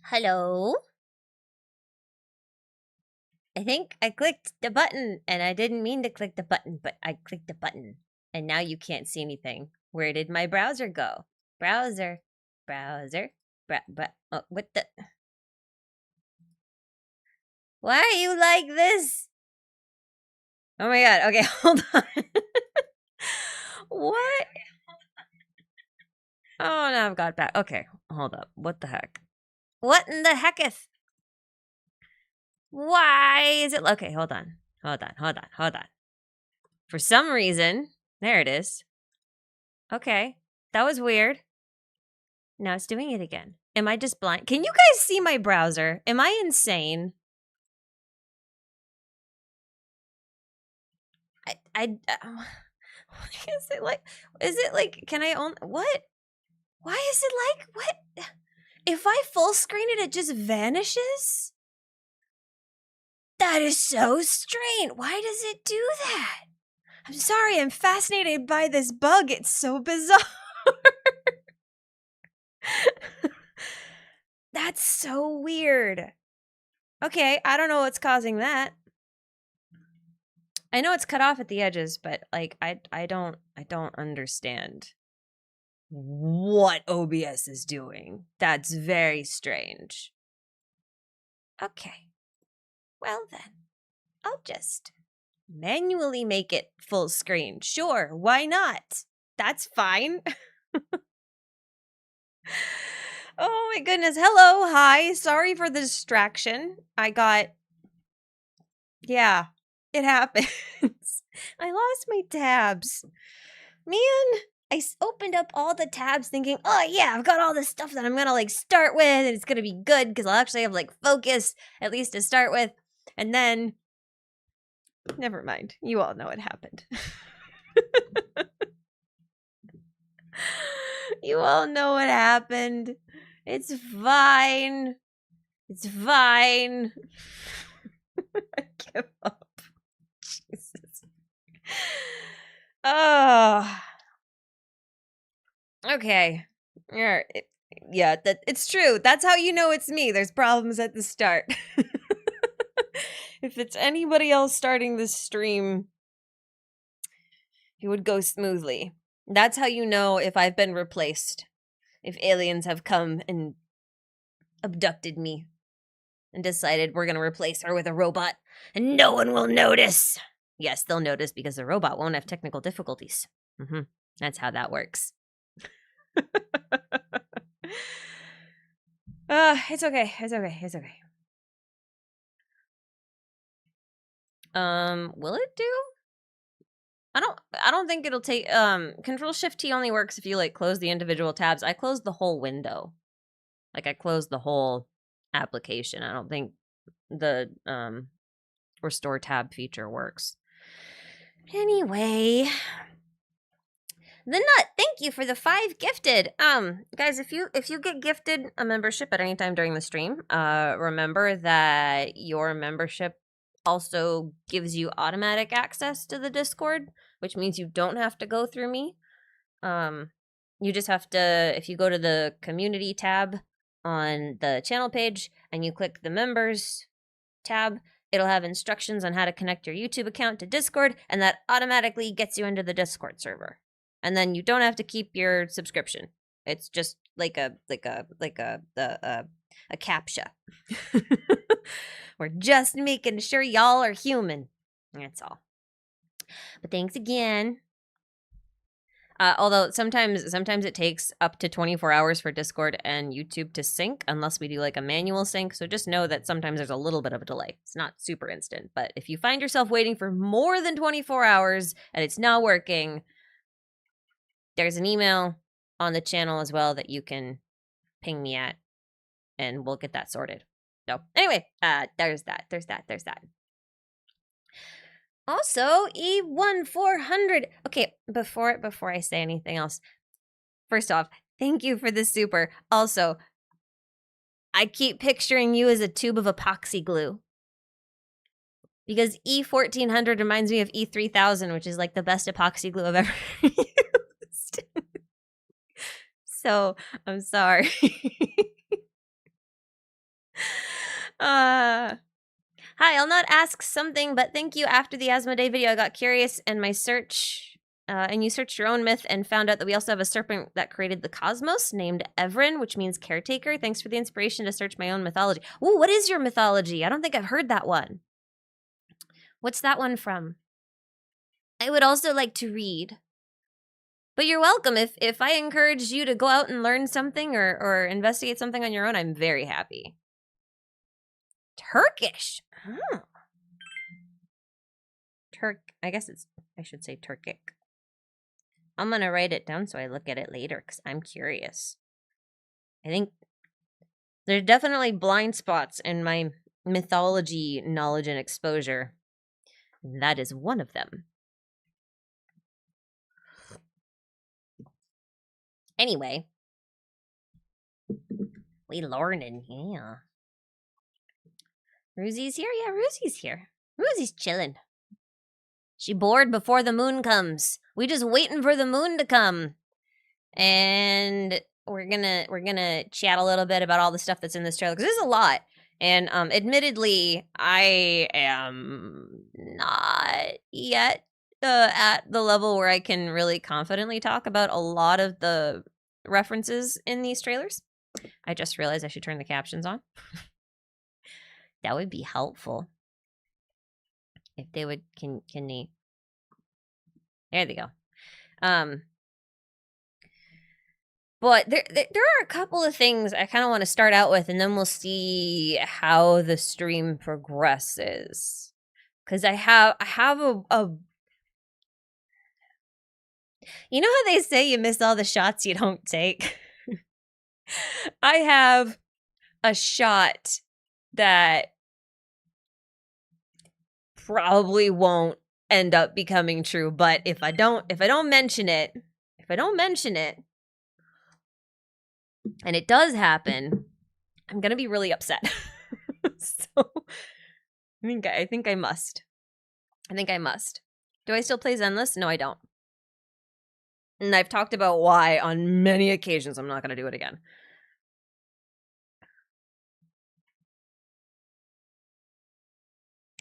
Hello? I think I clicked the button and I didn't mean to click the button, but I clicked the button. And now you can't see anything. Where did my browser go? Browser. Browser. Oh, what the? Why are you like this? Oh my god. Okay, hold on. What? Oh, now I've got back. Okay, hold up. What the heck? What in the hecketh? Why is it? Okay, hold on. Hold on. For some reason, there it is. Okay, that was weird. Now it's doing it again. Am I just blind? Can you guys see my browser? Am I insane? Is it like? Is it like? Can I own what? Why is it like what? If I full screen it, it just vanishes. That is so strange. Why does it do that? I'm sorry. I'm fascinated by this bug. It's so bizarre. That's so weird. Okay, I don't know what's causing that. I know it's cut off at the edges, but like I don't understand what OBS is doing. That's very strange. Okay. Well then, I'll just manually make it full screen. Sure, why not? That's fine. Oh my goodness. Hello, hi. Sorry for the distraction. Yeah, it happens. I lost my tabs. Man, I opened up all the tabs thinking, oh yeah, I've got all this stuff that I'm gonna like start with and it's gonna be good because I'll actually have like focus at least to start with. And then, never mind. You all know what happened. You all know what happened. It's fine. It's fine. I give up. Jesus. Oh. Okay. Yeah, it's true. That's how you know it's me. There's problems at the start. If it's anybody else starting this stream, it would go smoothly. That's how you know if I've been replaced. If aliens have come and abducted me and decided we're going to replace her with a robot and no one will notice. Yes, they'll notice because the robot won't have technical difficulties. That's how that works. It's okay. It's okay. Will it do? I don't think it'll take Control-Shift-T only works if you like close the individual tabs. I closed the whole window. Like I closed the whole application. I don't think the restore tab feature works. Anyway, the Nut, thank you for the 5 gifted. Guys, if you get gifted a membership at any time during the stream, remember that your membership also gives you automatic access to the Discord, which means you don't have to go through me. You just have to, if you go to the community tab on the channel page and you click the members tab, it'll have instructions on how to connect your YouTube account to Discord, and that automatically gets you into the Discord server. And then you don't have to keep your subscription. It's just like a captcha. We're just making sure y'all are human. That's all. But thanks again. Although sometimes it takes up to 24 hours for Discord and YouTube to sync, unless we do like a manual sync. So just know that sometimes there's a little bit of a delay. It's not super instant. But if you find yourself waiting for more than 24 hours and it's not working, there's an email on the channel as well that you can ping me at, and we'll get that sorted. So anyway, there's that. Also, E1400. Okay, before I say anything else, first off, thank you for the super. Also, I keep picturing you as a tube of epoxy glue. Because E1400 reminds me of E3000, which is like the best epoxy glue I've ever used. So, I'm sorry. Hi, I'll not ask something, but thank you. After the Asmodee video, I got curious and my search, and you searched your own myth and found out that we also have a serpent that created the cosmos named Evren, which means caretaker. Thanks for the inspiration to search my own mythology. Ooh, what is your mythology? I don't think I've heard that one. What's that one from? I would also like to read. But you're welcome. If I encourage you to go out and learn something or investigate something on your own, I'm very happy. Turkish. Oh. I guess I should say Turkic. I'm gonna write it down so I look at it later because I'm curious. I think there's definitely blind spots in my mythology knowledge and exposure. And that is one of them. Anyway. We learning, yeah. Rosie's here? Yeah, Rosie's here. Rosie's chilling. She bored before the moon comes. We just waiting for the moon to come. And we're gonna chat a little bit about all the stuff that's in this trailer, because there's a lot. And admittedly, I am not yet at the level where I can really confidently talk about a lot of the references in these trailers. I just realized I should turn the captions on. That would be helpful. If they would, can they? There they go. But there are a couple of things I kind of want to start out with, and then we'll see how the stream progresses. Because I have a you know how they say you miss all the shots you don't take? I have a shot that probably won't end up becoming true, but if I don't mention it, and it does happen, I'm gonna be really upset. So I think I must. Do I still play Zenless? No, I don't. And I've talked about why on many occasions. I'm not gonna do it again.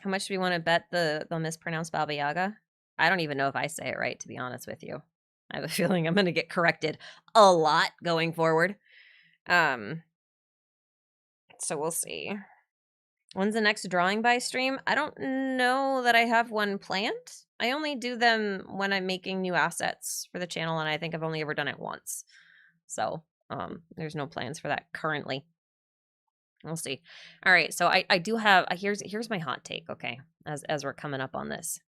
How much do we want to bet they'll mispronounce Baba Yaga? I don't even know if I say it right, to be honest with you. I have a feeling I'm gonna get corrected a lot going forward. So we'll see. When's the next drawing by stream? I don't know that I have one planned. I only do them when I'm making new assets for the channel, and I think I've only ever done it once. So, there's no plans for that currently. We'll see. All right, so I do have here's my hot take, okay? As we're coming up on this.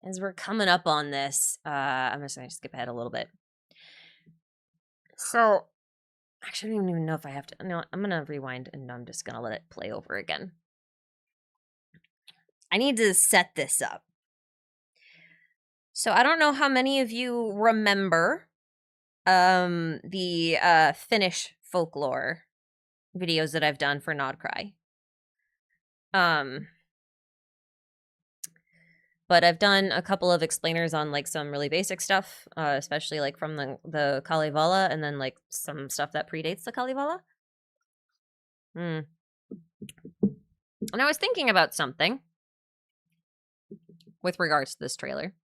I'm just gonna skip ahead a little bit. So, actually, I don't even know if I have to. No, I'm gonna rewind and I'm just gonna let it play over again. I need to set this up. So I don't know how many of you remember the Finnish folklore videos that I've done for Nodcry. But I've done a couple of explainers on like some really basic stuff, especially like from the Kalevala, and then like some stuff that predates the Kalevala. And I was thinking about something with regards to this trailer.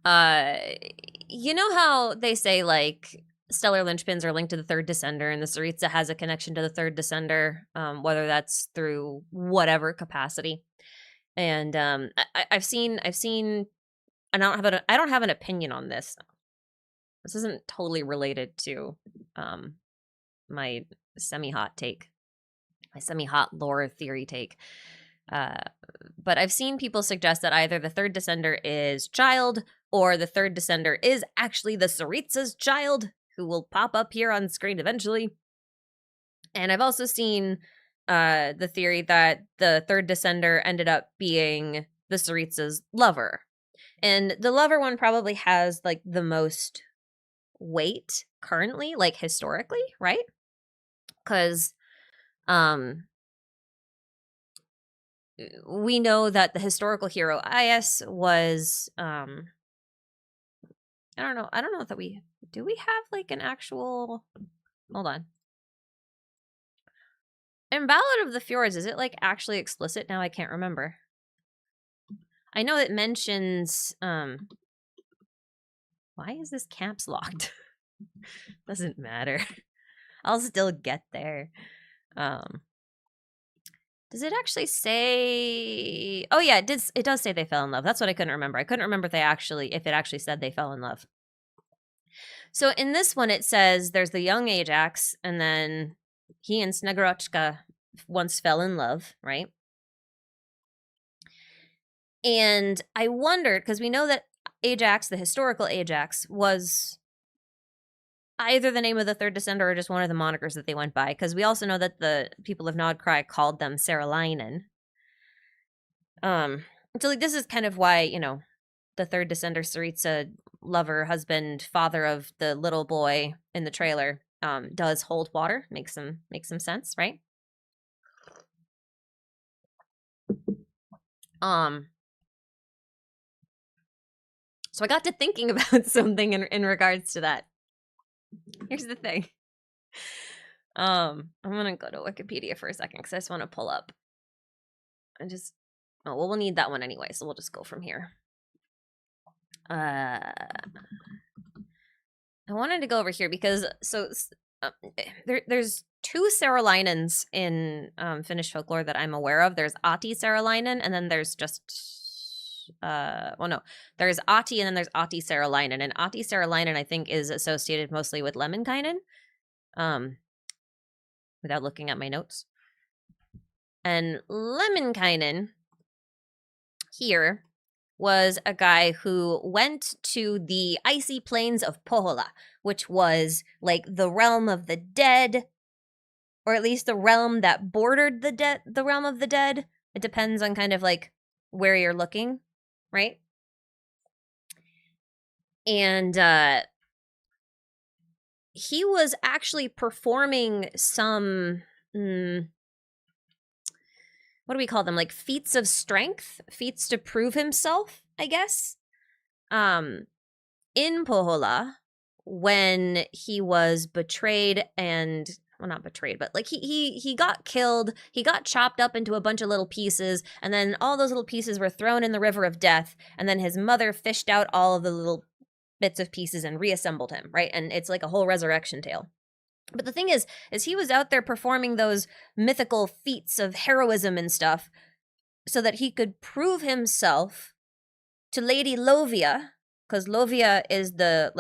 You know how they say like stellar linchpins are linked to the third descender, and the Tsaritsa has a connection to the third descender, whether that's through whatever capacity. And I've seen I don't have an opinion on this. This isn't totally related to my semi-hot take, my semi-hot lore theory take. But I've seen people suggest that either the third descender is child, or the third descender is actually the Tsaritsa's child, who will pop up here on screen eventually. And I've also seen the theory that the third descender ended up being the Tsaritsa's lover. And the lover one probably has like the most weight currently, like historically, right? Because we know that the historical hero Aias was I don't know. I don't know that do we have like an actual, hold on. In Ballad of the Fjords, is it like actually explicit? Now I can't remember. I know it mentions, why is this caps locked? Doesn't matter. I'll still get there. Does it actually say? Oh yeah, it does say they fell in love. That's what I couldn't remember. I couldn't remember if it actually said they fell in love. So in this one, it says there's the young Ajax, and then he and Snezhnaya once fell in love, right? And I wondered, because we know that Ajax, the historical Ajax, was either the name of the third descender or just one of the monikers that they went by, because we also know that the people of Nodcry called them Saralainen. So like this is kind of why, you know, the third descender, Saritsa, lover, husband, father of the little boy in the trailer, does hold water. Makes some sense, right? So I got to thinking about something in regards to that. Here's the thing. I'm gonna go to Wikipedia for a second because I just want to pull up. Oh, well, we'll need that one anyway, so we'll just go from here. I wanted to go over here because there's two Saralainens in Finnish folklore that I'm aware of. There's Ahti Saralainen, and then there's just there's Ahti, and then there's Ahti Saralainen, and Ahti Saralainen I think is associated mostly with Lemminkainen, without looking at my notes. And Lemminkainen here was a guy who went to the icy plains of Pohjola, which was like the realm of the dead, or at least the realm that bordered the realm of the dead. It depends on kind of like where you're looking, right? And he was actually performing some what do we call them? Like feats of strength, feats to prove himself, I guess. In Pohjola, when he was betrayed and, well, not betrayed, but like he got killed. He got chopped up into a bunch of little pieces, and then all those little pieces were thrown in the river of death, and then his mother fished out all of the little bits of pieces and reassembled him, right? And it's like a whole resurrection tale. But the thing is he was out there performing those mythical feats of heroism and stuff so that he could prove himself to Lady Lovia, because Lovia is the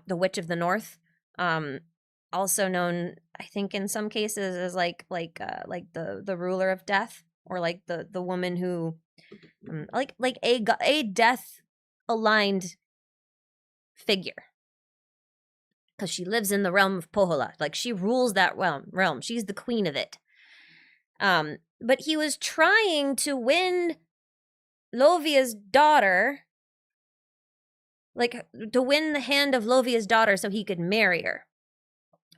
witch of the north, also known, I think, in some cases as like the ruler of death, or like the woman who like a death aligned figure, because she lives in the realm of Pohjola. Like, she rules that realm. She's the queen of it. But he was trying to win Lovia's daughter, like, to win the hand of Lovia's daughter so he could marry her.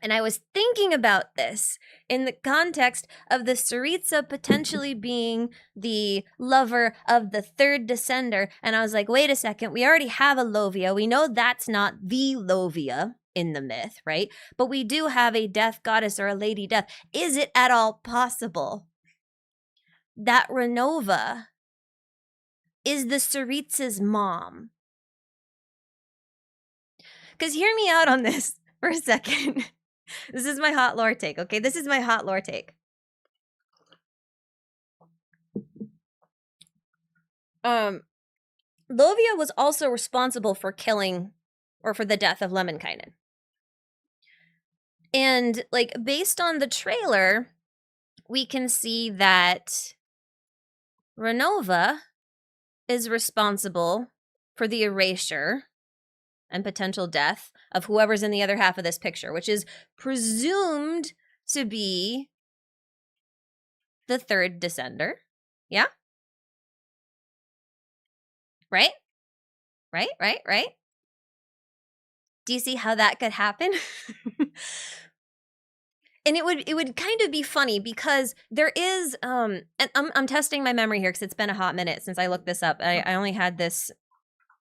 And I was thinking about this in the context of the Saritsa potentially being the lover of the third descender. And I was like, wait a second, we already have a Lovia. We know that's not the Lovia in the myth, right? But we do have a death goddess or a lady death. Is it at all possible that Renova is the Saritsa's mom? Because hear me out on this for a second. This is my hot lore take, okay? This is my hot lore take. Lovia was also responsible for killing, or for the death of Lemminkainen. And, like, based on the trailer, we can see that Renova is responsible for the erasure and potential death of whoever's in the other half of this picture, which is presumed to be the third descender. Yeah? Right? Right? Do you see how that could happen? And it would kind of be funny because there is and I'm testing my memory here because it's been a hot minute since I looked this up. I only had this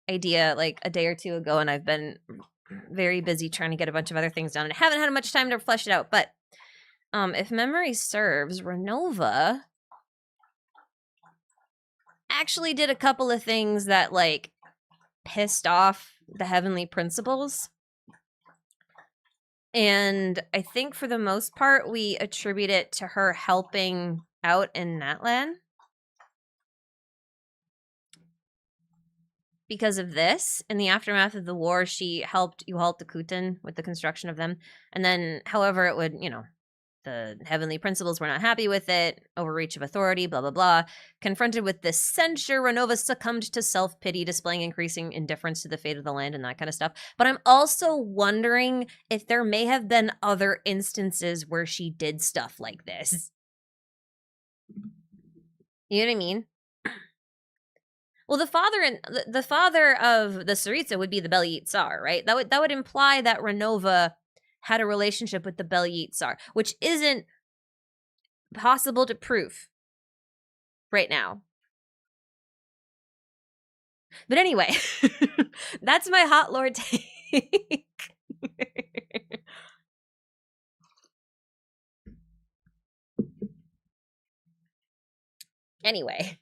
idea like a day or two ago, and I've been very busy trying to get a bunch of other things done, and I haven't had much time to flesh it out. But if memory serves, Renova actually did a couple of things that like pissed off the heavenly principles. And I think for the most part, we attribute it to her helping out in Natlan. Because of this, in the aftermath of the war, she helped Yuhalt the Kutan with the construction of them. And then, however, it would, the heavenly principles were not happy with it, overreach of authority, blah, blah, blah. Confronted with this censure, Renova succumbed to self-pity, displaying increasing indifference to the fate of the land and that kind of stuff. But I'm also wondering if there may have been other instances where she did stuff like this. You know what I mean? Well, the father of the Tsaritsa would be the Belyit Tsar, right? That would imply that Renova had a relationship with the Belyit Tsar, which isn't possible to prove right now. But anyway, that's my hot lord take. Anyway.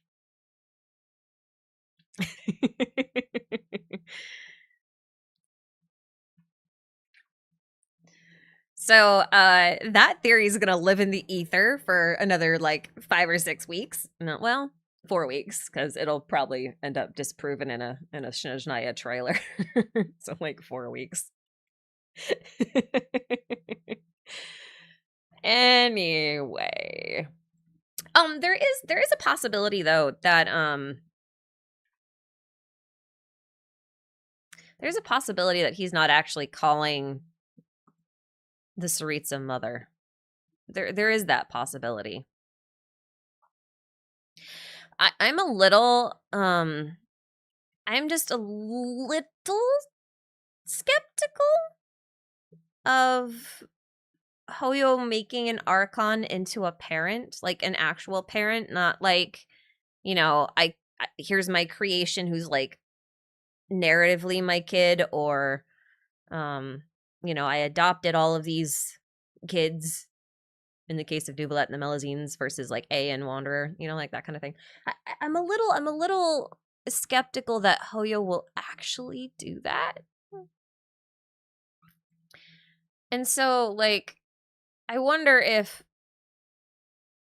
So that theory is gonna live in the ether for another like 5 or 6 weeks. No, well, 4 weeks, because it'll probably end up disproven in a Snezhnaya trailer. So like 4 weeks. Anyway, there is a possibility though that there's a possibility that he's not actually calling the Tsaritsa mother. There is that possibility. I'm a little I'm just a little skeptical of Hoyo making an Archon into a parent, like an actual parent, not like, I here's my creation who's like narratively my kid, or I adopted all of these kids in the case of Duvalet and the Melazines versus like A and Wanderer, like that kind of thing. I'm a little skeptical that Hoyo will actually do that. And so like I wonder if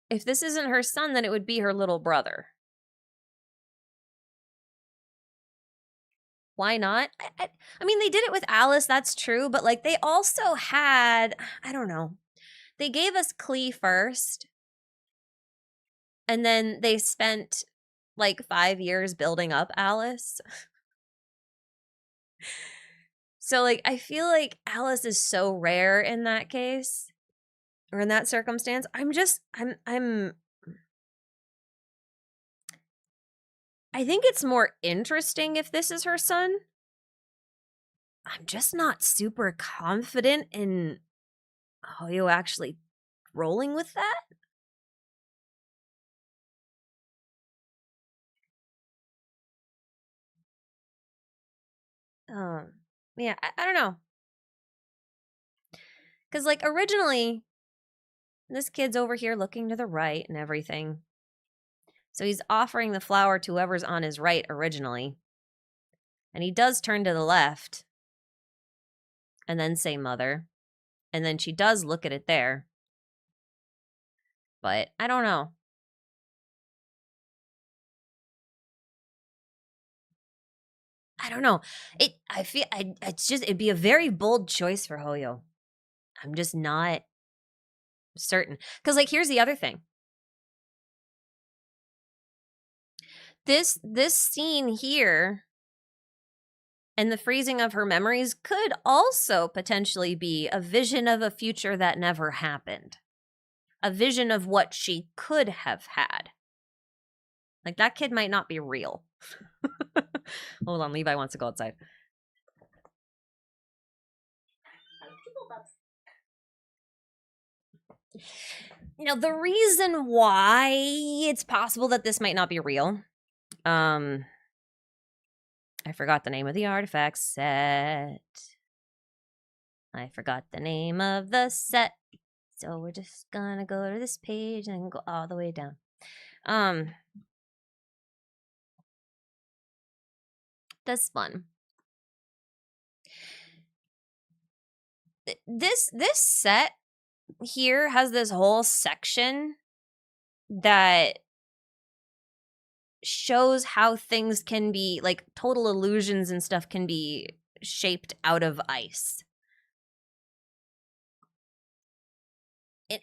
this isn't her son, then it would be her little brother. Why not? I mean, they did it with Alice, that's true, but like they also had, I don't know. They gave us Klee first, and then they spent like 5 years building up Alice. So like I feel like Alice is so rare in that case, or in that circumstance. I think it's more interesting if this is her son. I'm just not super confident in Hoyo actually rolling with that. Yeah, I don't know. Because, like, originally, this kid's over here looking to the right and everything. So he's offering the flower to whoever's on his right originally. And he does turn to the left and then say mother. And then she does look at it there. But I don't know. I don't know. It'd be a very bold choice for Hoyo. I'm just not certain. Because, like, here's the other thing. This scene here and the freezing of her memories could also potentially be a vision of a future that never happened. A vision of what she could have had. Like, that kid might not be real. Hold on, Levi wants to go outside. The reason why it's possible that this might not be real, I forgot the name of the artifact set. I forgot the name of the set. So we're just gonna go to this page and go all the way down. This one. This set here has this whole section that shows how things can be, like, total illusions and stuff can be shaped out of ice.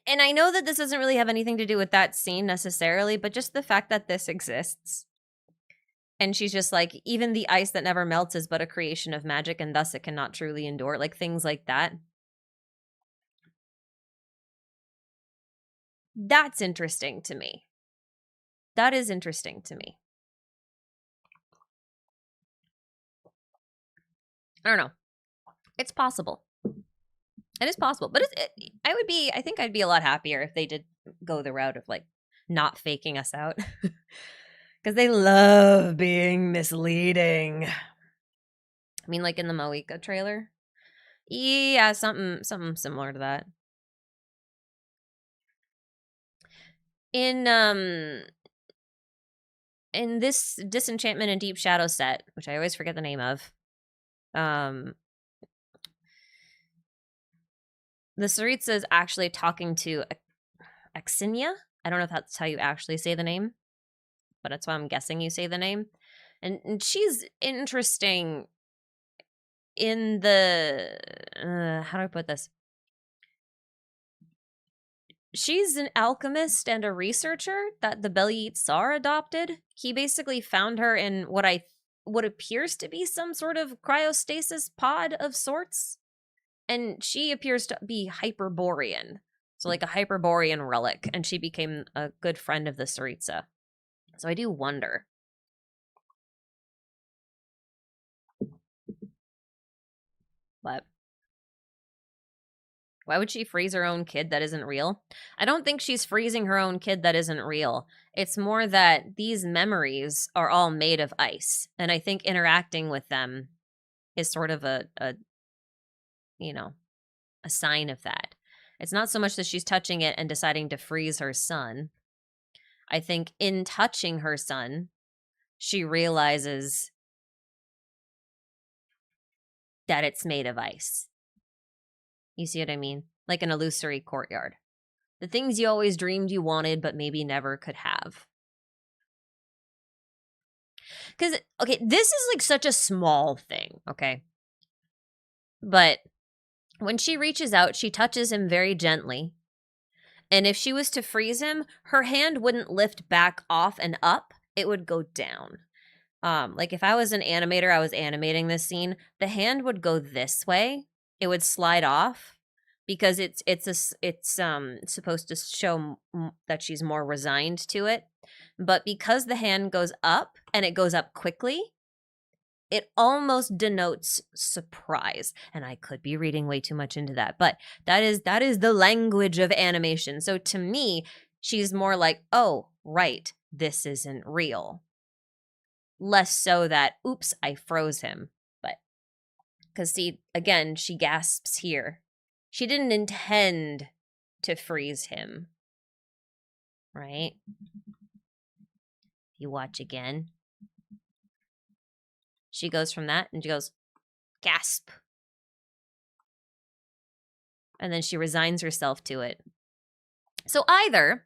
And I know that this doesn't really have anything to do with that scene necessarily, but just the fact that this exists. And she's just like, even the ice that never melts is but a creation of magic, and thus it cannot truly endure. Like, things like that. That's interesting to me. That is interesting to me. I don't know. It's possible. It is possible, but I think I'd be a lot happier if they did go the route of, like, not faking us out. Because they love being misleading. I mean, like in the Moeka trailer. Yeah, something similar to that. In this Disenchantment and Deep Shadow set, which I always forget the name of, the Tsaritsa is actually talking to Axinia. I don't know if that's how you actually say the name, but that's why I'm guessing you say the name. And she's interesting in the how do I put this? She's an alchemist and a researcher that the Belyet Tsar adopted. He basically found her in what appears to be some sort of cryostasis pod of sorts. And she appears to be Hyperborean. So, like, a Hyperborean relic. And she became a good friend of the Tsaritsa. So I do wonder. But why would she freeze her own kid that isn't real? I don't think she's freezing her own kid that isn't real. It's more that these memories are all made of ice. And I think interacting with them is sort of a you know, a sign of that. It's not so much that she's touching it and deciding to freeze her son. I think in touching her son, she realizes that it's made of ice. You see what I mean? Like an illusory courtyard. The things you always dreamed you wanted, but maybe never could have. Because, okay, this is like such a small thing, okay? But when she reaches out, she touches him very gently. And if she was to freeze him, her hand wouldn't lift back off and up. It would go down. Like, if I was an animator, I was animating this scene, the hand would go this way. It would slide off because it's supposed to show that she's more resigned to it. But because the hand goes up and it goes up quickly, it almost denotes surprise. And I could be reading way too much into that, but that is the language of animation. So to me, she's more like, oh, right, this isn't real. Less so that, oops, I froze him. But, because see, again, she gasps here. She didn't intend to freeze him. Right? You watch again. She goes from that and she goes, gasp. And then she resigns herself to it. So either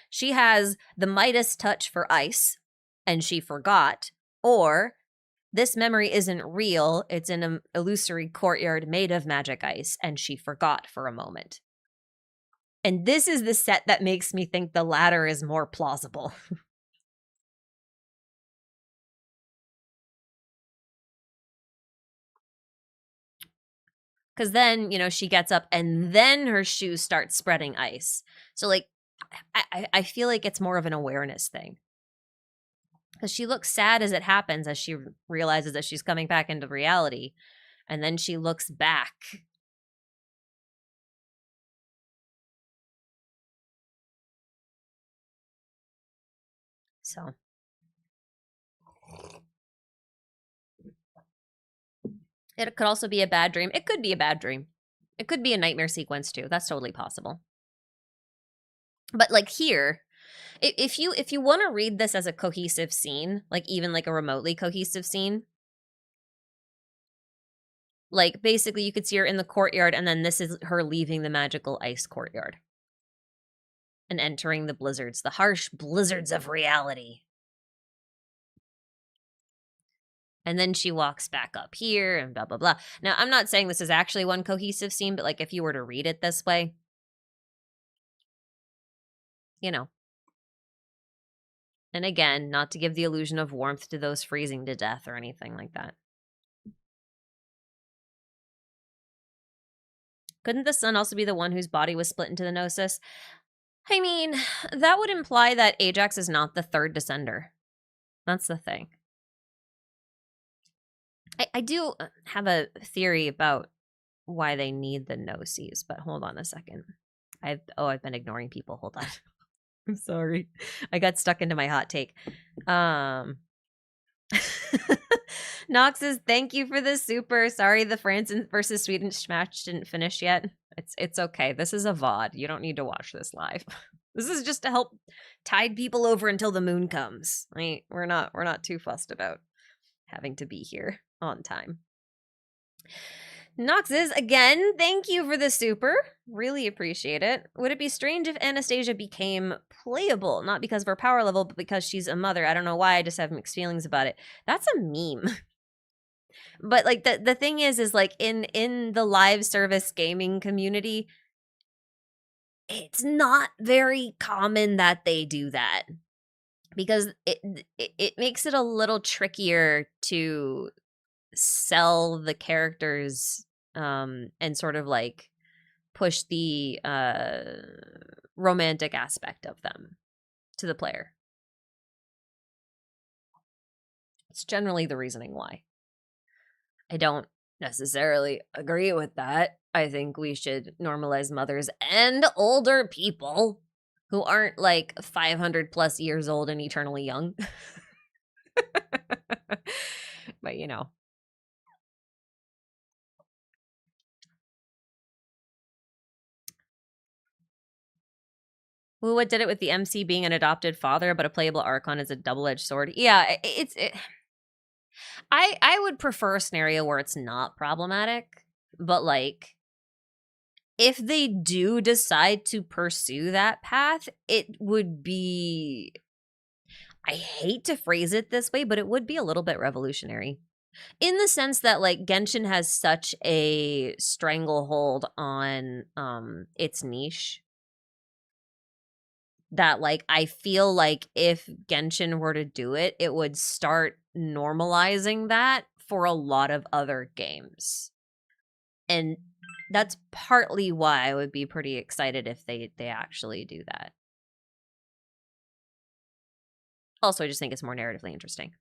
she has the Midas touch for ice and she forgot, or this memory isn't real, it's in an illusory courtyard made of magic ice, and she forgot for a moment. And this is the set that makes me think the latter is more plausible. Because then, she gets up and then her shoes start spreading ice. So, like, I feel like it's more of an awareness thing. Because she looks sad as it happens, as she realizes that she's coming back into reality. And then she looks back. So It could also be a bad dream. It could be a bad dream. It could be a nightmare sequence too. That's totally possible. But like here, if you want to read this as a cohesive scene, like even like a remotely cohesive scene, like basically you could see her in the courtyard and then this is her leaving the magical ice courtyard and entering the blizzards, the harsh blizzards of reality. And then she walks back up here and blah, blah, blah. Now, I'm not saying this is actually one cohesive scene, but like if you were to read it this way, you know. And again, not to give the illusion of warmth to those freezing to death or anything like that. Couldn't the sun also be the one whose body was split into the Nosis? I mean, that would imply that Ajax is not the third descender. That's the thing. I do have a theory about why they need the Nosis, but hold on a second. I've been ignoring people. Hold on. I'm sorry. I got stuck into my hot take. Noxus, thank you for the super. Sorry the France versus Sweden match didn't finish yet. It's okay. This is a VOD. You don't need to watch this live. This is just to help tide people over until the moon comes. We're not too fussed about having to be here on time. Noxus, again, thank you for the super. Really appreciate it. Would it be strange if Anastasia became playable? Not because of her power level, but because she's a mother. I don't know why, I just have mixed feelings about it. That's a meme. But like the thing is like in the live service gaming community, it's not very common that they do that. Because it makes it a little trickier to sell the characters and sort of like push the romantic aspect of them to the player. It's generally the reasoning why. I don't necessarily agree with that. I think we should normalize mothers and older people who aren't like 500 plus years old and eternally young. But you know. Well, what did it with the MC being an adopted father, but a playable Archon is a double-edged sword? Yeah, I would prefer a scenario where it's not problematic, but like if they do decide to pursue that path, it would be, I hate to phrase it this way, but it would be a little bit revolutionary. In the sense that like Genshin has such a stranglehold on its niche that like I feel like if Genshin were to do it, it would start normalizing that for a lot of other games. And that's partly why I would be pretty excited if they actually do that. Also, I just think it's more narratively interesting.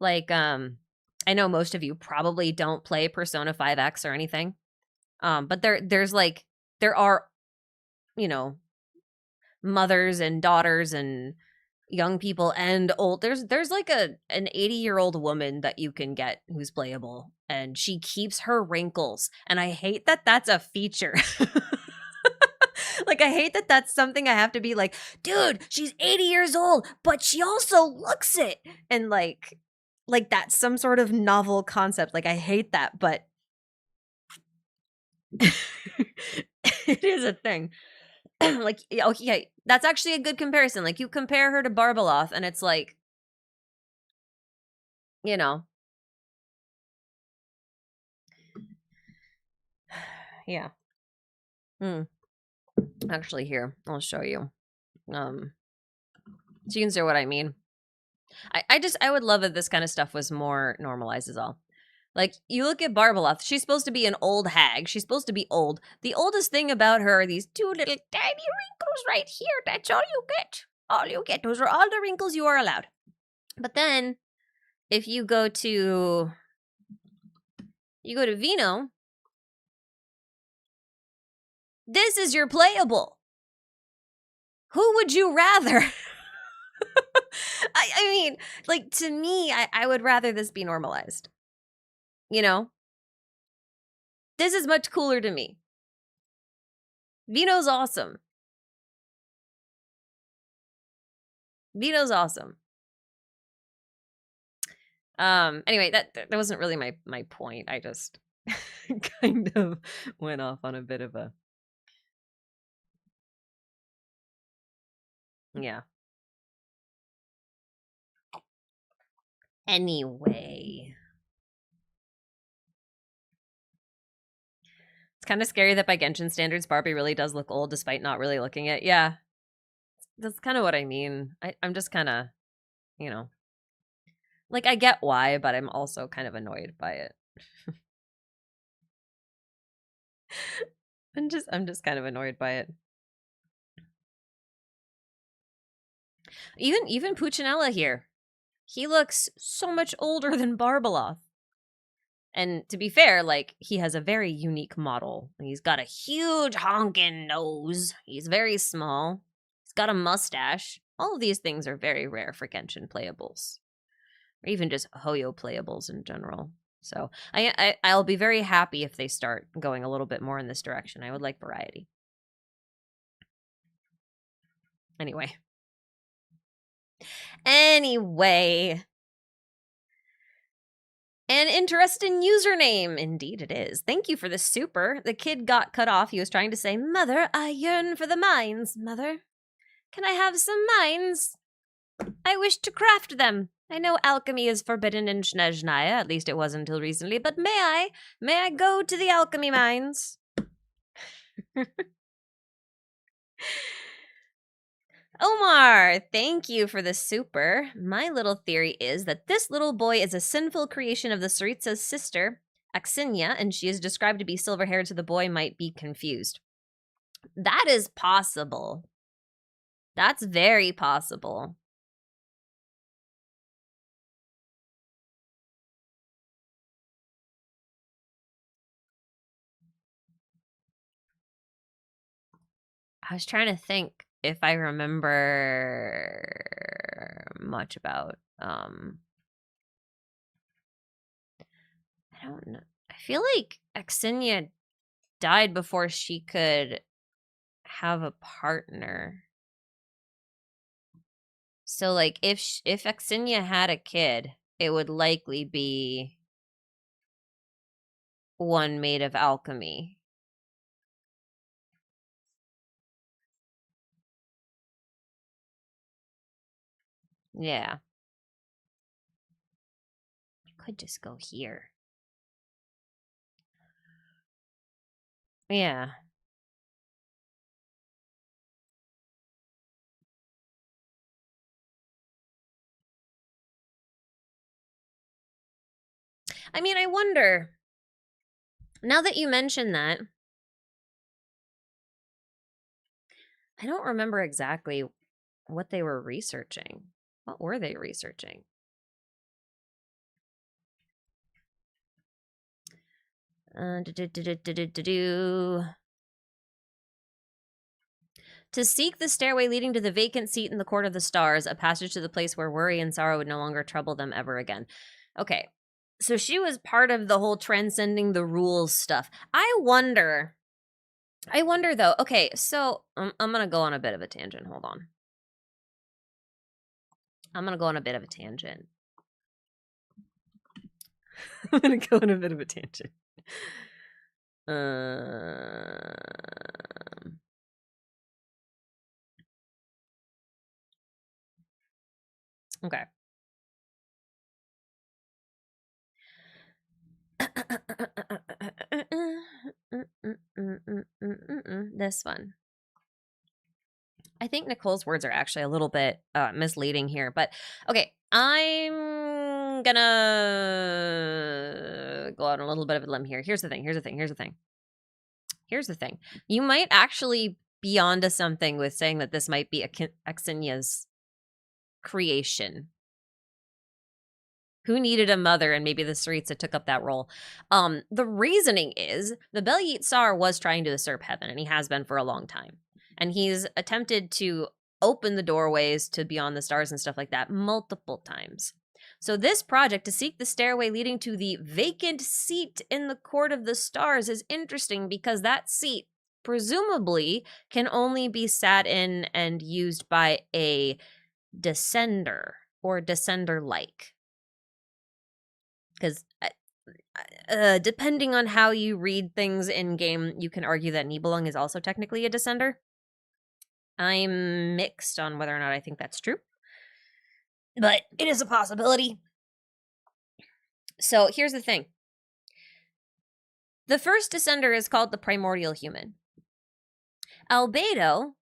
Like, I know most of you probably don't play Persona 5X or anything. But there are, you know, mothers and daughters and young people and old. There's like an 80-year-old woman that you can get who's playable, and she keeps her wrinkles. And I hate that that's a feature. Like, I hate that that's something I have to be like, dude, she's 80 years old, but she also looks it. And like that's some sort of novel concept. Like, I hate that, but it is a thing. Like, okay, that's actually a good comparison. Like, you compare her to Barbeloth, and it's like, you know. Yeah. Actually, here, I'll show you. So you can see what I mean. I would love if this kind of stuff was more normalized is all. Like, you look at Barbeloth, she's supposed to be an old hag. She's supposed to be old. The oldest thing about her are these two little tiny wrinkles right here. That's all you get. All you get. Those are all the wrinkles you are allowed. But then, if you go to Vino, this is your playable. Who would you rather? I mean, like, to me, I would rather this be normalized. You know? This is much cooler to me. Vino's awesome. Vino's awesome. Anyway, that wasn't really my point. I just kind of went off on a bit of a... Yeah. Anyway. It's kind of scary that by Genshin standards, Barbie really does look old despite not really looking it. Yeah. That's kind of what I mean. I'm just kind of, you know, like, I get why, but I'm also kind of annoyed by it. I'm just kind of annoyed by it. Even Puccinella here. He looks so much older than Barbeloth. And to be fair, like, he has a very unique model. He's got a huge honking nose. He's very small. He's got a mustache. All of these things are very rare for Genshin playables. Or even just Hoyo playables in general. So I'll be very happy if they start going a little bit more in this direction. I would like variety. Anyway. An interesting username. Indeed it is. Thank you for the super. The kid got cut off. He was trying to say, "Mother, I yearn for the mines. Mother, can I have some mines? I wish to craft them. I know alchemy is forbidden in Snezhnaya, at least it was until recently, but may I go to the alchemy mines?" Omar, thank you for the super. My little theory is that this little boy is a sinful creation of the Tsaritsa's sister, Axinia, and she is described to be silver-haired, so the boy might be confused. That is possible. That's very possible. I was trying to think if I remember much about, I don't know. I feel like Axinia died before she could have a partner. So, like, if Axinia had a kid, it would likely be one made of alchemy. Yeah. I could just go here. Yeah. I mean, I wonder, now that you mention that, I don't remember exactly what they were researching. What were they researching? To seek the stairway leading to the vacant seat in the court of the stars, a passage to the place where worry and sorrow would no longer trouble them ever again. Okay, so she was part of the whole transcending the rules stuff. I wonder though, okay, so I'm gonna go on a bit of a tangent. Hold on. I'm gonna go on a bit of a tangent. I'm gonna go on a bit of a tangent. Okay. This one. I think Nicole's words are actually a little bit misleading here, but okay, I'm gonna go on a little bit of a limb here. Here's the thing. You might actually be onto something with saying that this might be Axinia's creation. Who needed a mother, and maybe the Tsaritsa took up that role. The reasoning is the Belyit Tsar was trying to usurp heaven, and he has been for a long time. And he's attempted to open the doorways to beyond the stars and stuff like that multiple times. So this project to seek the stairway leading to the vacant seat in the court of the stars is interesting because that seat presumably can only be sat in and used by a descender or descender-like. Because depending on how you read things in game, you can argue that Nibelung is also technically a descender. I'm mixed on whether or not I think that's true, but it is a possibility. So here's the thing. The first descender is called the primordial human. Albedo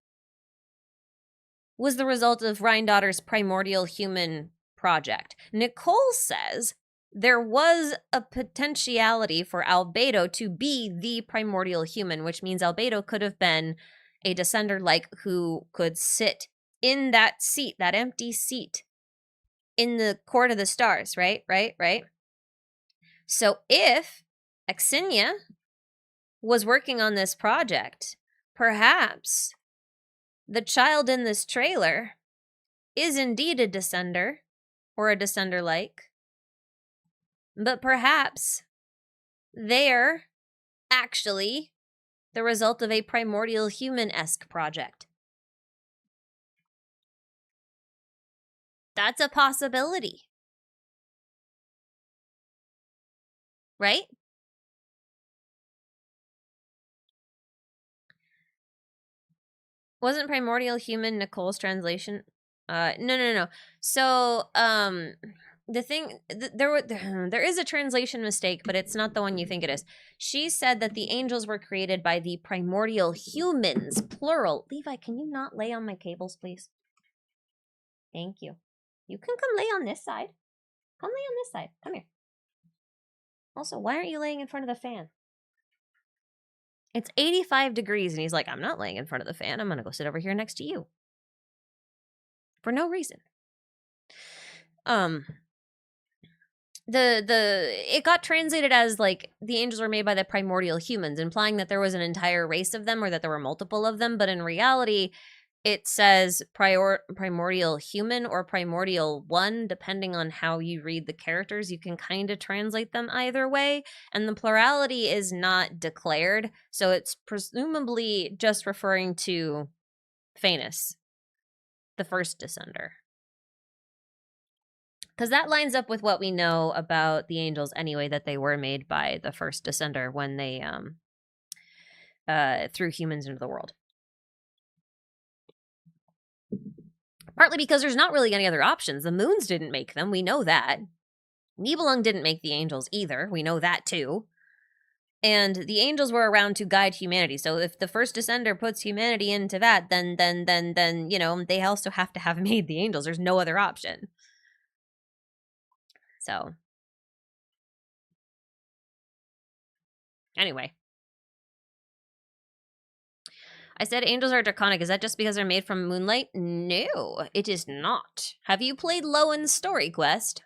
was the result of Rhindotter's primordial human project. Nicole says there was a potentiality for Albedo to be the primordial human, which means Albedo could have been a descender-like who could sit in that seat, that empty seat, in the court of the stars, right? So if Axinia was working on this project, perhaps the child in this trailer is indeed a descender, or a descender-like, but perhaps they're actually the result of a primordial human-esque project. That's a possibility. Right? Wasn't primordial human Nicole's translation? No. So, the thing, there is a translation mistake, but it's not the one you think it is. She said that the angels were created by the primordial humans, plural. Levi, can you not lay on my cables, please? Thank you. You can come lay on this side. Come lay on this side. Come here. Also, why aren't you laying in front of the fan? It's 85 degrees, and he's like, I'm not laying in front of the fan. I'm going to go sit over here next to you. For no reason. It got translated as, like, the angels were made by the primordial humans, implying that there was an entire race of them or that there were multiple of them, but in reality, it says primordial human or primordial one, depending on how you read the characters. You can kind of translate them either way, and the plurality is not declared, so it's presumably just referring to Phanes, the first descender. Because that lines up with what we know about the angels anyway, that they were made by the first descender when they threw humans into the world. Partly because there's not really any other options. The moons didn't make them, we know that. Nibelung didn't make the angels either, we know that too. And the angels were around to guide humanity. So if the first descender puts humanity into that, then you know, they also have to have made the angels. There's no other option. So anyway. I said angels are draconic. Is that just because they're made from moonlight? No, it is not. Have you played Lowen's story quest?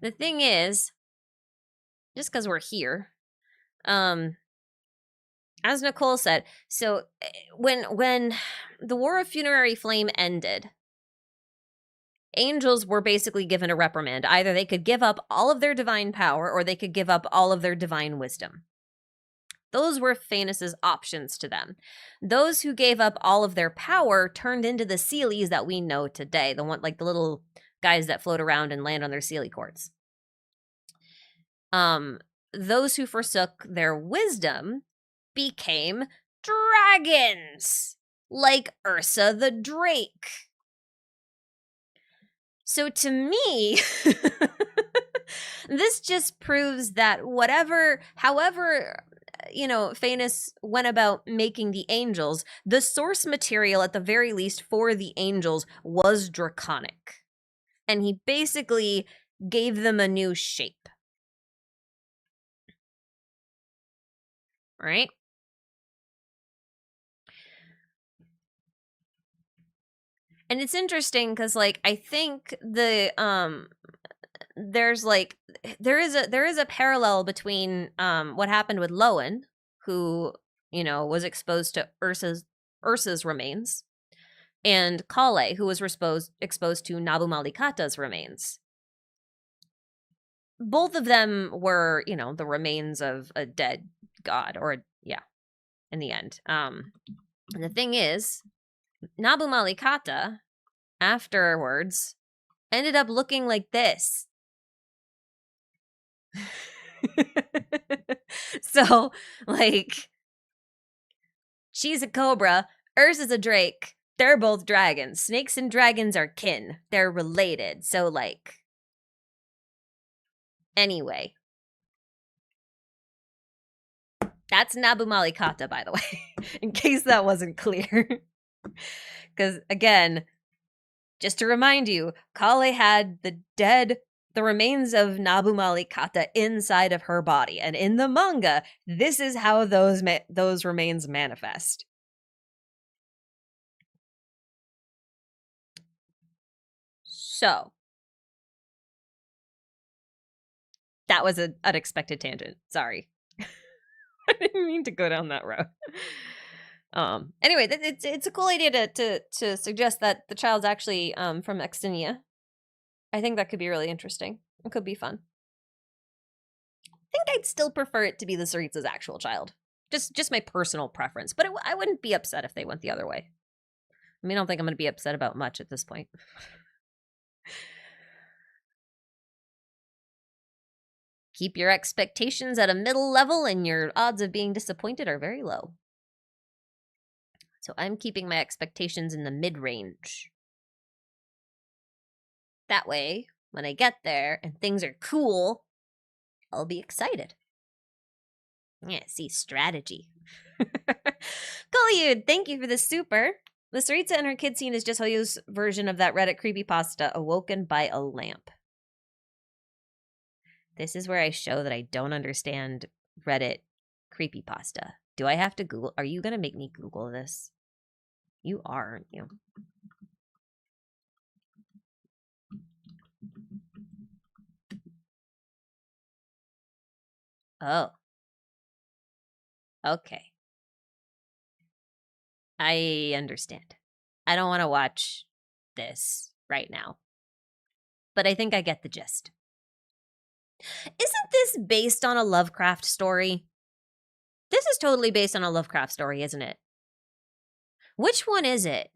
The thing is, just because we're here, as Nicole said, so when the War of Funerary Flame ended, angels were basically given a reprimand. Either they could give up all of their divine power or they could give up all of their divine wisdom. Those were Phanes' options to them. Those who gave up all of their power turned into the Seelies that we know today. The one, like the little guys that float around and land on their Seelie courts. Those who forsook their wisdom became dragons, like Ursa the Drake. So to me, this just proves that however, you know, Phanes went about making the angels, the source material at the very least for the angels was draconic. And he basically gave them a new shape. Right? And it's interesting because, like, I think the there is a parallel between what happened with Lowen, who, you know, was exposed to Ursa's Ursa's remains, and Kale, who was exposed to Nabu Malikata's remains. Both of them were, you know, the remains of a dead god, or yeah, in the end. And the thing is, Nabu Malikata afterwards ended up looking like this. So, like, she's a cobra, Ursa's a drake. They're both dragons. Snakes and dragons are kin. They're related. So, like, anyway. That's Nabu Malikata, by the way, in case that wasn't clear. Because, again, just to remind you, Kale had the remains of Nabu Malikata inside of her body. And in the manga, this is how those remains manifest. So, that was an unexpected tangent. Sorry. I didn't mean to go down that road. Anyway, it's a cool idea to suggest that the child's actually from Extinia. I think that could be really interesting. It could be fun. I think I'd still prefer it to be the Saritsa's actual child. Just my personal preference. But I wouldn't be upset if they went the other way. I mean, I don't think I'm going to be upset about much at this point. Keep your expectations at a middle level and your odds of being disappointed are very low. So I'm keeping my expectations in the mid-range. That way, when I get there and things are cool, I'll be excited. Yeah, see, strategy. Kalyud, thank you for the super. The Saritsa and her kid scene is just Hoyo's version of that Reddit creepypasta, Awoken by a Lamp. This is where I show that I don't understand Reddit creepypasta. Do I have to Google? Are you going to make me Google this? You are, aren't you? Oh. Okay. I understand. I don't want to watch this right now. But I think I get the gist. Isn't this based on a Lovecraft story? This is totally based on a Lovecraft story, isn't it? Which one is it?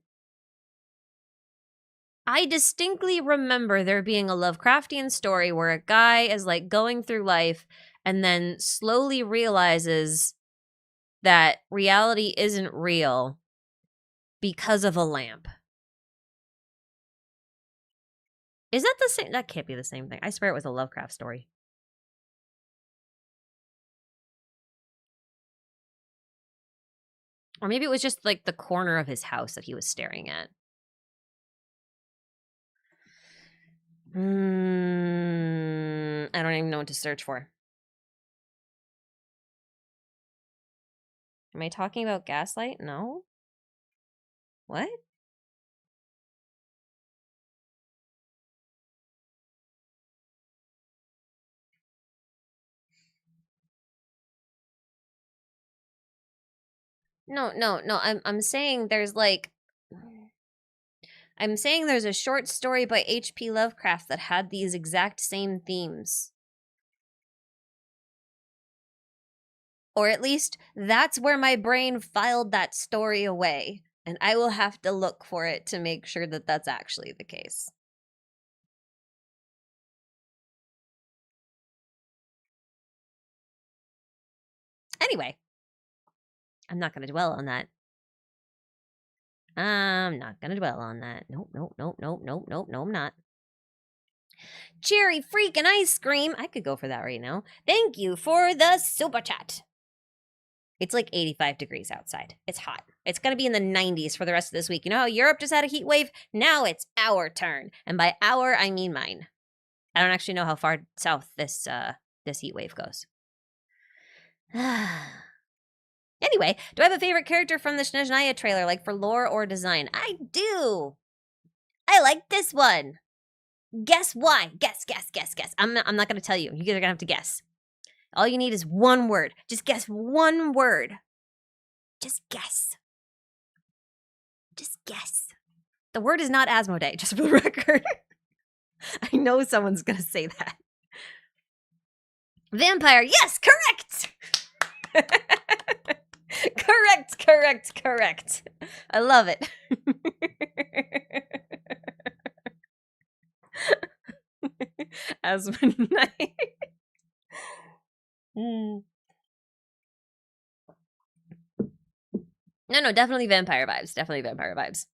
I distinctly remember there being a Lovecraftian story where a guy is like going through life and then slowly realizes that reality isn't real because of a lamp. Is that the same? That can't be the same thing. I swear it was a Lovecraft story. Or maybe it was just like the corner of his house that he was staring at. I don't even know what to search for. Am I talking about Gaslight? No. What? No. I'm saying there's like I'm saying there's a short story by H.P. Lovecraft that had these exact same themes. Or at least that's where my brain filed that story away. And I will have to look for it to make sure that that's actually the case. Anyway, I'm not going to dwell on that. I'm not going to dwell on that. Nope, I'm not. Cherry freaking ice cream. I could go for that right now. Thank you for the super chat. It's like 85 degrees outside. It's hot. It's going to be in the 90s for the rest of this week. You know how Europe just had a heat wave? Now it's our turn. And by our, I mean mine. I don't actually know how far south this heat wave goes. Anyway, do I have a favorite character from the Snezhnaya trailer, like for lore or design? I do. I like this one. Guess why? Guess. I'm not going to tell you. You guys are going to have to guess. All you need is one word. Just guess one word. Just guess. Just guess. The word is not Asmodee, just for the record. I know someone's gonna say that. Vampire, yes, correct! Correct. I love it. Asmodee. No, definitely vampire vibes.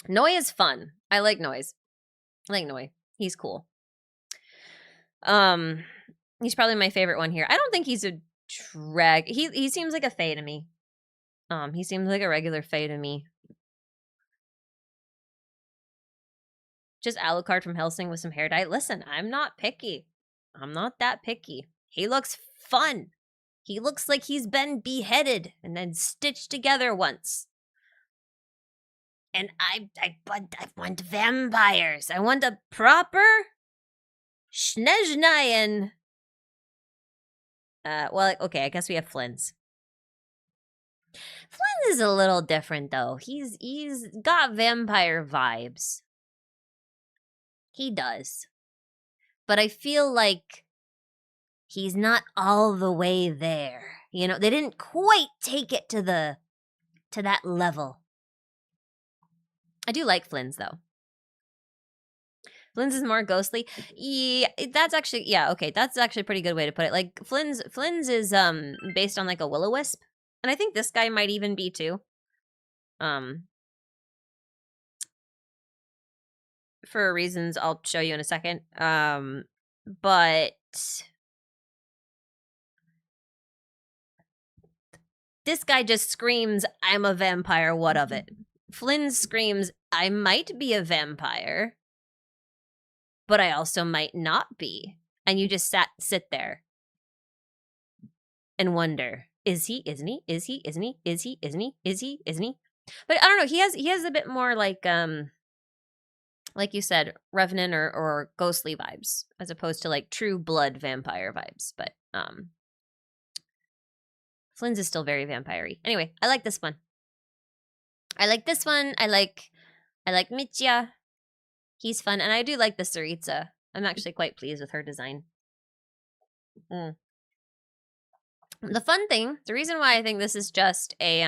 Noi is fun. I like Noise. I like Noi. He's cool. He's probably my favorite one here. I don't think he's a drag. He seems like a fae to me. He seems like a regular fae to me. Just Alucard from Hellsing with some hair dye. Listen, I'm not picky. I'm not that picky. He looks fun. He looks like he's been beheaded and then stitched together once. And I want vampires. I want a proper Snezhnayan. Well, okay, I guess we have Flynn's. Flynn is a little different though. He's got vampire vibes. He does. But I feel like he's not all the way there. You know, they didn't quite take it to that level. I do like Flynn's though. Flynn's is more ghostly. Yeah, that's actually that's actually a pretty good way to put it. Like Flynn's is based on like a will-o-wisp. And I think this guy might even be too. For reasons I'll show you in a second. But this guy just screams, I'm a vampire, what of it? Flynn screams, I might be a vampire, but I also might not be. And you just sit there and wonder, is he, isn't he? Is he, isn't he? Is he, isn't he? Is he, isn't he? But I don't know, he has a bit more like you said, Revenant or ghostly vibes, as opposed to like true blood vampire vibes. But Flynn's is still very vampire-y. Anyway, I like this one. I like this one. I like Mitya. He's fun. And I do like the Tsaritsa. I'm actually quite pleased with her design. The fun thing, the reason why I think this is just a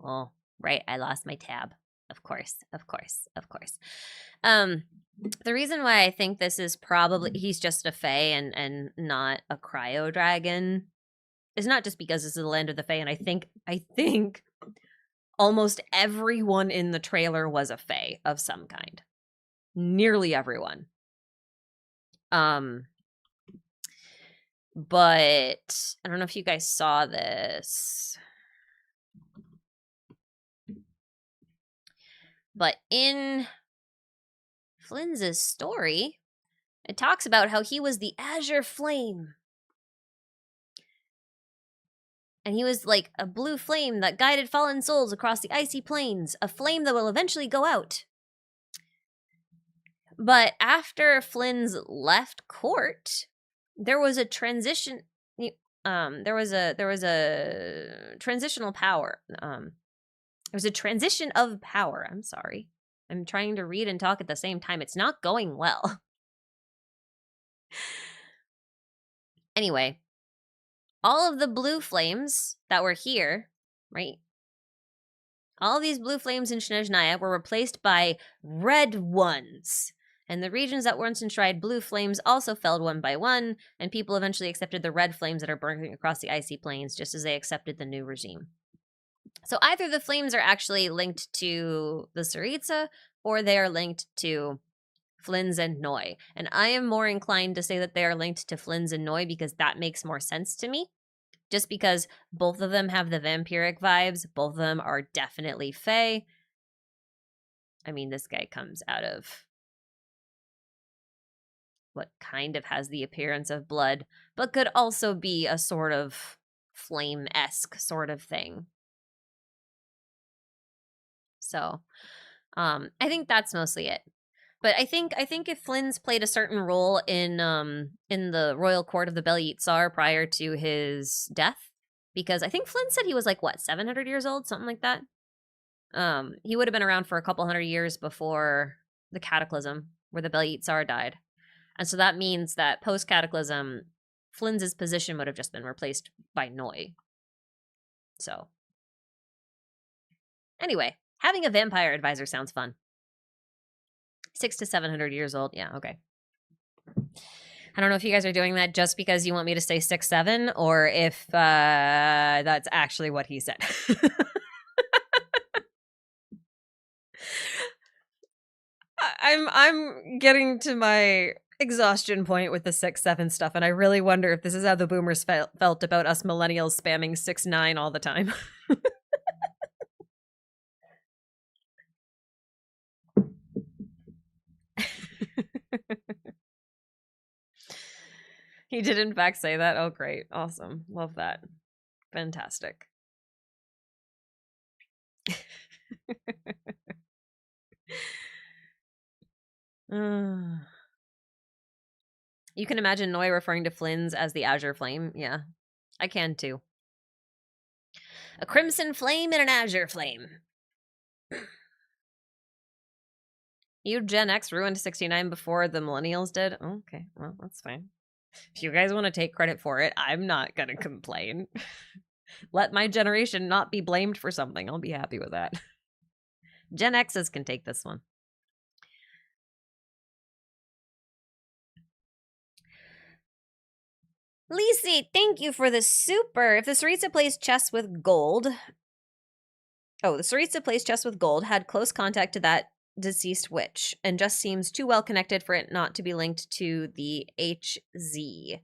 oh, right, I lost my tab. Of course. The reason why I think this is probably he's just a fae and not a cryo dragon is not just because this is the land of the fae, and I think almost everyone in the trailer was a fae of some kind. Nearly everyone. But I don't know if you guys saw this. But in Flynn's story, it talks about how he was the Azure Flame. And he was like a blue flame that guided fallen souls across the icy plains, a flame that will eventually go out. But after Flynn's left court, there was a transition. There was a transitional power. There was a transition of power. I'm sorry. I'm trying to read and talk at the same time. It's not going well. Anyway, all of the blue flames that were here, right? All these blue flames in Snezhnaya were replaced by red ones. And the regions that once enshrined blue flames also fell one by one, and people eventually accepted the red flames that are burning across the icy plains, just as they accepted the new regime. So either the flames are actually linked to the Tsaritsa, or they are linked to Flynn's and Noi. And I am more inclined to say that they are linked to Flynn's and Noi because that makes more sense to me. Just because both of them have the vampiric vibes, both of them are definitely fae. I mean, this guy comes out of what kind of has the appearance of blood, but could also be a sort of flame-esque sort of thing. So, I think that's mostly it. But I think if Flynn's played a certain role in the royal court of the Bel Tsar prior to his death, because I think Flynn said he was like what 700 years old, something like that. He would have been around for a couple hundred years before the Cataclysm, where the Belyt Tsar died. And so that means that post-Cataclysm, Flynn's position would have just been replaced by Noi. So, anyway, having a vampire advisor sounds fun. 600 to 700 years old. Yeah, okay. I don't know if you guys are doing that just because you want me to say 6'7", or if that's actually what he said. I'm getting to my exhaustion point with the 6'7" stuff, and I really wonder if this is how the boomers felt about us millennials spamming 6'9" all the time. He did in fact say that. Oh, great. Awesome. Love that. Fantastic. You can imagine Noi referring to Flynn's as the Azure Flame. Yeah, I can too. A crimson flame and an azure flame. You Gen X ruined 69 before the millennials did? Okay, well, that's fine. If you guys want to take credit for it, I'm not going to complain. Let my generation not be blamed for something. I'll be happy with that. Gen X's can take this one. Lisi, thank you for the super. If the Saritsa plays chess with gold... Oh, the Saritsa plays chess with gold, had close contact to that deceased witch, and just seems too well connected for it not to be linked to the HZ.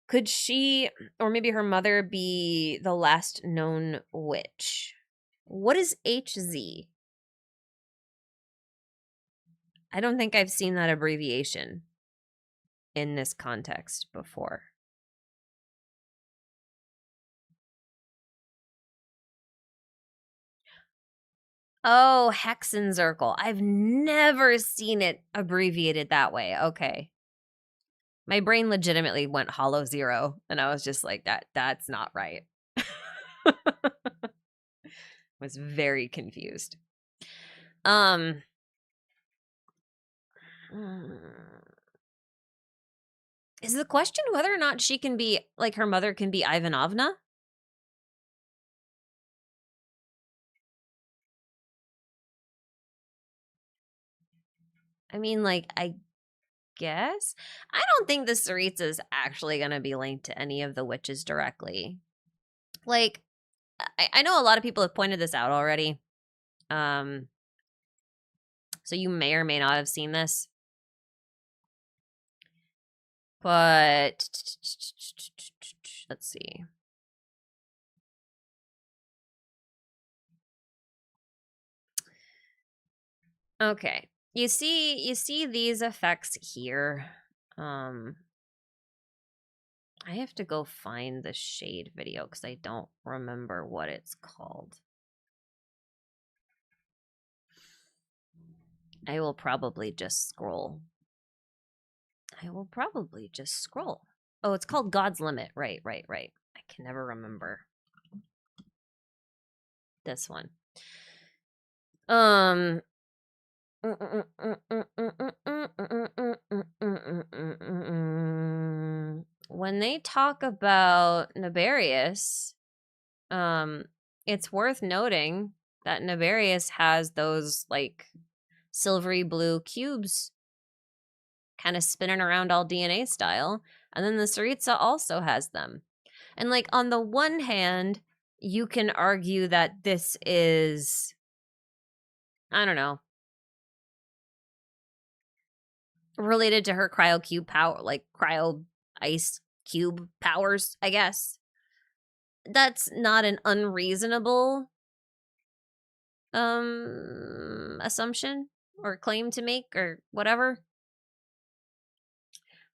Could she, or maybe her mother, be the last known witch? What is HZ? I don't think I've seen that abbreviation in this context before. Oh, Hexenzirkel. I've never seen it abbreviated that way. Okay. My brain legitimately went hollow zero, and I was just like, that's not right. Was very confused. Is the question whether or not she can be, like, her mother can be Ivanovna? I mean, like, I guess? I don't think the Saritsa is actually going to be linked to any of the witches directly. Like, I know a lot of people have pointed this out already. So you may or may not have seen this. But let's see. Okay. You see these effects here. I have to go find the shade video because I don't remember what it's called. I will probably just scroll. Oh, it's called God's Limit. Right. I can never remember this one. When they talk about Naberius, it's worth noting that Naberius has those, like, silvery blue cubes kind of spinning around all DNA style. And then the Saritsa also has them. And, like, on the one hand, you can argue that this is, I don't know, related to her cryo cube power, like cryo ice cube powers, I guess. That's not an unreasonable assumption or claim to make or whatever.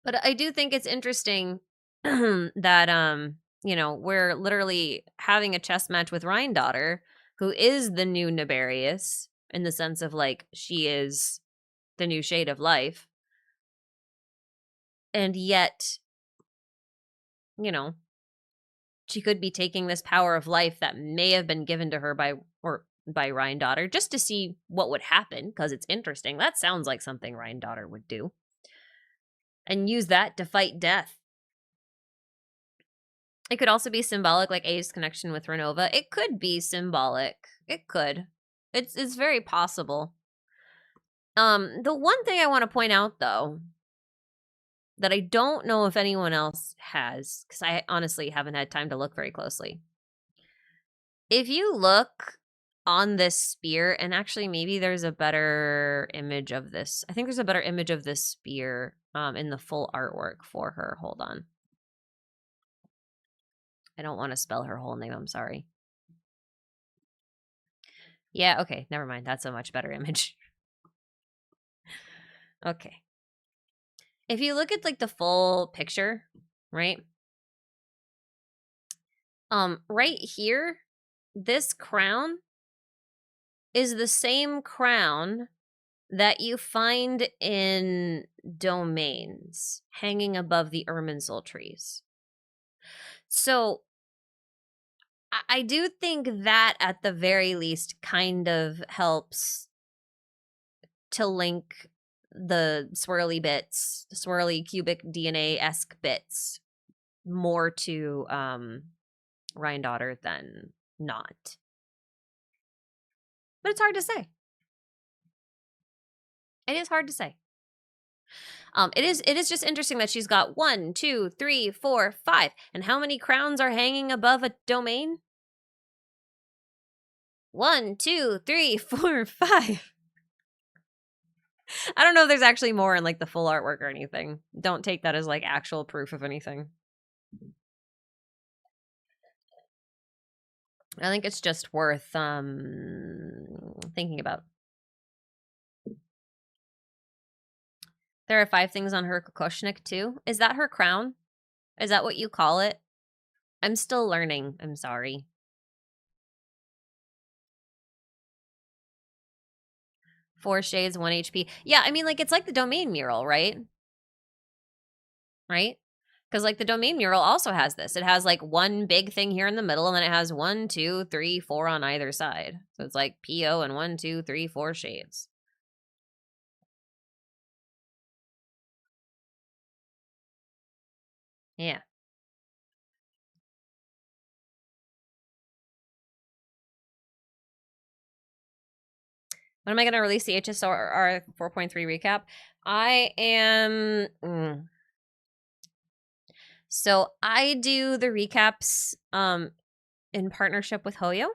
But I do think it's interesting that you know, we're literally having a chess match with Rhine-Daughter, who is the new Naberius, in the sense of, like, she is the new shade of life. And yet, you know, she could be taking this power of life that may have been given to her by or by Rhine just to see what would happen, because it's interesting. That sounds like something Rhine would do. And use that to fight death. It could also be symbolic, like A's connection with Renova. It could be symbolic. It could. It's very possible. The one thing I want to point out, though, that I don't know if anyone else has, because I honestly haven't had time to look very closely. If you look on this spear, and actually maybe there's a better image of this. I think there's a better image of this spear in the full artwork for her. Hold on. I don't want to spell her whole name. I'm sorry. Yeah, okay. Never mind. That's a much better image. Okay. If you look at like the full picture, right? Right here, this crown is the same crown that you find in domains hanging above the Irminsul trees. So I do think that at the very least kind of helps to link the swirly bits, the swirly cubic DNA-esque bits more to Rhine than not. But it's hard to say. It is hard to say. It is just interesting that she's got 1, 2, 3, 4, 5. And how many crowns are hanging above a domain? 1, 2, 3, 4, 5. I don't know if there's actually more in like the full artwork or anything. Don't take that as like actual proof of anything. I think it's just worth thinking about. There are 5 things on her kokoshnik too. Is that her crown? Is that what you call it? I'm still learning. I'm sorry. Four shades, 1 HP. Yeah, I mean, like, it's like the domain mural, right? Right? Because, like, the domain mural also has this. It has, like, one big thing here in the middle, and then it has 1, 2, 3, 4 on either side. So it's like PO and 1, 2, 3, 4 shades. Yeah. When am I going to release the HSR 4.3 recap? I am... So I do the recaps in partnership with Hoyo.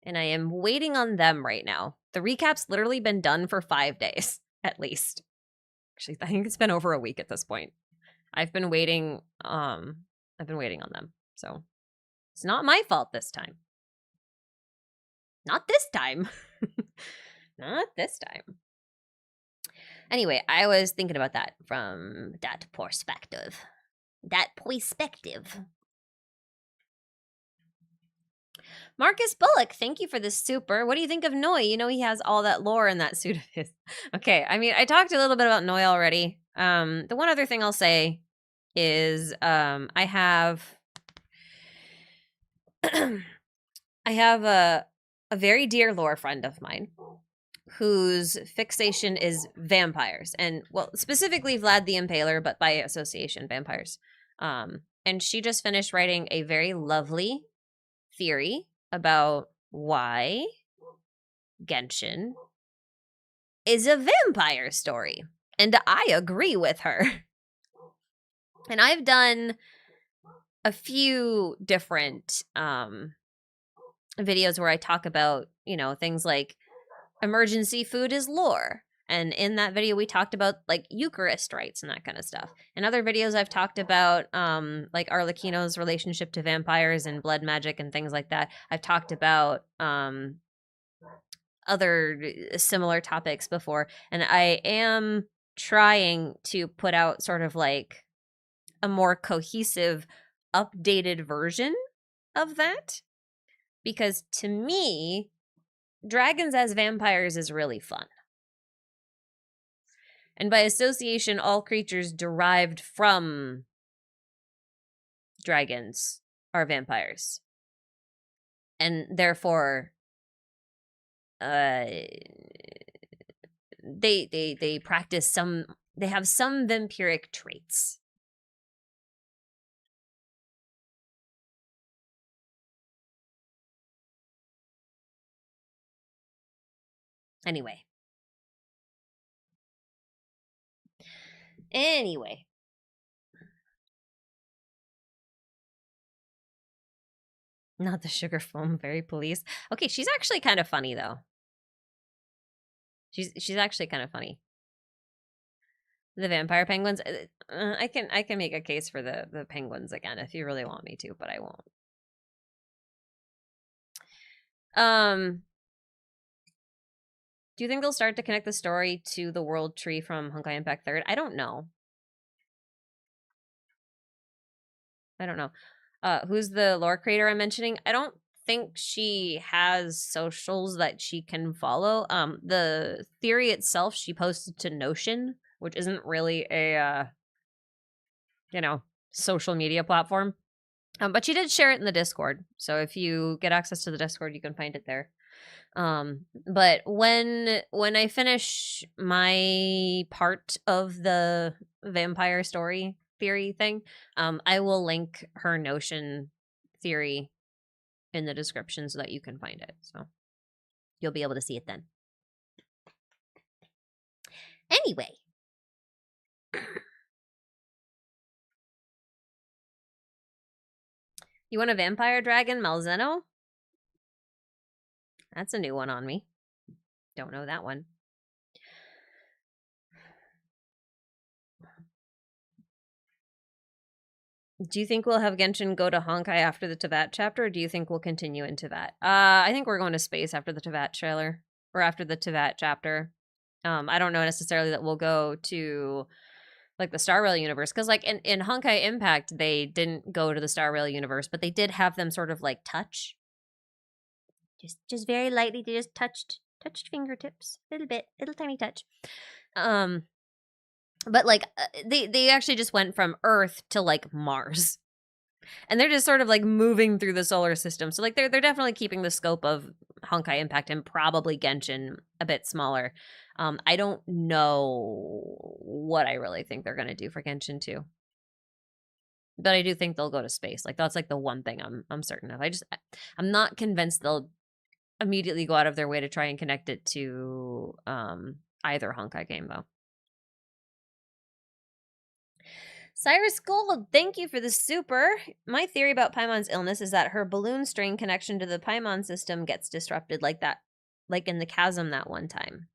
And I am waiting on them right now. The recap's literally been done for 5 days, at least. Actually, I think it's been over a week at this point. I've been waiting on them. So it's not my fault this time. Not this time. Not this time. Anyway, I was thinking about that from that perspective. That perspective. Marcus Bullock, thank you for this super. What do you think of Noi? You know he has all that lore in that suit of his. Okay, I mean, I talked a little bit about Noi already. The one other thing I'll say is I have I have a very dear lore friend of mine whose fixation is vampires, and well, specifically Vlad the Impaler, but by association, vampires. And she just finished writing a very lovely theory about why Genshin is a vampire story. And I agree with her. And I've done a few different videos where I talk about, you know, things like emergency food is lore. And in that video, we talked about like Eucharist rites and that kind of stuff. In other videos, I've talked about like Arlecchino's relationship to vampires and blood magic and things like that. I've talked about other similar topics before. And I am trying to put out sort of like a more cohesive, updated version of that. Because to me, dragons as vampires is really fun. And by association, all creatures derived from dragons are vampires. and therefore they practice some, they have some vampiric traits. Anyway. Not the sugar foam fairy police. Okay, she's actually kind of funny though. She's actually kind of funny. The vampire penguins. I can make a case for the penguins again if you really want me to, but I won't. Do you think they'll start to connect the story to the world tree from Honkai Impact 3rd? I don't know. Who's the lore creator I'm mentioning? I don't think she has socials that she can follow. The theory itself she posted to Notion, which isn't really a social media platform. But she did share it in the Discord. So if you get access to the Discord, you can find it there. But when I finish my part of the vampire story theory thing, I will link her Notion theory in the description so that you can find it. So you'll be able to see it then. Anyway. You want a vampire dragon, Malzeno? That's a new one on me. Don't know that one. Do you think we'll have Genshin go to Honkai after the Teyvat chapter, or do you think we'll continue in Teyvat? I think we're going to space after the Teyvat trailer, or after the Teyvat chapter. I don't know necessarily that we'll go to like the Star Rail universe, because like in Honkai Impact, they didn't go to the Star Rail universe, but they did have them sort of like touch. Just very lightly, they just touched fingertips, a little tiny touch. But like they actually just went from Earth to like Mars. And they're just sort of like moving through the solar system. So like they're definitely keeping the scope of Honkai Impact and probably Genshin a bit smaller. I don't know what I really think they're going to do for Genshin 2. But I do think they'll go to space. Like that's like the one thing I'm certain of. I'm not convinced they'll immediately go out of their way to try and connect it to either Honkai game though. Cyrus Gold, thank you for the super. My theory about Paimon's illness is that her balloon string connection to the Paimon system gets disrupted like that, like in the chasm that one time.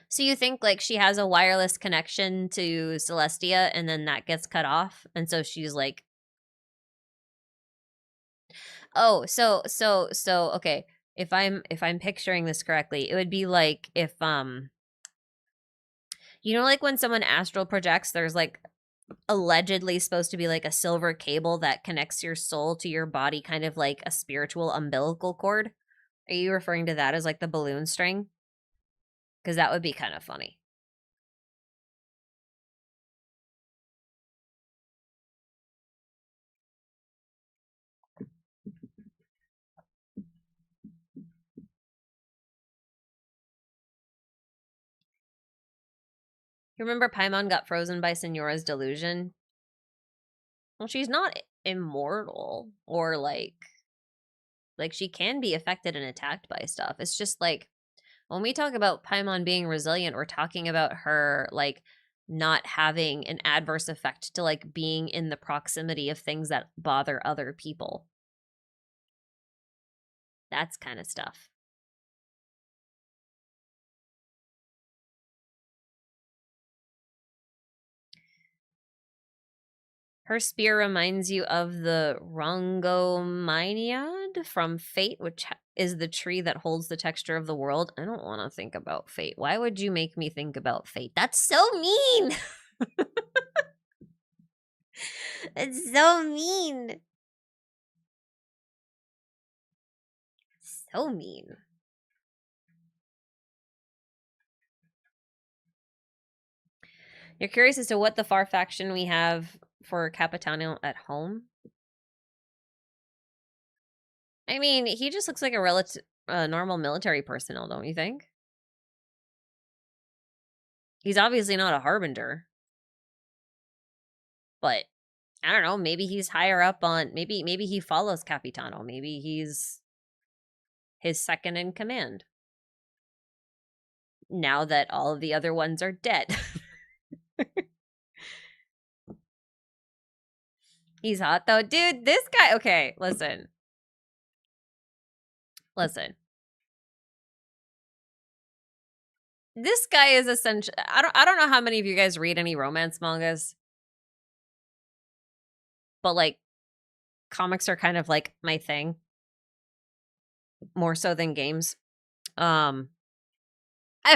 So you think like she has a wireless connection to Celestia and then that gets cut off, and so she's like, oh, so okay. If I'm picturing this correctly, it would be like if like when someone astral projects, there's like allegedly supposed to be like a silver cable that connects your soul to your body, kind of like a spiritual umbilical cord. Are you referring to that as like the balloon string? Because that would be kind of funny. You remember Paimon got frozen by Senora's delusion? Well, she's not immortal or like she can be affected and attacked by stuff. It's just like when we talk about Paimon being resilient, we're talking about her like not having an adverse effect to like being in the proximity of things that bother other people. That's kind of stuff. Her spear reminds you of the Rongomyniad from Fate, which is the tree that holds the texture of the world. I don't want to think about Fate. Why would you make me think about Fate? That's so mean. It's so mean. So mean. You're curious as to what the far faction we have for Capitano at home? I mean, he just looks like a normal military personnel, don't you think? He's obviously not a harbinger, but I don't know, maybe he's higher up on maybe he follows Capitano. Maybe he's his second in command. Now that all of the other ones are dead. He's hot though. Dude, this guy, okay, listen. Listen. This guy is essentially I don't know how many of you guys read any romance mangas, but like comics are kind of like my thing more so than games. I've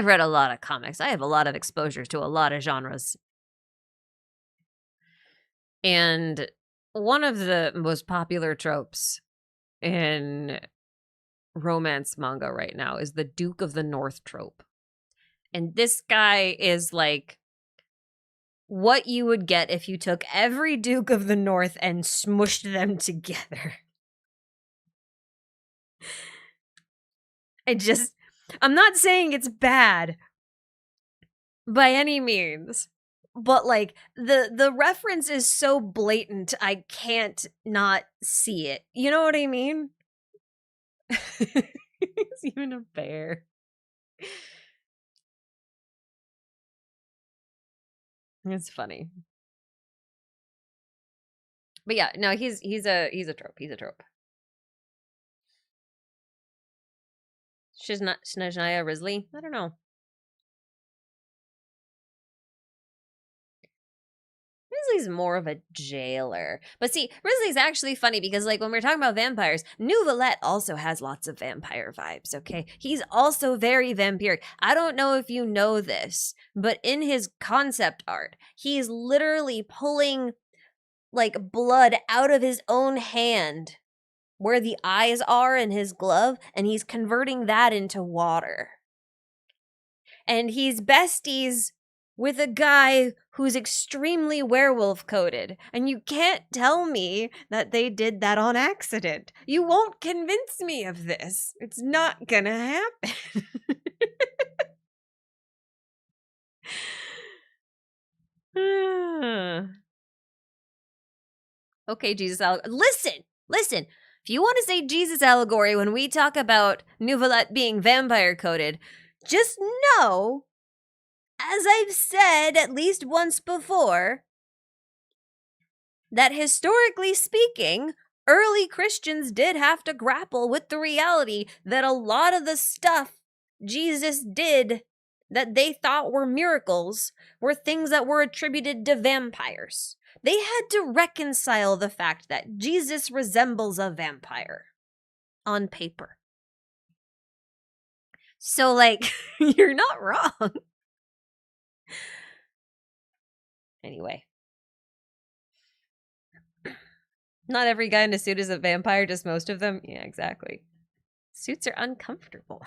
read a lot of comics. I have a lot of exposure to a lot of genres. And one of the most popular tropes in romance manga right now is the Duke of the North trope. And this guy is like what you would get if you took every Duke of the North and smushed them together. I'm not saying it's bad by any means, but like the reference is so blatant I can't not see it. You know what I mean? It's even a bear. It's funny. But yeah, no, he's a trope. He's a trope. She's not Snezhnaya Risley. I don't know. Risley's more of a jailer. But see, Risley's actually funny because, like, when we're talking about vampires, Nouvellette also has lots of vampire vibes, okay? He's also very vampiric. I don't know if you know this, but in his concept art, he's literally pulling, like, blood out of his own hand where the eyes are in his glove, and he's converting that into water. And he's besties with a guy who's extremely werewolf coded. And you can't tell me that they did that on accident. You won't convince me of this. It's not gonna happen. Okay, Jesus. Listen. If you want to say Jesus allegory when we talk about Nouvellette being vampire coded, just know, as I've said at least once before, that historically speaking, early Christians did have to grapple with the reality that a lot of the stuff Jesus did that they thought were miracles were things that were attributed to vampires. They had to reconcile the fact that Jesus resembles a vampire on paper. So, like, you're not wrong. Anyway. Not every guy in a suit is a vampire, just most of them. Yeah, exactly. Suits are uncomfortable.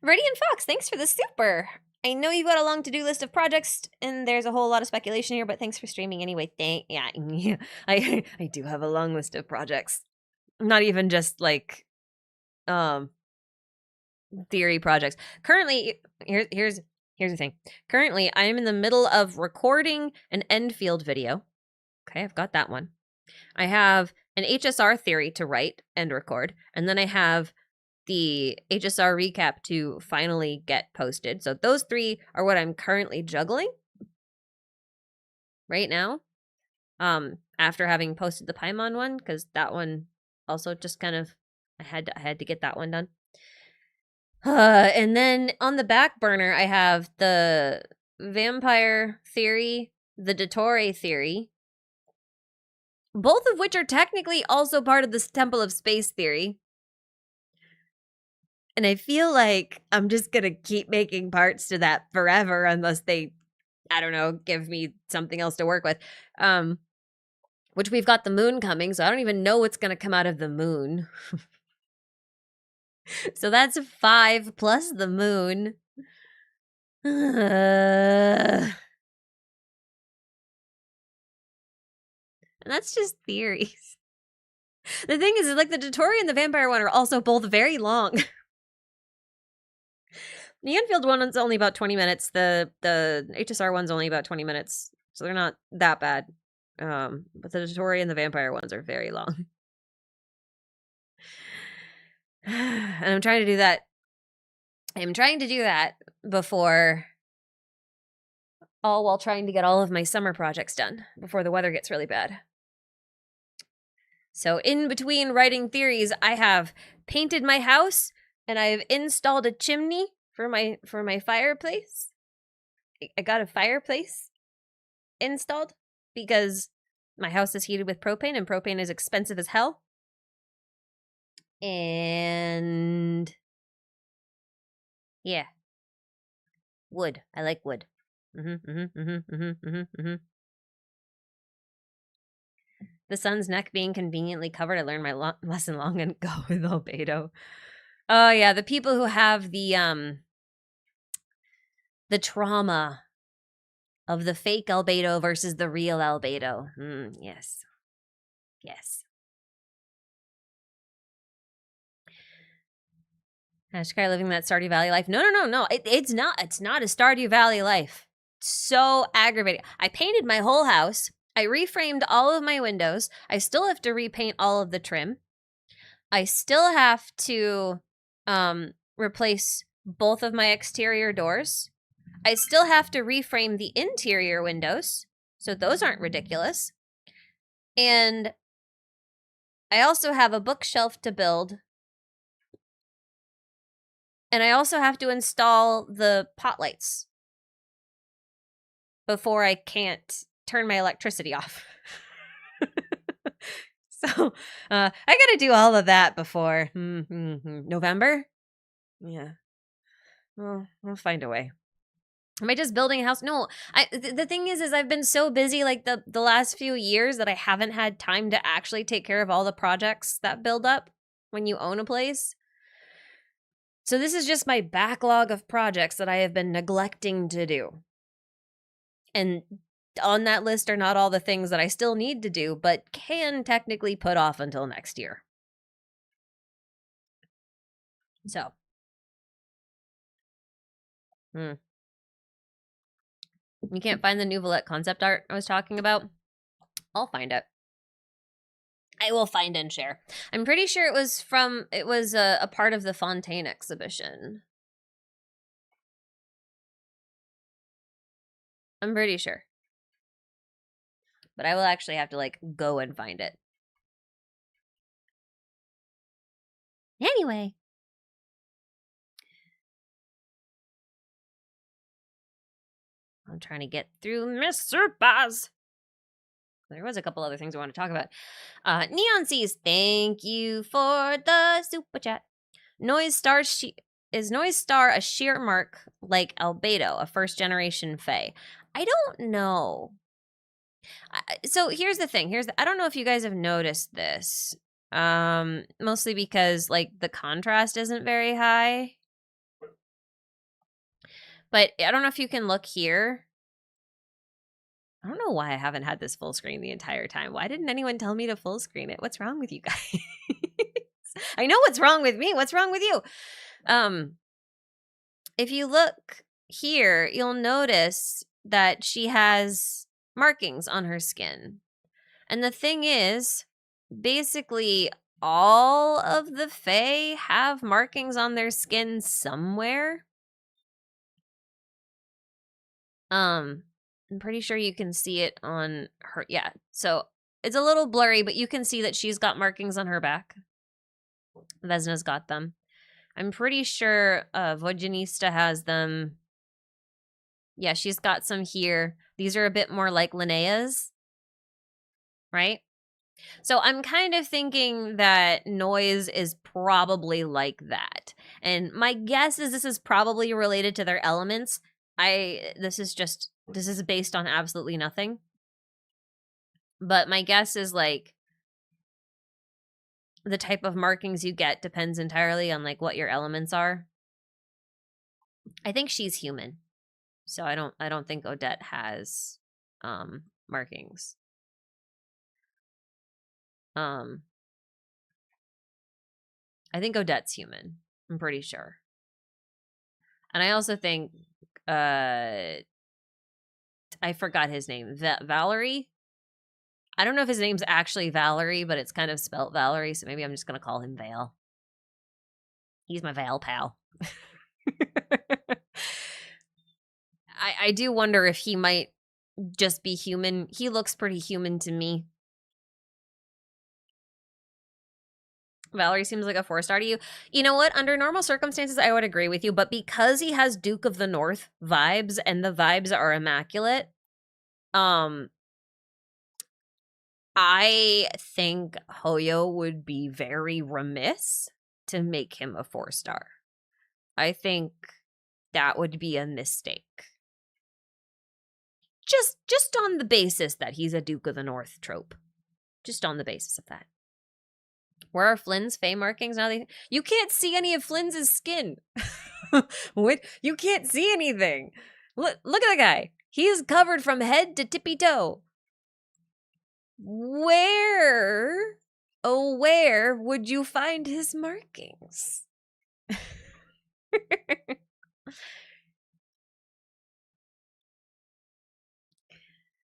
Radiant Fox, thanks for the super. I know you've got a long to-do list of projects, and there's a whole lot of speculation here, but thanks for streaming anyway. Yeah, I do have a long list of projects. Not even just like theory projects. Currently, here's the thing. Currently, I am in the middle of recording an Enfield video. Okay, I've got that one. I have an HSR theory to write and record, and then I have the HSR recap to finally get posted. So those three are what I'm currently juggling right now. After having posted the Paimon one, because that one also just kind of I had to get that one done. And then on the back burner, I have the vampire theory, the Dottore theory, both of which are technically also part of this Temple of Space theory. And I feel like I'm just going to keep making parts to that forever unless they, I don't know, give me something else to work with. Which we've got the moon coming, so I don't even know what's going to come out of the moon. So that's 5 plus the moon. And that's just theories. The thing is, like, the tutorial and the vampire one are also both very long. The Enfield one is only about 20 minutes. The HSR one's only about 20 minutes. So they're not that bad. But the tutorial and the vampire ones are very long. And I'm trying to do that. I'm trying to do that before, all while trying to get all of my summer projects done before the weather gets really bad. So in between writing theories, I have painted my house and I've installed a chimney for my fireplace. I got a fireplace installed because my house is heated with propane and propane is expensive as hell. And yeah. Wood. I like wood. The sun's neck being conveniently covered. I learned my lesson long ago with albedo. Oh yeah, the people who have the trauma of the fake albedo versus the real albedo. Yes. Yes. Hashtag living that Stardew Valley life. No. It's not. It's not a Stardew Valley life. It's so aggravating. I painted my whole house. I reframed all of my windows. I still have to repaint all of the trim. I still have to replace both of my exterior doors. I still have to reframe the interior windows, so those aren't ridiculous. And I also have a bookshelf to build. And I also have to install the pot lights before I can't turn my electricity off. So I gotta do all of that before November. Yeah, well, we'll find a way. Am I just building a house? No, the thing is I've been so busy like the last few years that I haven't had time to actually take care of all the projects that build up when you own a place. So this is just my backlog of projects that I have been neglecting to do. And on that list are not all the things that I still need to do, but can technically put off until next year. So. You can't find the Nouvellette concept art I was talking about? I'll find it. I will find and share. I'm pretty sure it was a part of the Fontaine exhibition. I'm pretty sure. But I will actually have to like go and find it. Anyway. I'm trying to get through Mr. Baz. There was a couple other things I want to talk about. Neon Seas, thank you for the super chat. Is Noise Star a sheer mark like Albedo, a first generation Fae? I don't know. So here's the thing. I don't know if you guys have noticed this. Mostly because like the contrast isn't very high. But I don't know if you can look here. I don't know why I haven't had this full screen the entire time. Why didn't anyone tell me to full screen it? What's wrong with you guys? I know what's wrong with me. What's wrong with you? If you look here, you'll notice that she has markings on her skin. And the thing is, basically all of the Fae have markings on their skin somewhere. I'm pretty sure you can see it on her. Yeah, so it's a little blurry, but you can see that she's got markings on her back. Vesna's got them. I'm pretty sure Vojanista has them. Yeah, she's got some here. These are a bit more like Linnea's, right? So I'm kind of thinking that Noise is probably like that. And my guess is this is probably related to their elements. This is based on absolutely nothing. But my guess is like the type of markings you get depends entirely on like what your elements are. I think she's human. So I don't think Odette has markings. I think Odette's human. I'm pretty sure. And I also think I forgot his name. Valerie? I don't know if his name's actually Valerie, but it's kind of spelt Valerie, so maybe I'm just gonna call him Vale. He's my Vale pal. I do wonder if he might just be human. He looks pretty human to me. Valerie seems like a 4-star to you. You know what? Under normal circumstances, I would agree with you, but because he has Duke of the North vibes and the vibes are immaculate, I think Hoyo would be very remiss to make him a 4-star. I think that would be a mistake. Just on the basis that he's a Duke of the North trope. Just on the basis of that. Where are Flynn's Fey markings now? You can't see any of Flynn's skin. What? You can't see anything. Look at the guy. He is covered from head to tippy toe. Where, oh, where would you find his markings?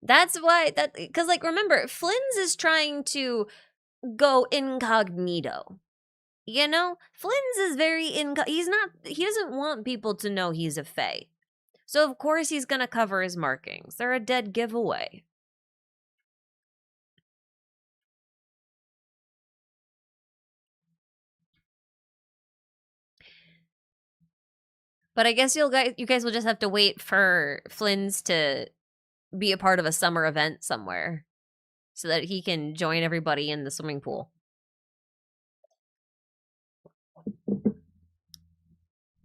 That's why because like remember, Flynn's is trying to go incognito. You know, Flynn's is very he doesn't want people to know he's a Fae. So of course he's gonna cover his markings. They're a dead giveaway. But I guess you guys will just have to wait for Flynn's to be a part of a summer event somewhere so that he can join everybody in the swimming pool.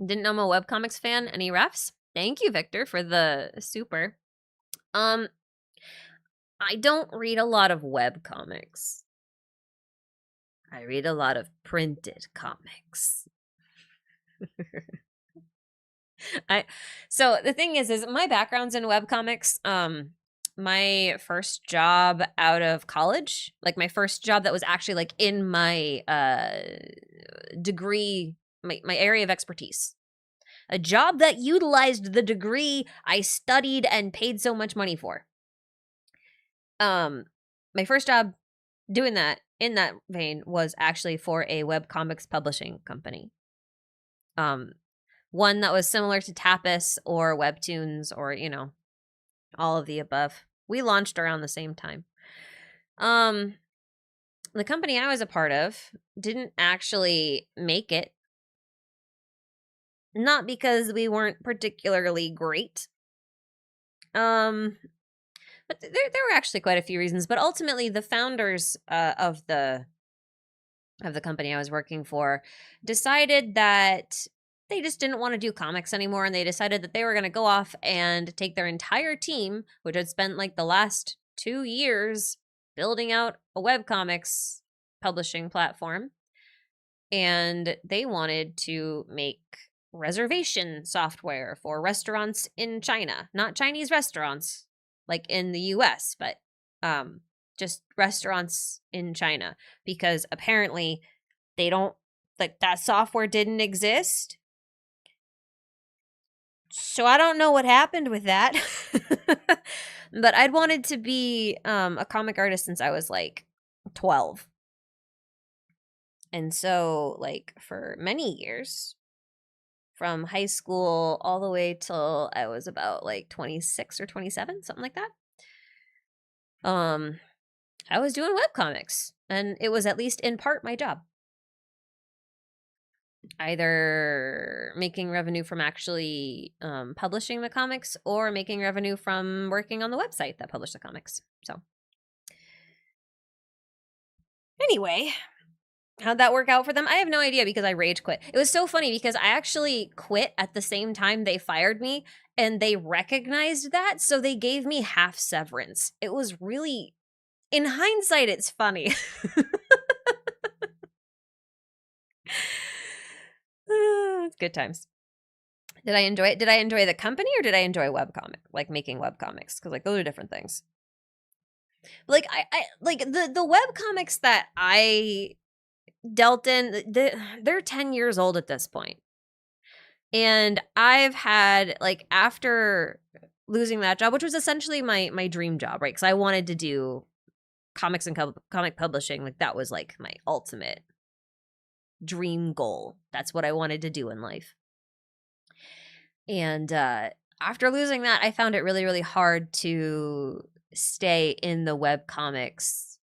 Didn't know I'm a webcomics fan. Any refs? Thank you, Victor, for the super. I don't read a lot of webcomics. I read a lot of printed comics. So the thing is my background's in webcomics. My first job out of college, like my first job that was actually like in my degree, my area of expertise. A job that utilized the degree I studied and paid so much money for. My first job doing that in that vein was actually for a webcomics publishing company. One that was similar to Tapas or Webtoons or, you know, all of the above. We launched around the same time. The company I was a part of didn't actually make it. Not because we weren't particularly great. But there were actually quite a few reasons. But ultimately, the founders of the company I was working for decided that they just didn't want to do comics anymore, and they decided that they were going to go off and take their entire team, which had spent like the last 2 years building out a webcomics publishing platform, and they wanted to make reservation software for restaurants in China. Not Chinese restaurants like in the US, but just restaurants in China, because apparently they don't, like, that software didn't exist. So I don't know what happened with that. But I'd wanted to be a comic artist since I was like 12. And so, like, for many years, from high school all the way till I was about like 26 or 27, something like that, I was doing webcomics, and it was at least in part my job. Either making revenue from actually publishing the comics or making revenue from working on the website that published the comics. So anyway, how'd that work out for them? I have no idea, because I rage quit. It was so funny because I actually quit at the same time they fired me, and they recognized that, so they gave me half severance. It was really, in hindsight, it's funny. It's good times. Did I enjoy it? Did I enjoy the company, or did I enjoy webcomic, like making webcomics? Because like those are different things. Like I like the web comics that I dealt in, they're 10 years old at this point. And I've had, like, after losing that job, which was essentially my dream job, right? Because I wanted to do comics and comic publishing. Like, that was like my ultimate dream goal. That's what I wanted to do in life. And after losing that, I found it really, really hard to stay in the web comics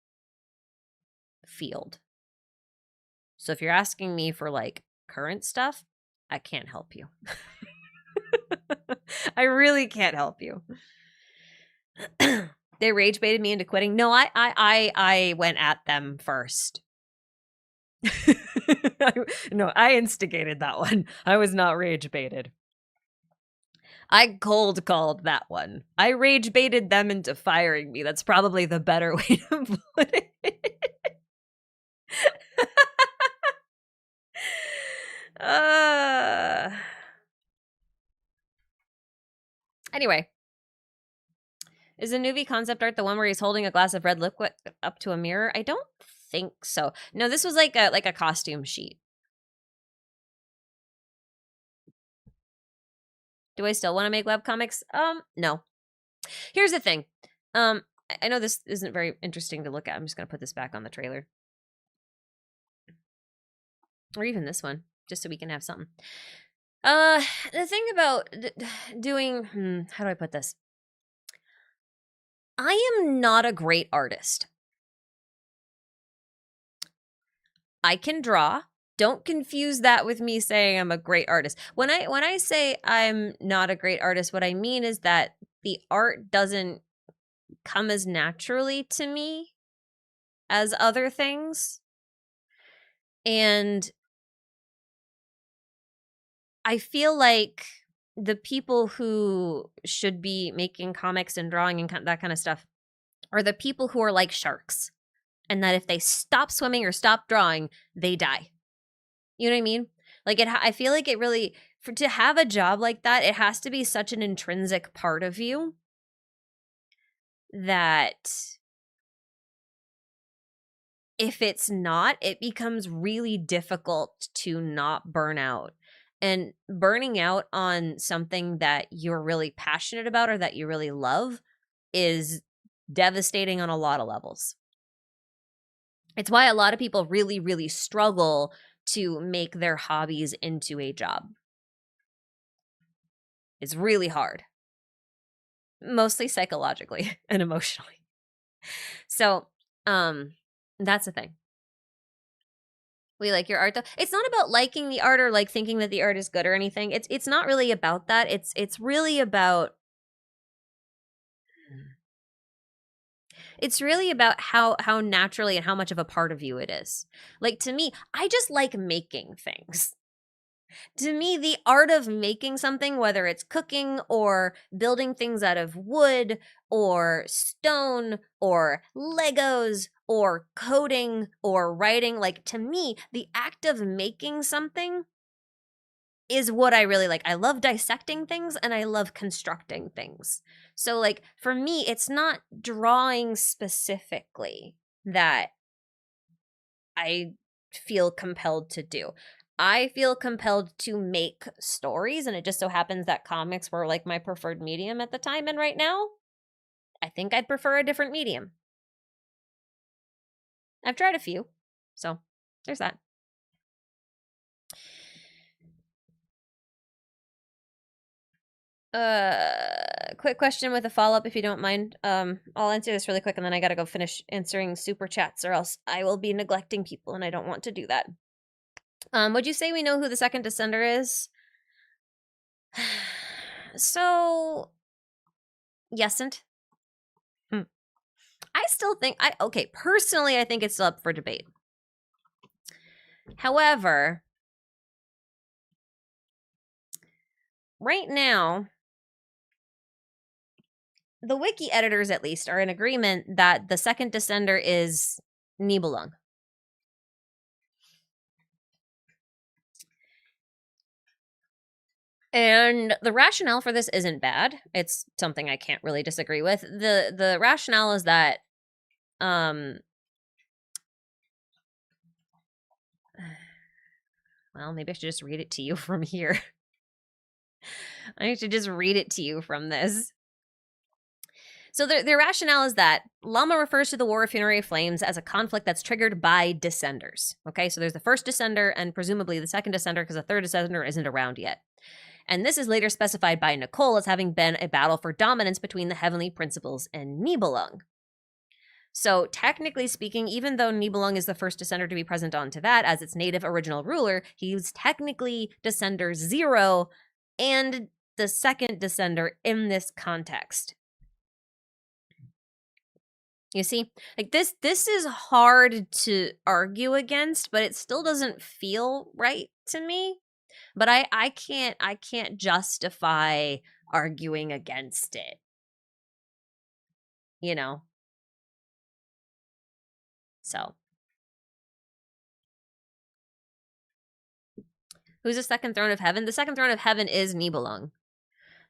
field. So if you're asking me for like current stuff, I can't help you. I really can't help you. They rage baited me into quitting. No, I went at them first. No, I instigated that one. I was not rage baited. I cold called that one. I rage baited them into firing me. That's probably the better way to put it. Anyway, is the Nuvi concept art the one where he's holding a glass of red liquid up to a mirror? I don't think so. No, this was like a costume sheet. Do I still want to make webcomics? No. Here's the thing. I know this isn't very interesting to look at. I'm just gonna put this back on the trailer. Or even this one, just so we can have something. The thing about doing, how do I put this? I am not a great artist. I can draw. Don't confuse that with me saying I'm a great artist. When I say I'm not a great artist, what I mean is that the art doesn't come as naturally to me as other things. And I feel like the people who should be making comics and drawing and that kind of stuff are the people who are like sharks. And that if they stop swimming or stop drawing, they die. You know what I mean? Like I feel like it really, to have a job like that, it has to be such an intrinsic part of you that if it's not, it becomes really difficult to not burn out. And burning out on something that you're really passionate about or that you really love is devastating on a lot of levels. It's why a lot of people really, really struggle to make their hobbies into a job. It's really hard, mostly psychologically and emotionally. So, that's the thing. We like your art though. It's not about liking the art or like thinking that the art is good or anything. It's not really about that. It's really about how naturally and how much of a part of you it is. Like to me, I just like making things. To me, the art of making something, whether it's cooking or building things out of wood or stone or Legos or coding or writing, like to me, the act of making something is what I really like. I love dissecting things and I love constructing things. So, like, for me, it's not drawing specifically that I feel compelled to do. I feel compelled to make stories, and it just so happens that comics were like my preferred medium at the time. And right now, I think I'd prefer a different medium. I've tried a few, so there's that. Quick question with a follow-up if you don't mind. I'll answer this really quick and then I gotta go finish answering super chats or else I will be neglecting people and I don't want to do that. Would you say we know who the second descender is? So, yesn't. I still think, okay, personally, I think it's still up for debate. However, right now, the wiki editors at least are in agreement that the second descender is Nibelung. And the rationale for this isn't bad. It's something I can't really disagree with. The rationale is that Well, maybe I should just read it to you from here. I should just read it to you from this. So their rationale is that Lama refers to the War of Funerary Flames as a conflict that's triggered by descenders. Okay, so there's the first descender and presumably the second descender because the third descender isn't around yet. And this is later specified by Nicole as having been a battle for dominance between the heavenly principles and Nibelung. So technically speaking, even though Nibelung is the first descender to be present on Tevat as its native original ruler, he's technically descender 0 and the second descender in this context. You see, like this is hard to argue against, but it still doesn't feel right to me. But I can't justify arguing against it. You know. So, who's the second throne of heaven? The second throne of heaven is Nibelung.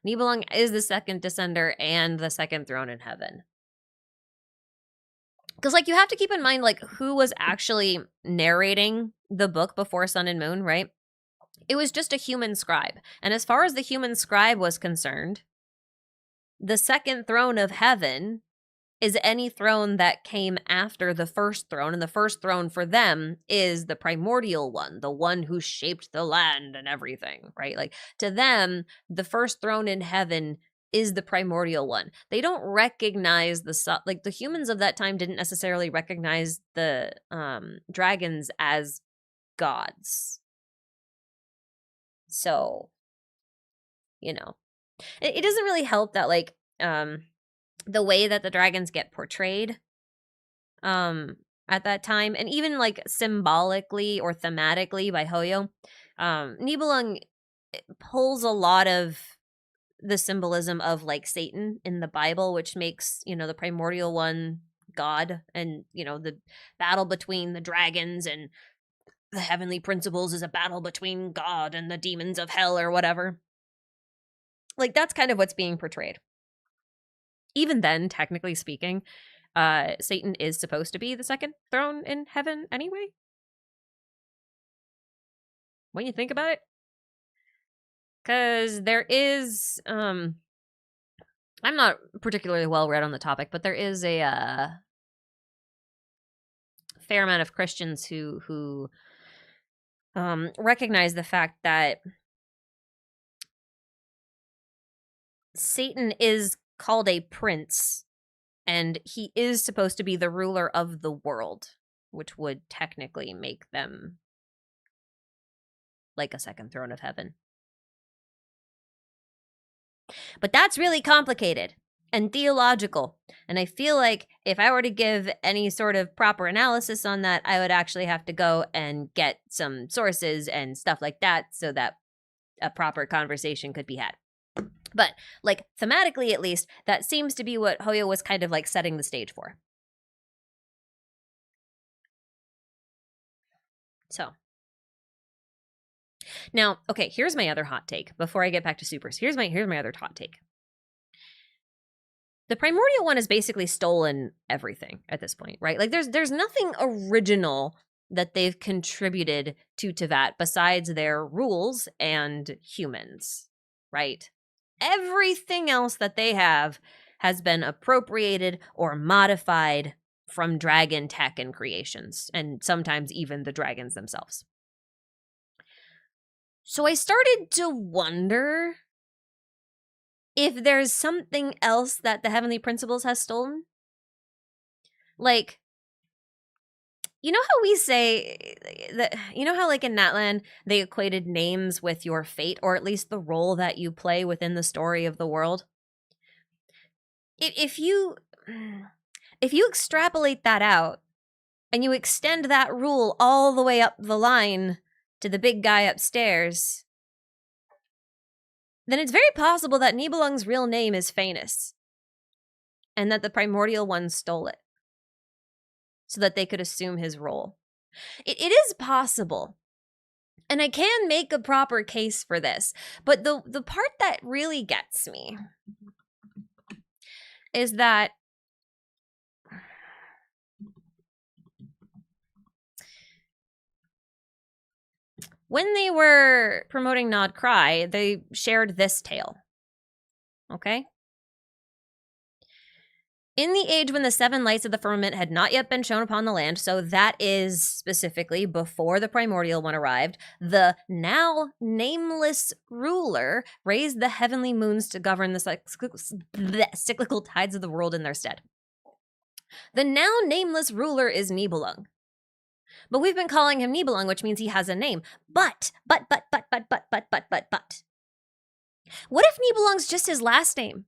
Nibelung is the second descender and the second throne in heaven. Because, like, you have to keep in mind, like, who was actually narrating the book before Sun and Moon, right? It was just a human scribe. And as far as the human scribe was concerned, the second throne of heaven is any throne that came after the first throne. And the first throne for them is the primordial one, the one who shaped the land and everything, right? Like, to them, the first throne in heaven is the primordial one. They don't recognize like the humans of that time didn't necessarily recognize the dragons as gods. So, you know, it doesn't really help that, like, the way that the dragons get portrayed at that time, and even like symbolically or thematically by Hoyo, Nibelung pulls a lot of the symbolism of like Satan in the Bible, which makes, you know, the primordial one God, and, you know, the battle between the dragons and the heavenly principles is a battle between God and the demons of hell or whatever. Like, that's kind of what's being portrayed. Even then, technically speaking, Satan is supposed to be the second throne in heaven anyway. When you think about it. Because there is, I'm not particularly well read on the topic, but there is a fair amount of Christians who recognize the fact that Satan is called a prince, and he is supposed to be the ruler of the world, which would technically make them like a second throne of heaven. But that's really complicated and theological. And I feel like if I were to give any sort of proper analysis on that, I would actually have to go and get some sources and stuff like that so that a proper conversation could be had. But, like, thematically at least, that seems to be what Hoyo was kind of like setting the stage for. So. Now, okay, here's my other hot take before I get back to supers. Here's my other hot take. The primordial one has basically stolen everything at this point, right? Like, there's nothing original that they've contributed to Tevat besides their rules and humans, right? Everything else that they have has been appropriated or modified from dragon tech and creations, and sometimes even the dragons themselves. So I started to wonder if there's something else that the Heavenly Principles has stolen. Like, you know how we say that, you know how, like, in Natlan they equated names with your fate, or at least the role that you play within the story of the world? If you extrapolate that out and you extend that rule all the way up the line to the big guy upstairs, then it's very possible that Nibelung's real name is Phaenus, and that the primordial one stole it so that they could assume his role. It is possible. And I can make a proper case for this. But the part that really gets me is that When they were promoting Nod Cry, they shared this tale. Okay? In the age when the 7 lights of the firmament had not yet been shown upon the land, so that is specifically before the primordial one arrived, the now nameless ruler raised the heavenly moons to govern the cyclical tides of the world in their stead. The now nameless ruler is Nibelung. But we've been calling him Nibelung, which means he has a name. But. What if Nibelung's just his last name?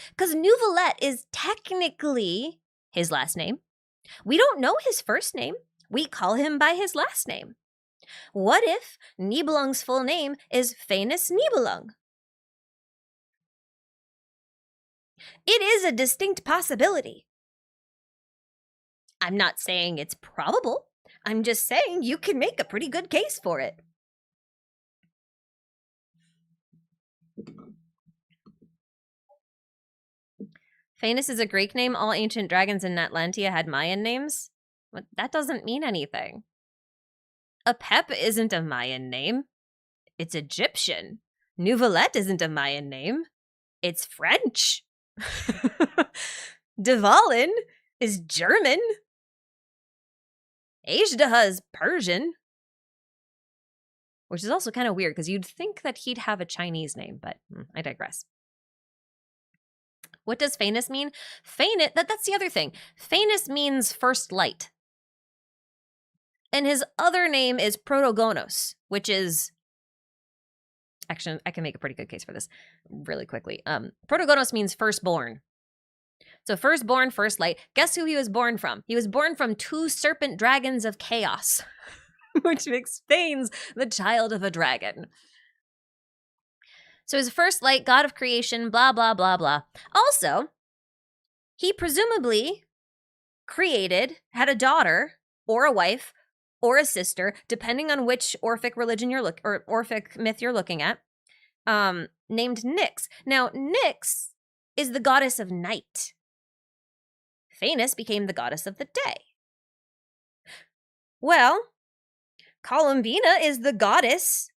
Because Nouvelette is technically his last name. We don't know his first name. We call him by his last name. What if Nibelung's full name is Phaenus Nibelung? It is a distinct possibility. I'm not saying it's probable. I'm just saying you can make a pretty good case for it. Phaenus is a Greek name. All ancient dragons in Atlantia had Mayan names. But that doesn't mean anything. Apep isn't a Mayan name. It's Egyptian. Nouvelette isn't a Mayan name. It's French. Dvalin is German. Ajdaha is Persian. Which is also kind of weird, because you'd think that he'd have a Chinese name, but I digress. What does Phaenus mean? Phaenus, that's the other thing. Phaenus means first light. And his other name is Protogonos, which is... Actually, I can make a pretty good case for this really quickly. Protogonos means firstborn. So firstborn, first light. Guess who he was born from? He was born from 2 serpent dragons of chaos, which explains the child of a dragon. So his first light, god of creation, blah, blah, blah, blah. Also, he presumably had a daughter or a wife or a sister, depending on which Orphic religion or Orphic myth you're looking at, named Nyx. Now, Nyx is the goddess of night. Phaenus became the goddess of the day. Well, Columbina is the goddess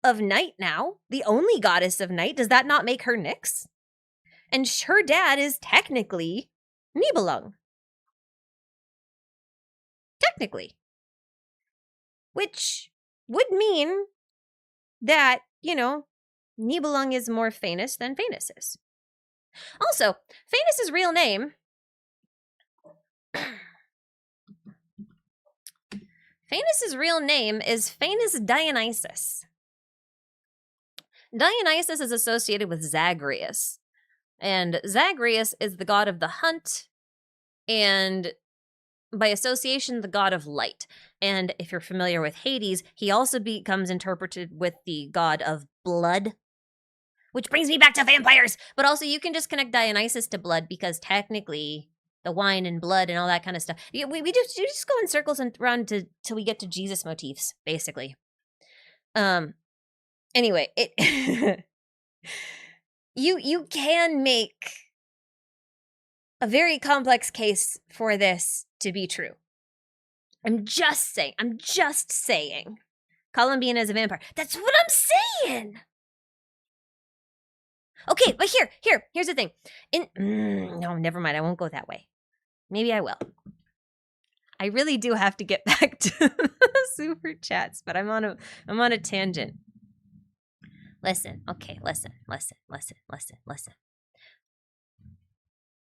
of night now, the only goddess of night. Does that not make her Nyx? And her dad is technically Nibelung. Technically. Which would mean that, Nibelung is more Phaenus than Phaenus is. Also, Phaenus' real name... Phaenus' real name is Phaenus Dionysus. Dionysus is associated with Zagreus. And Zagreus is the god of the hunt, and by association, the god of light. And if you're familiar with Hades, he also becomes interpreted with the god of blood, which brings me back to vampires. But also, you can just connect Dionysus to blood, because technically, the wine and blood and all that kind of stuff. We just go in circles and around till we get to Jesus motifs, basically. Anyway, you can make a very complex case for this to be true. I'm just saying. Columbina is a vampire. That's what I'm saying. Okay, but here's the thing. No, never mind. I won't go that way. Maybe I will. I really do have to get back to super chats, but I'm on a tangent. Listen.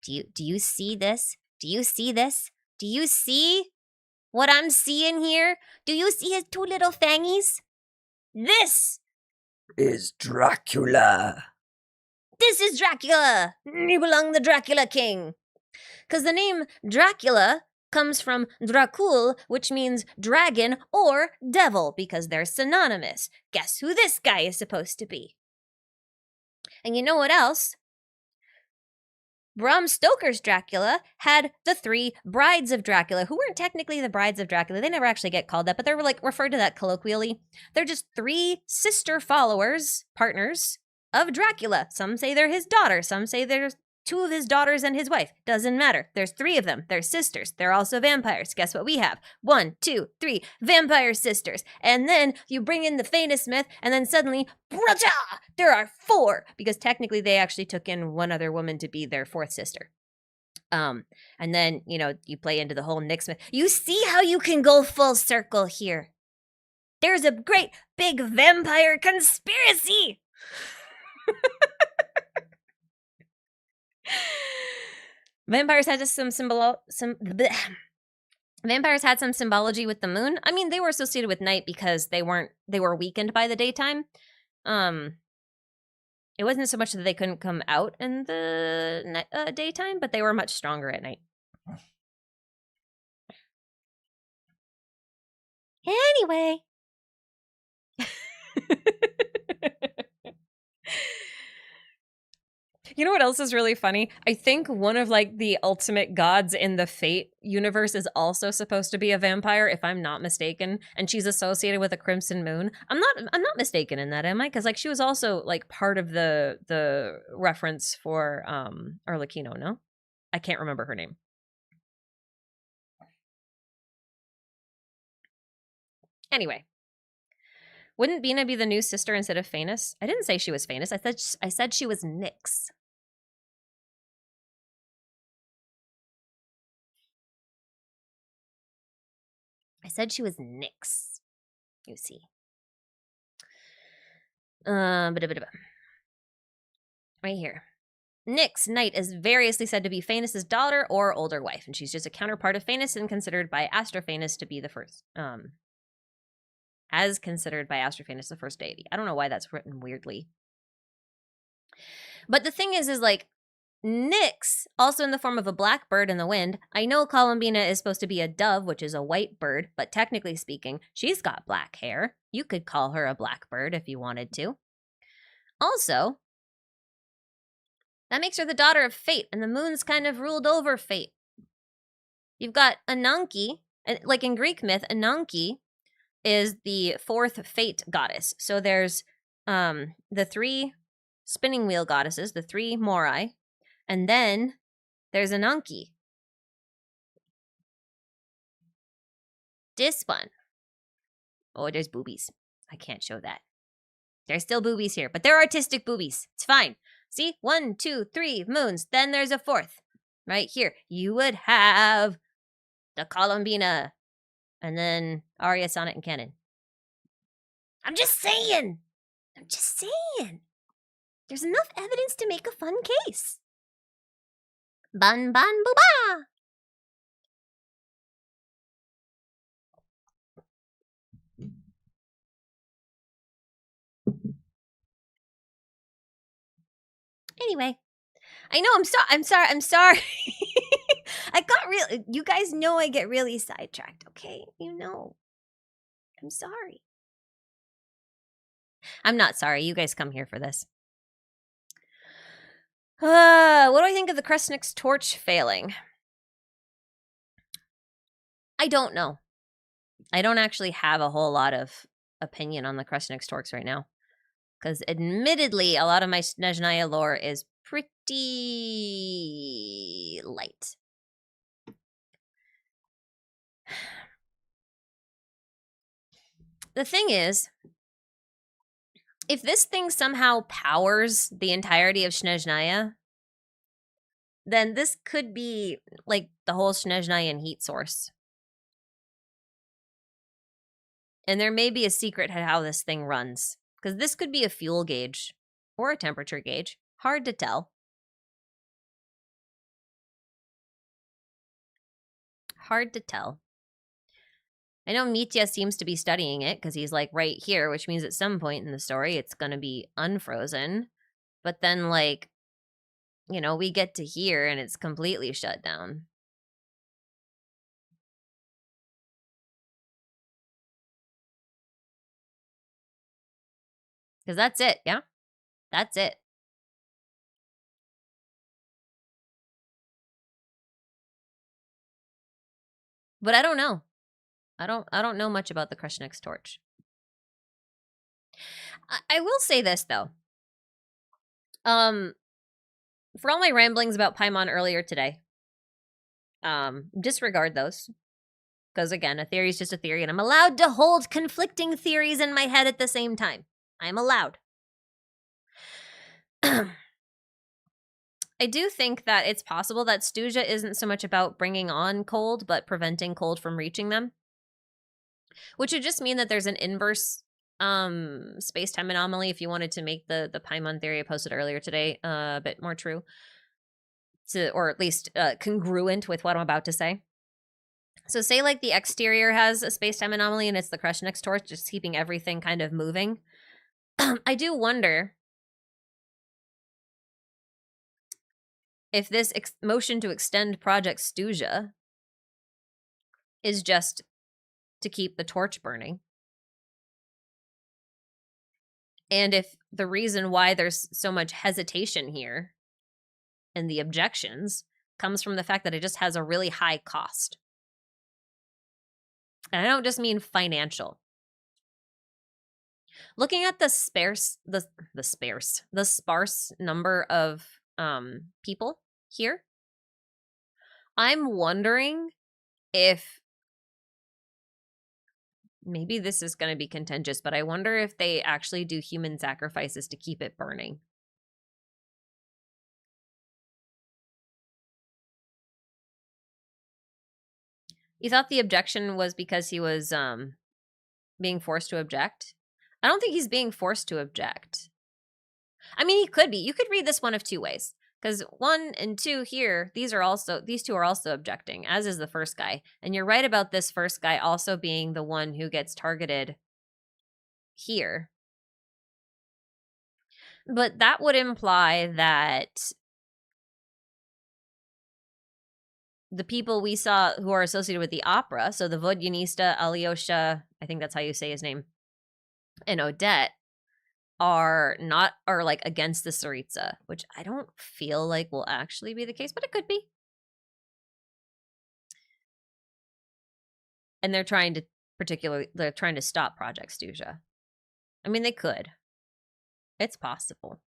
Do you see this? Do you see this? Do you see what I'm seeing here? Do you see his 2 little fangies? This is Dracula. This is Dracula. Nibelung the Dracula King. Because the name Dracula comes from Dracul, which means dragon or devil, because they're synonymous. Guess who this guy is supposed to be? And you know what else? Bram Stoker's Dracula had the 3 brides of Dracula, who weren't technically the brides of Dracula. They never actually get called that, but they're referred to that colloquially. They're just 3 sister followers, partners, of Dracula. Some say they're his daughter. Some say they're 2 of his daughters and his wife. Doesn't matter. There's 3 of them. They're sisters. They're also vampires. Guess what we have? 1, 2, 3 vampire sisters. And then you bring in the famous myth, and then suddenly, bracha, there are 4, because technically they actually took in one other woman to be their 4th sister. And then, you know, you play into the whole Nyx myth. You see how you can go full circle here. There's a great big vampire conspiracy. Vampires had Vampires had some symbology with the moon. I mean, they were associated with night because they were weakened by the daytime. It wasn't so much that they couldn't come out in the daytime, but they were much stronger at night. Anyway. You know what else is really funny? I think one of like the ultimate gods in the Fate universe is also supposed to be a vampire, if I'm not mistaken, and she's associated with a crimson moon. I'm not mistaken in that, am I? Because like she was also like part of the reference for Arlecchino, no? I can't remember her name. Anyway. Wouldn't Bina be the new sister instead of Phanes? I didn't say she was Phanes. I said she was Nyx. I said she was Nyx. You see. Right here. Nyx, Night, is variously said to be Phanes' daughter or older wife, and she's just a counterpart of Phanes and considered by Astrophanes to be the first. As considered by Astrophanes the first deity. I don't know why that's written weirdly. But the thing is like, Nyx, also in the form of a black bird in the wind. I know Columbina is supposed to be a dove, which is a white bird, but technically speaking, she's got black hair. You could call her a black bird if you wanted to. Also, that makes her the daughter of Fate, and the moon's kind of ruled over Fate. You've got Ananke, like in Greek myth, Ananke is the 4th Fate goddess. So there's the 3 spinning wheel goddesses, the 3 Morai, and then there's Ananke. This one. Oh, there's boobies. I can't show that. There's still boobies here, but they're artistic boobies. It's fine. See? 1, 2, 3 moons. Then there's a 4th. Right here. You would have the Columbina. And then Arya, Sonnet, and Canon. I'm just saying. There's enough evidence to make a fun case. Bun bun booba. Anyway, I know I'm sorry. I got real. You guys know I get really sidetracked. Okay, you know. I'm sorry. I'm not sorry. You guys come here for this. What do I think of the Kresnik's torch failing? I don't know. I don't actually have a whole lot of opinion on the Kresnik's torch right now. Because admittedly, a lot of my Snezhnaya lore is pretty light. The thing is, if this thing somehow powers the entirety of Snezhnaya, then this could be like the whole Snezhnayan heat source. And there may be a secret at how this thing runs. Because this could be a fuel gauge or a temperature gauge. Hard to tell. Hard to tell. I know Mitya seems to be studying it because he's like right here, which means at some point in the story it's going to be unfrozen. But then like, you know, we get to here and it's completely shut down. Because that's it, yeah? That's it. But I don't know. I don't know much about the Kresnik's torch. I will say this though. For all my ramblings about Paimon earlier today, disregard those. Because again, a theory is just a theory, and I'm allowed to hold conflicting theories in my head at the same time. I'm allowed. I do think that it's possible that Stuzha isn't so much about bringing on cold, but preventing cold from reaching them. Which would just mean that there's an inverse space-time anomaly if you wanted to make the Paimon theory I posted earlier today a bit more true. Or at least congruent with what I'm about to say. So say like the exterior has a space-time anomaly and it's the Kreshnik's torch, just keeping everything kind of moving. I do wonder if this motion to extend Project Stuzha is just to keep the torch burning. And if the reason why there's so much hesitation here and the objections comes from the fact that it just has a really high cost. And I don't just mean financial. Looking at the sparse number of people here, I'm wondering if maybe this is going to be contentious, but I wonder if they actually do human sacrifices to keep it burning. You thought the objection was because he was being forced to object? I don't think he's being forced to object. I mean, he could be. You could read this one of two ways. Because 1 and 2 here, these two are also objecting, as is the first guy. And you're right about this first guy also being the one who gets targeted here. But that would imply that the people we saw who are associated with the opera, so the Vodyanista, Alyosha, I think that's how you say his name, and Odette, are like against the Tsaritsa, which I don't feel like will actually be the case, but it could be. And they're trying to stop Project Stuzha. I mean, they could. It's possible.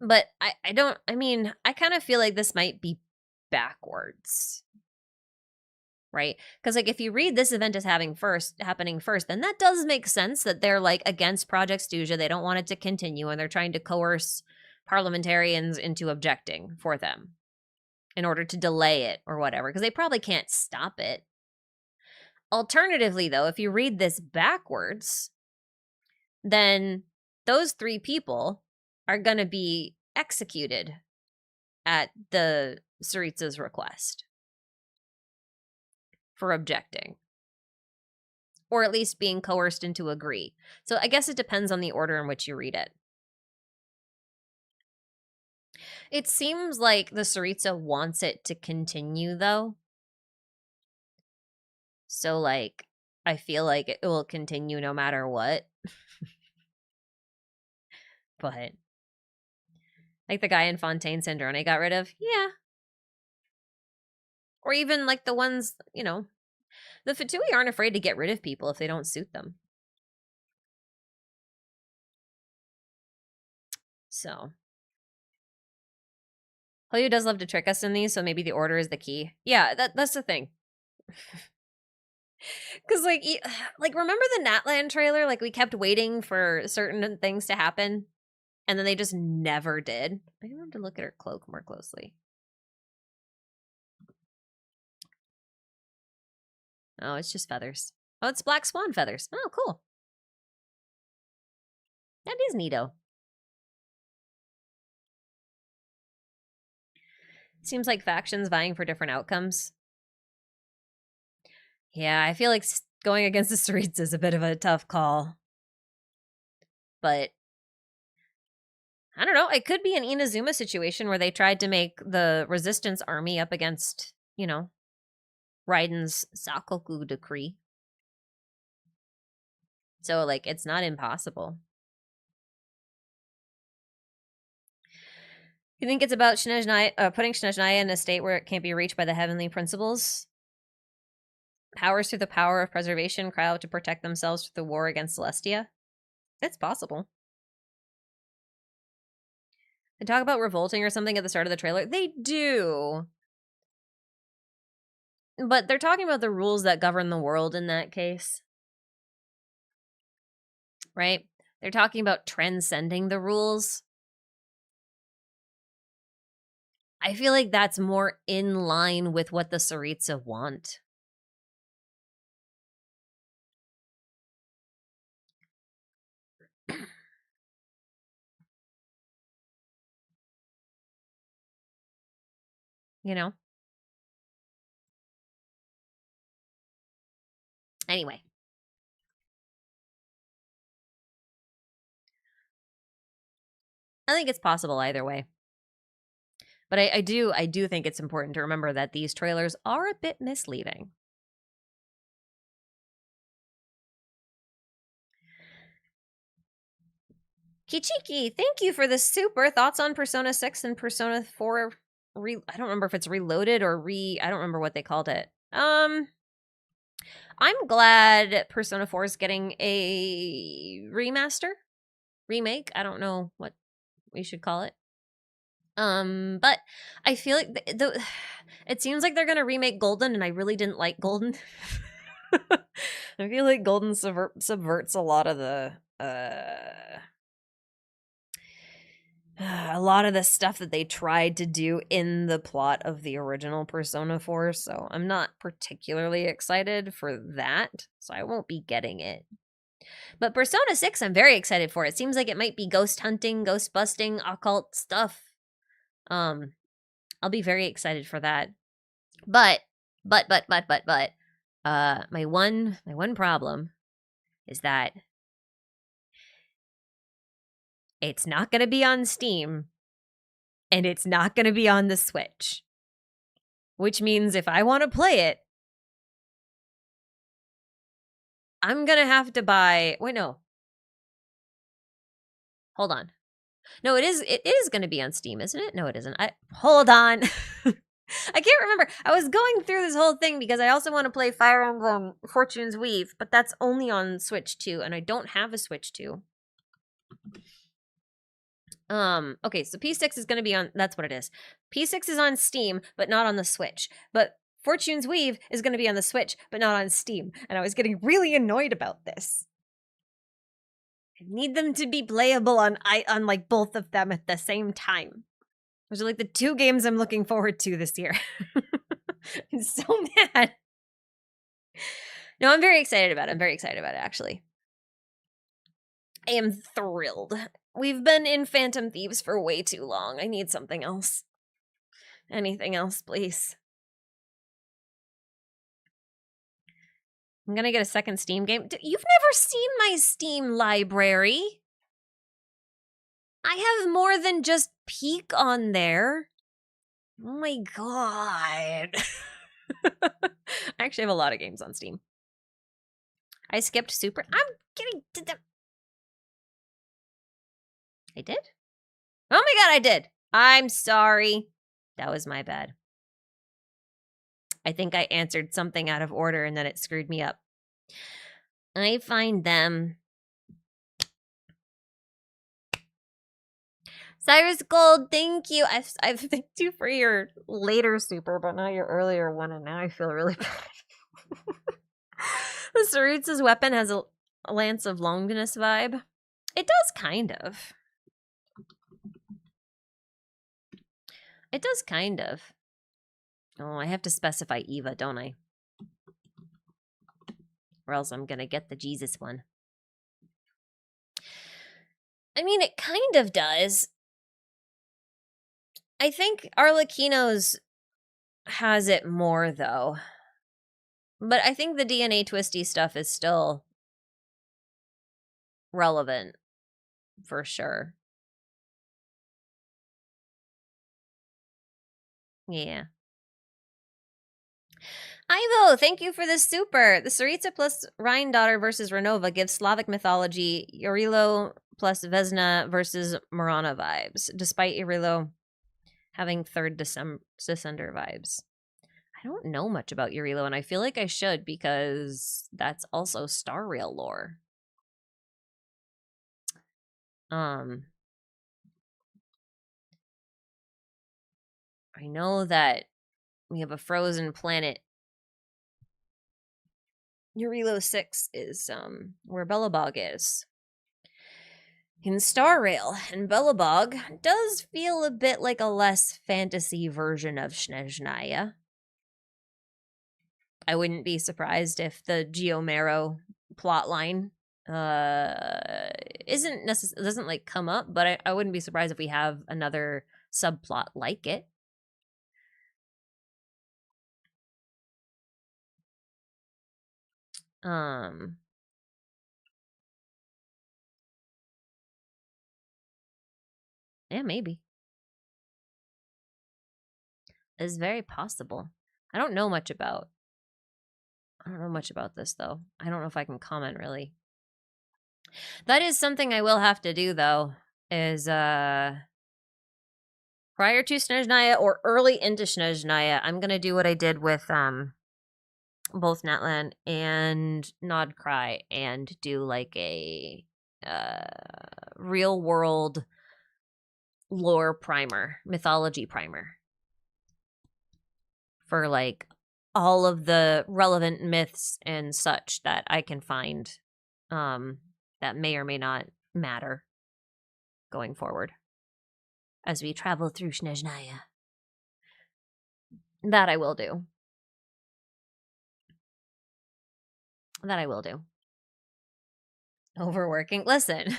But I kind of feel like this might be backwards. Right? Because like if you read this event as happening first, then that does make sense that they're like against Project Stuzha. They don't want it to continue, and they're trying to coerce parliamentarians into objecting for them in order to delay it or whatever, because they probably can't stop it. Alternatively, though, if you read this backwards, then those 3 people are going to be executed at the Tsaritsa's request for objecting, or at least being coerced into agree. So I guess it depends on the order in which you read it. It seems like the Tsaritsa wants it to continue, though. So, like, I feel like it will continue no matter what. But, like the guy in Fontaine Sandrone got rid of? Yeah. Or even, like, the ones, the Fatui aren't afraid to get rid of people if they don't suit them. So. Hoyu does love to trick us in these, so maybe the order is the key. Yeah, that's the thing. Because, like, remember the Natland trailer? Like, we kept waiting for certain things to happen, and then they just never did. I have to look at her cloak more closely. Oh, it's just feathers. Oh, it's black swan feathers. Oh, cool. That is neato. Seems like factions vying for different outcomes. Yeah, I feel like going against the Tsaritsa is a bit of a tough call. But I don't know. It could be an Inazuma situation where they tried to make the resistance army up against, Raiden's Sakoku decree. So, like, it's not impossible. You think it's about Snezhnaya, putting Snezhnaya in a state where it can't be reached by the heavenly principles? Powers through the power of preservation cry out to protect themselves through the war against Celestia. It's possible. They talk about revolting or something at the start of the trailer. They do. But they're talking about the rules that govern the world in that case. Right? They're talking about transcending the rules. I feel like that's more in line with what the Tsaritsa want. You know? Anyway. I think it's possible either way. But I do think it's important to remember that these trailers are a bit misleading. Kichiki, thank you for the super thoughts on Persona 6 and Persona 4. I don't remember if it's reloaded or I don't remember what they called it. I'm glad Persona 4 is getting a remaster, remake. I don't know what we should call it. But I feel like it seems like they're gonna remake Golden, and I really didn't like Golden. I feel like Golden subverts a lot of the stuff that they tried to do in the plot of the original Persona 4, so I'm not particularly excited for that, so I won't be getting it. But Persona 6, I'm very excited for. It seems like it might be ghost hunting, ghost busting, occult stuff. I'll be very excited for that. But my one problem is that it's not going to be on Steam and it's not going to be on the Switch. Which means if I want to play it, I'm going to have to buy... Wait, no. Hold on. No, it is going to be on Steam, isn't it? No, it isn't. Hold on. I can't remember. I was going through this whole thing because I also want to play Fire Emblem Fortune's Weave, but that's only on Switch 2, and I don't have a Switch 2. Okay, so P6 is going to be on... That's what it is. P6 is on Steam, but not on the Switch. But Fortune's Weave is going to be on the Switch, but not on Steam. And I was getting really annoyed about this. I need them to be playable on like both of them at the same time. Those are like the two games I'm looking forward to this year. I'm so mad. No, I'm very excited about it. I'm very excited about it, actually. I am thrilled. We've been in Phantom Thieves for way too long. I need something else. Anything else, please. I'm gonna get a second Steam game. You've never seen my Steam library. I have more than just Peak on there. Oh my god. I actually have a lot of games on Steam. I skipped Super. I'm getting to the... I did? Oh my god, I did. I'm sorry. That was my bad. I think I answered something out of order and then it screwed me up. I find them. Cyrus Gold, thank you. I've thanked you for your later super, but not your earlier one, and now I feel really bad. The Tsaritsa's weapon has a Lance of Longinus vibe. It does, kind of. It does, kind of. Oh, I have to specify Eva, don't I? Or else I'm gonna get the Jesus one. I mean, it kind of does. I think Arlecchino's has it more, though. But I think the DNA twisty stuff is still relevant, for sure. Yeah. Ivo, thank you for the super. The Tsaritsa plus Rhine-daughter versus Renova gives Slavic mythology, Yorilo plus Vesna versus Marana vibes, despite Yorilo having third descender vibes. I I don't know much about Eurilo, and I feel like I should because that's also Star Rail lore. I know that we have a frozen planet. Eurilo 6 is where Belobog is. In Star Rail, and Belobog does feel a bit like a less fantasy version of Snezhnaya. I wouldn't be surprised if the Geomero plotline doesn't like come up, but I wouldn't be surprised if we have another subplot like it. Yeah, maybe. It's very possible. I don't know much about this though. I don't know if I can comment really. That is something I will have to do though, is prior to Snezhnaya or early into Snezhnaya, I'm gonna do what I did with both Natlan and Nodcry and do like a real world lore primer, mythology primer for like all of the relevant myths and such that I can find that may or may not matter going forward as we travel through Snezhnaya. That I will do. That I will do. Overworking. Listen.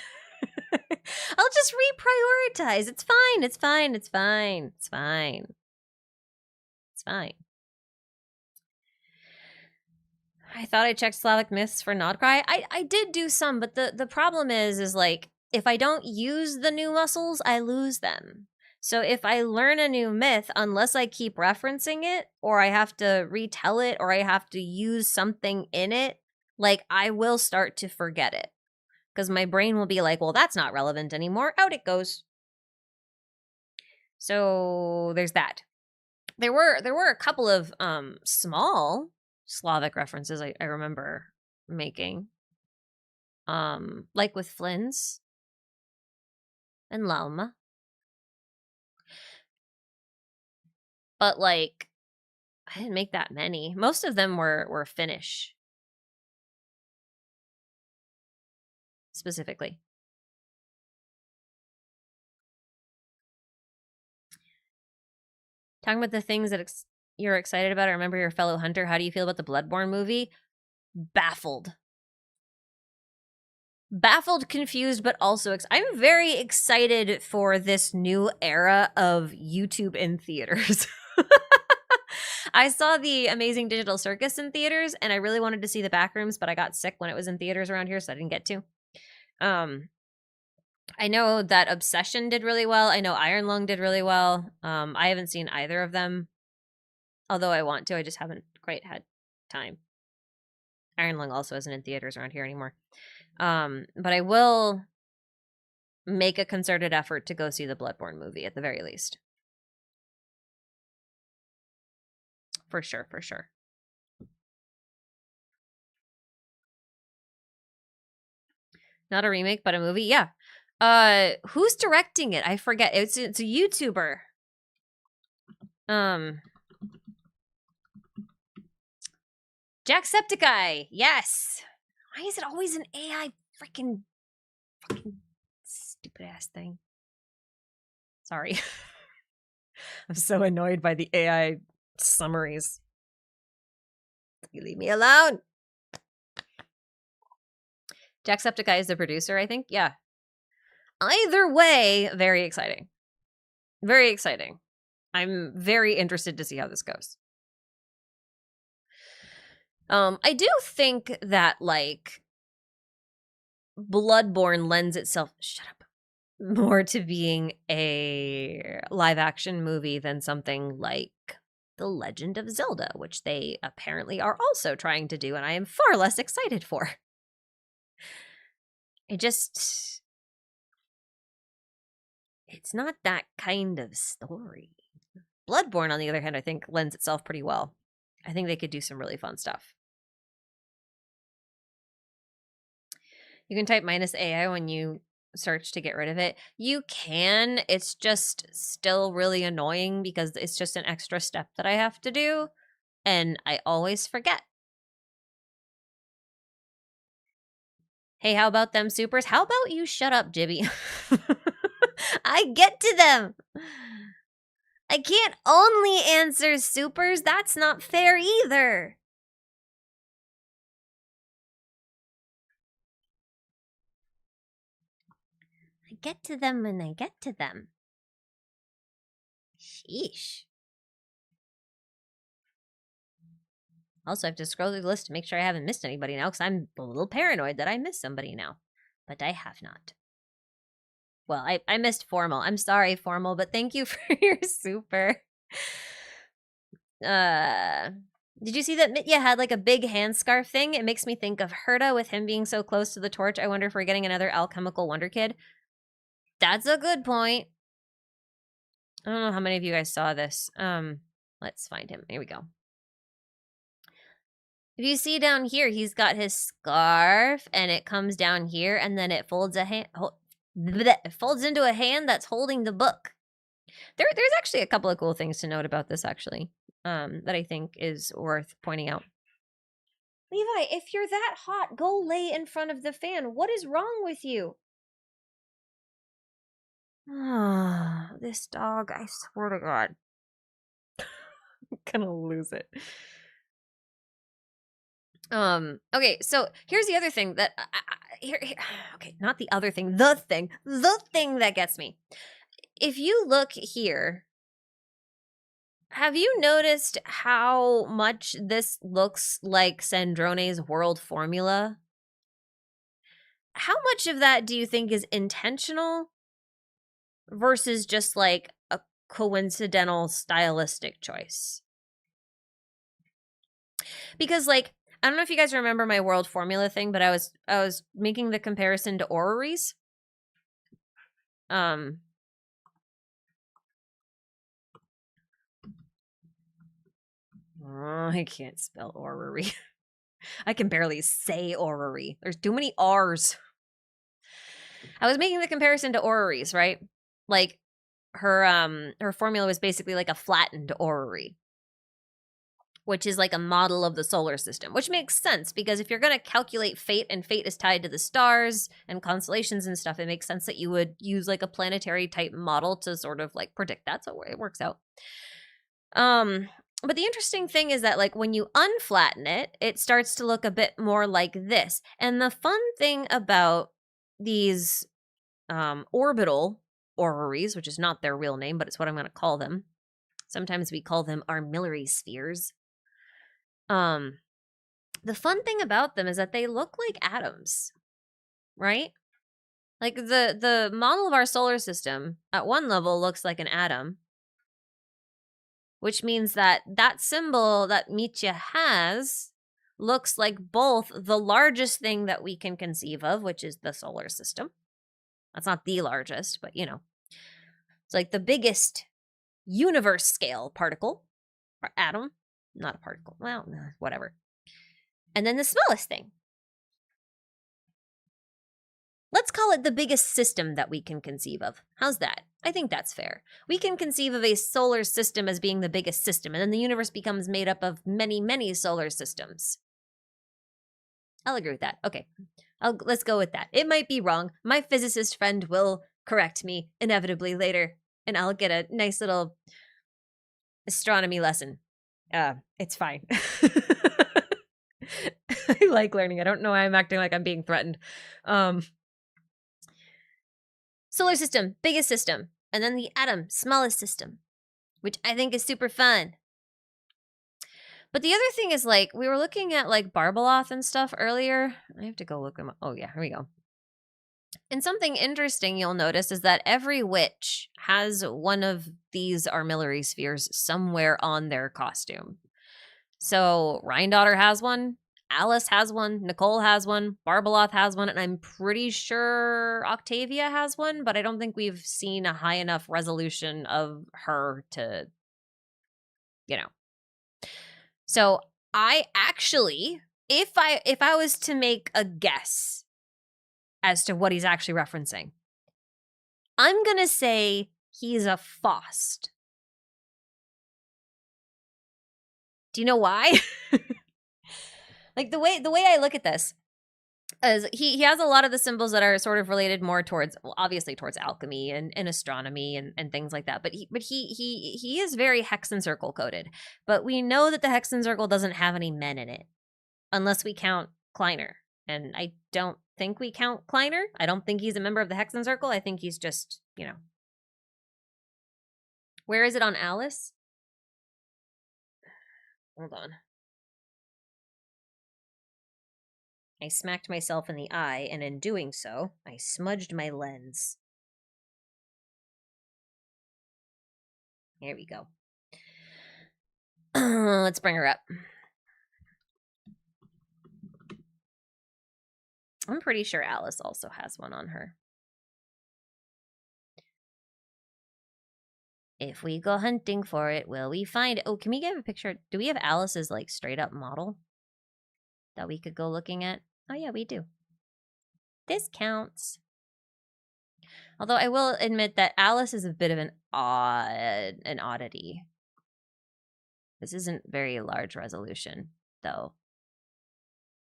I'll just reprioritize. It's fine. It's fine. It's fine. It's fine. It's fine. I thought I checked Slavic myths for Nodcry. I did do some, but the problem is like if I don't use the new muscles, I lose them. So if I learn a new myth, unless I keep referencing it, or I have to retell it, or I have to use something in it, like I will start to forget it. Because my brain will be like, well, that's not relevant anymore. Out it goes. So there's that. There were a couple of small Slavic references I remember making. Like with Flynn's and Lalma. But like I didn't make that many. Most of them were Finnish. Specifically. Talking about the things that you're excited about. I remember your fellow hunter. How do you feel about the Bloodborne movie? Baffled. Baffled, confused, but also I'm very excited for this new era of YouTube in theaters. I saw the Amazing Digital Circus in theaters, and I really wanted to see the Backrooms, but I got sick when it was in theaters around here, so I didn't get to. I know that Obsession did really well. I know Iron Lung did really well. I haven't seen either of them, although I want to. I just haven't quite had time. Iron Lung also isn't in theaters around here anymore. But I will make a concerted effort to go see the Bloodborne movie at the very least. For sure, for sure. Not a remake, but a movie. Yeah. Who's directing it? I forget. It's a YouTuber. Jacksepticeye. Yes. Why is it always an AI freaking stupid ass thing? Sorry. I'm so annoyed by the AI summaries. You leave me alone. Jacksepticeye is the producer, I think. Yeah. Either way, very exciting. Very exciting. I'm very interested to see how this goes. I do think that, like, Bloodborne lends itself, shut up, more to being a live-action movie than something like The Legend of Zelda, which they apparently are also trying to do, and I am far less excited for. It's not that kind of story. Bloodborne, on the other hand, I think lends itself pretty well. I think they could do some really fun stuff. You can type -AI when you search to get rid of it. You can. It's just still really annoying because it's just an extra step that I have to do, and I always forget. Hey, how about them supers? How about you shut up, Jibby? I get to them. I can't only answer supers. That's not fair either. I get to them when I get to them. Sheesh. Also, I have to scroll through the list to make sure I haven't missed anybody now, because I'm a little paranoid that I missed somebody now. But I have not. Well, I missed Formal. I'm sorry, Formal, but thank you for your super. Did you see that Mitya had like a big hand scarf thing? It makes me think of Herta with him being so close to the torch. I wonder if we're getting another alchemical wonder kid. That's a good point. I don't know how many of you guys saw this. Let's find him. Here we go. If you see down here, he's got his scarf, and it comes down here, and then it folds it folds into a hand that's holding the book. There's actually a couple of cool things to note about this, actually, that I think is worth pointing out. Levi, if you're that hot, go lay in front of the fan. What is wrong with you? Ah, this dog, I swear to God. I'm gonna lose it. Okay, so here's the other thing that okay, not the other thing, the thing that gets me. If you look here, have you noticed how much this looks like Sandrone's world formula? How much of that do you think is intentional versus just like a coincidental stylistic choice? Because like, I don't know if you guys remember my world formula thing, but I was making the comparison to orreries. I can't spell orrery. I can barely say orrery. There's too many R's. I was making the comparison to orreries, right? Like her formula was basically like a flattened orrery, which is like a model of the solar system, which makes sense because if you're going to calculate fate and fate is tied to the stars and constellations and stuff, it makes sense that you would use like a planetary type model to sort of like predict that. So it works out. But the interesting thing is that like when you unflatten it, it starts to look a bit more like this. And the fun thing about these orbital orreries, which is not their real name, but it's what I'm going to call them. Sometimes we call them armillary spheres. The fun thing about them is that they look like atoms, right? Like the model of our solar system at one level looks like an atom, which means that that symbol that Mitya has looks like both the largest thing that we can conceive of, which is the solar system. That's not the largest, but you know, it's like the biggest universe scale particle or atom, not a particle. Well, whatever. And then the smallest thing. Let's call it the biggest system that we can conceive of. How's that? I think that's fair. We can conceive of a solar system as being the biggest system, and then the universe becomes made up of many, many solar systems. I'll agree with that. Okay, let's go with that. It might be wrong. My physicist friend will correct me inevitably later, and I'll get a nice little astronomy lesson. It's fine. I like learning. I don't know why I'm acting like I'm being threatened. Solar system, biggest system. And then the atom, smallest system, which I think is super fun. But the other thing is, like, we were looking at, like, Barbaloth and stuff earlier. I have to go look them up. Oh, yeah, here we go. And something interesting you'll notice is that every witch has one of these armillary spheres somewhere on their costume. So, Rhine-Daughter has one. Alice has one, Nicole has one, Barbaloth has one, and I'm pretty sure Octavia has one, but I don't think we've seen a high enough resolution of her to, you know. So I actually, if I was to make a guess as to what he's actually referencing, I'm gonna say he's a Faust. Do you know why? Like the way I look at this is he has a lot of the symbols that are sort of related more towards, well, obviously towards alchemy and astronomy and things like that. But he is very hex and circle coded. But we know that the hex and circle doesn't have any men in it unless we count Kleiner. And I don't think we count Kleiner. I don't think he's a member of the hex and circle. I think he's just, you know. Where is it on Alice? Hold on. I smacked myself in the eye, and in doing so, I smudged my lens. Here we go. Let's bring her up. I'm pretty sure Alice also has one on her. If we go hunting for it, will we find it? Oh, can we get a picture? Do we have Alice's, like, straight up model that we could go looking at? Oh, yeah, we do. This counts. Although I will admit that Alice is a bit of an oddity. This isn't very large resolution, though.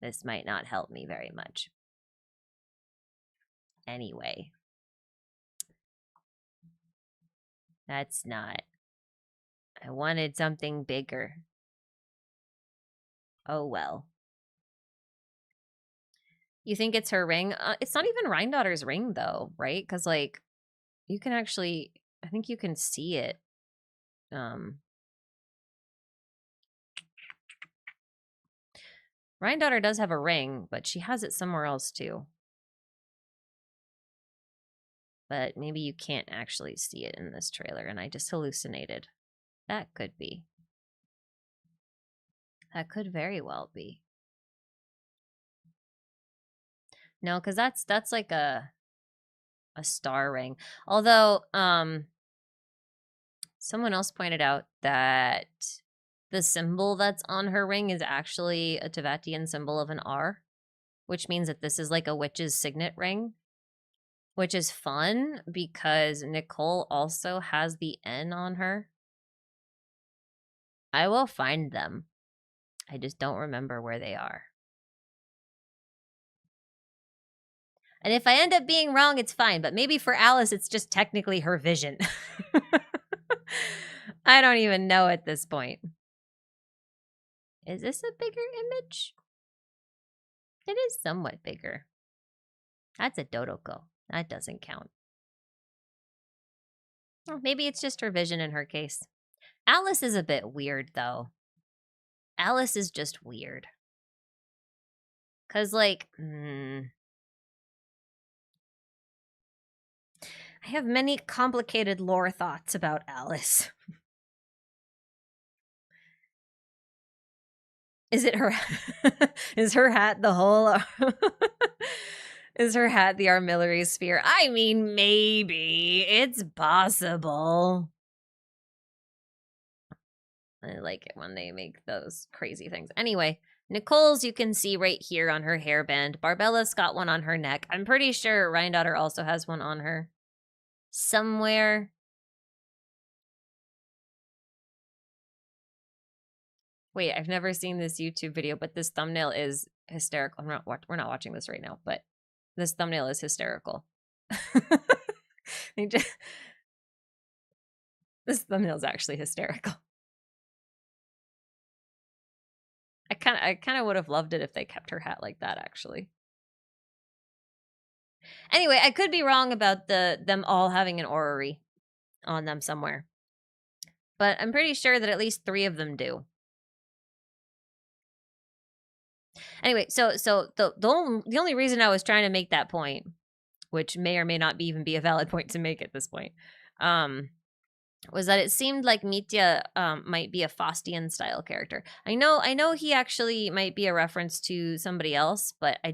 This might not help me very much. Anyway. That's not. I wanted something bigger. Oh, well. You think it's her ring? It's not even Rhindaughter's ring, though, right? Because, like, you can actually... I think you can see it. Rhindaughter does have a ring, but she has it somewhere else, too. But maybe you can't actually see it in this trailer, and I just hallucinated. That could be. That could very well be. No, because that's like a star ring. Although, someone else pointed out that the symbol that's on her ring is actually a Tevatian symbol of an R, which means that this is like a witch's signet ring, which is fun because Nicole also has the N on her. I will find them. I just don't remember where they are. And if I end up being wrong, it's fine. But maybe for Alice, it's just technically her vision. I don't even know at this point. Is this a bigger image? It is somewhat bigger. That's a Dodoko. That doesn't count. Well, maybe it's just her vision in her case. Alice is a bit weird, though. Alice is just weird. Because, like, I have many complicated lore thoughts about Alice. Is it her? Is her hat the whole? Is her hat the armillary sphere? I mean, maybe. It's possible. I like it when they make those crazy things. Anyway, Nicole's you can see right here on her hairband. Barbella's got one on her neck. I'm pretty sure Rhindaughter also has one on her. Somewhere. Wait, I've never seen this YouTube video, but this thumbnail is hysterical. We're not watching this right now, but this thumbnail is hysterical. This thumbnail is actually hysterical. I kind of would have loved it if they kept her hat like that, actually. Anyway, I could be wrong about them all having an orrery on them somewhere. But I'm pretty sure that at least 3 of them do. Anyway, so the only reason I was trying to make that point, which may or may not even be a valid point to make at this point, was that it seemed like Mitya might be a Faustian style character. I know he actually might be a reference to somebody else, but I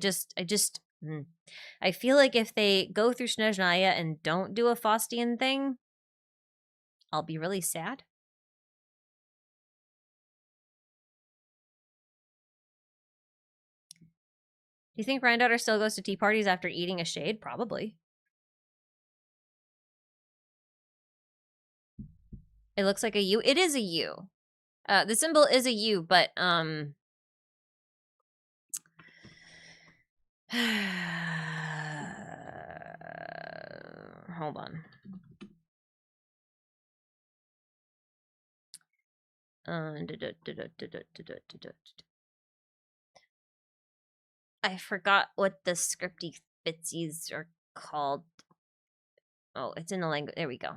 feel like if they go through Snezhnaya and don't do a Faustian thing, I'll be really sad. Do you think Ryan still goes to tea parties after eating a shade? Probably. It looks like a U. It is a U. The symbol is a U, but hold on. I forgot what the scripty fitsies are called. Oh, it's in the language. There we go.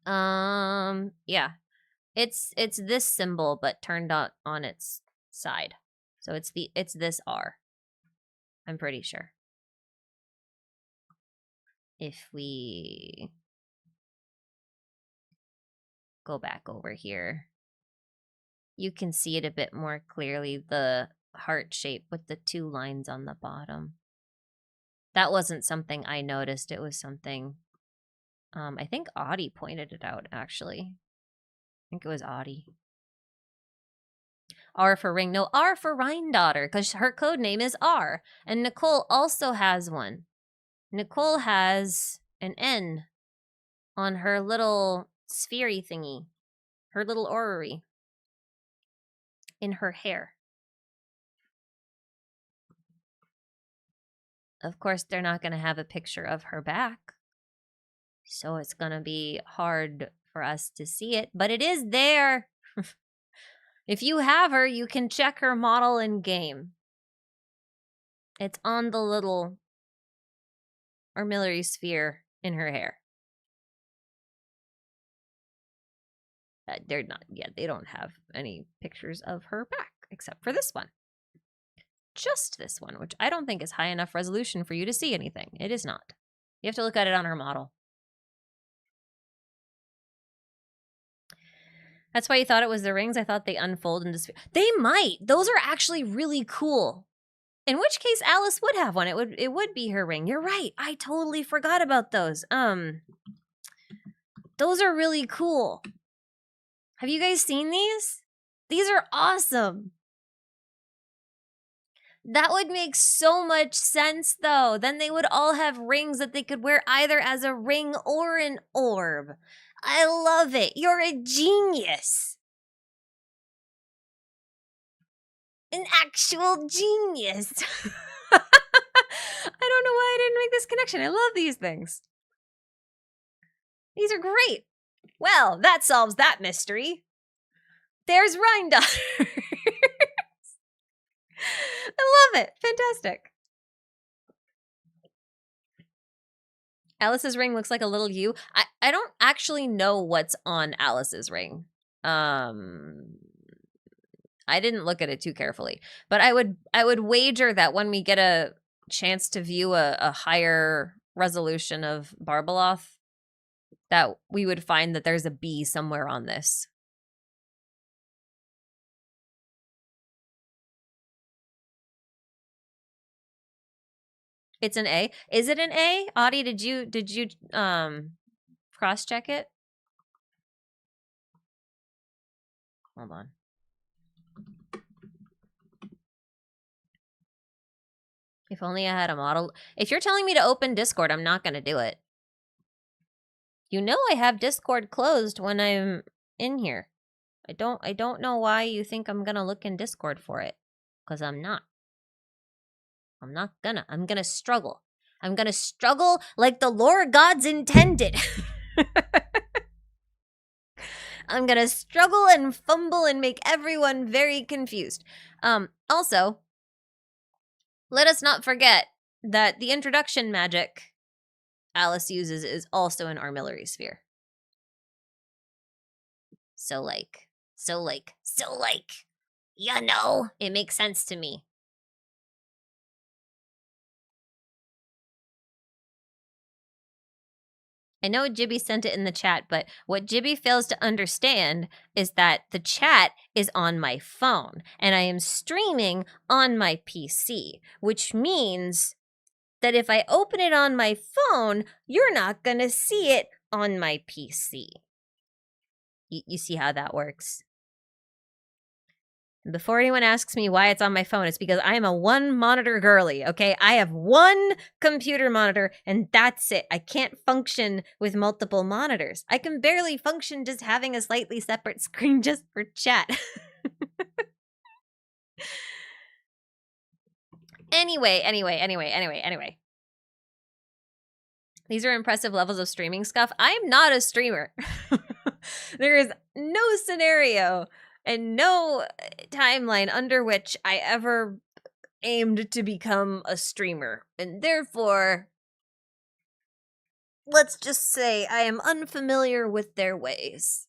Yeah. It's this symbol but turned on its side. So it's this R. I'm pretty sure. If we go back over here, you can see it a bit more clearly, the heart shape with the 2 lines on the bottom. That wasn't something I noticed. It was something, I think Audie pointed it out, actually. I think it was Audie. R for ring. No, R for Rhine-daughter, because her code name is R. And Nicole also has one. Nicole has an N on her little sphere-y thingy. Her little orrery. In her hair. Of course, they're not going to have a picture of her back. So it's going to be hard for us to see it. But it is there. If you have her, you can check her model in game. It's on the little armillary sphere in her hair. They're not yet. They don't have any pictures of her back except for this one. Just this one, which I don't think is high enough resolution for you to see anything. It is not. You have to look at it on her model. That's why you thought it was the rings? I thought they unfold into sphere. They might. Those are actually really cool. In which case Alice would have one. It would be her ring. You're right. I totally forgot about those. Those are really cool. Have you guys seen these? These are awesome. That would make so much sense, though. Then they would all have rings that they could wear either as a ring or an orb. I love it. You're a genius. An actual genius. I don't know why I didn't make this connection. I love these things. These are great. Well, that solves that mystery. There's Rhine-daughter. I love it. Fantastic. Alice's ring looks like a little U. I don't actually know what's on Alice's ring. I didn't look at it too carefully, but I would wager that when we get a chance to view a higher resolution of Barbeloth, that we would find that there's a B somewhere on this. It's an A. Is it an A? Audie, did you cross-check it? Hold on. If only I had a model. If you're telling me to open Discord, I'm not going to do it. You know I have Discord closed when I'm in here. I don't know why you think I'm going to look in Discord for it. Because I'm not. I'm not gonna. I'm gonna struggle. I'm gonna struggle like the lore gods intended. I'm gonna struggle and fumble and make everyone very confused. Also, let us not forget that the introduction magic Alice uses is also an armillary sphere. So like, you know, it makes sense to me. I know Jibby sent it in the chat, but what Jibby fails to understand is that the chat is on my phone, and I am streaming on my PC, which means that if I open it on my phone, you're not going to see it on my PC. You see how that works? And before anyone asks me why it's on my phone, it's because I am a one monitor girly, okay? I have one computer monitor and that's it. I can't function with multiple monitors. I can barely function just having a slightly separate screen just for chat. Anyway. These are impressive levels of streaming stuff. I'm not a streamer. There is no scenario and no timeline under which I ever aimed to become a streamer. And therefore, let's just say I am unfamiliar with their ways.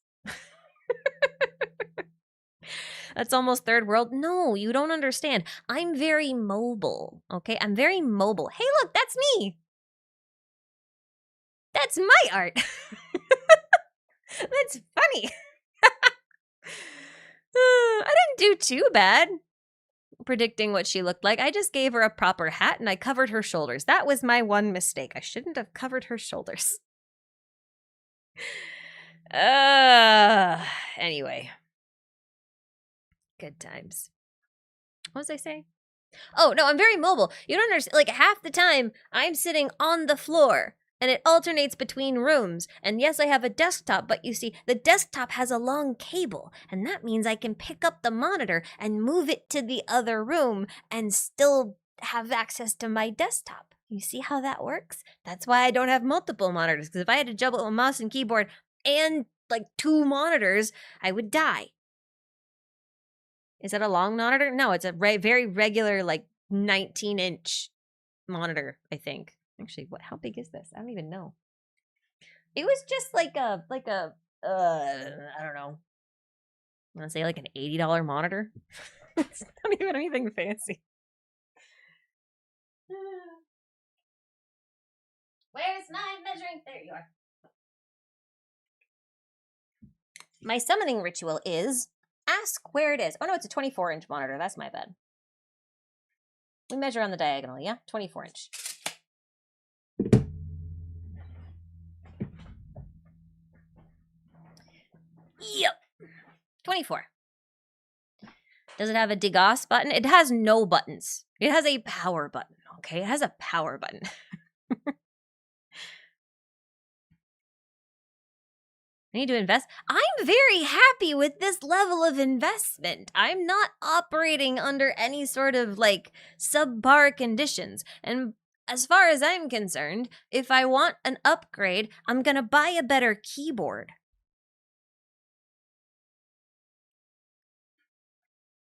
That's almost third world. No, you don't understand. I'm very mobile, okay? I'm very mobile. Hey, look, that's me. That's my art. That's funny. I didn't do too bad predicting what she looked like. I just gave her a proper hat and I covered her shoulders. That was my one mistake. I shouldn't have covered her shoulders. Anyway. Good times. What was I saying? Oh, no, I'm very mobile. You don't understand. Like, half the time, I'm sitting on the floor, and it alternates between rooms. And yes, I have a desktop, but you see, the desktop has a long cable, and that means I can pick up the monitor and move it to the other room and still have access to my desktop. You see how that works? That's why I don't have multiple monitors, because if I had to juggle a mouse and keyboard and, like, 2 monitors, I would die. Is that a long monitor? No, it's a very regular, like 19-inch monitor, I think. Actually, how big is this? I don't even know. It was just like a, I don't know. I'm gonna say like an $80 monitor. It's not even anything fancy. Where's my measuring? There you are. My summoning ritual is ask where it is. Oh no, it's a 24-inch monitor. That's my bad. We measure on the diagonal, yeah? 24-inch. Yep. 24. Does it have a DeGauss button? It has no buttons. It has a power button, okay? It has a power button. I need to invest. I'm very happy with this level of investment. I'm not operating under any sort of like subpar conditions. And as far as I'm concerned, if I want an upgrade, I'm going to buy a better keyboard.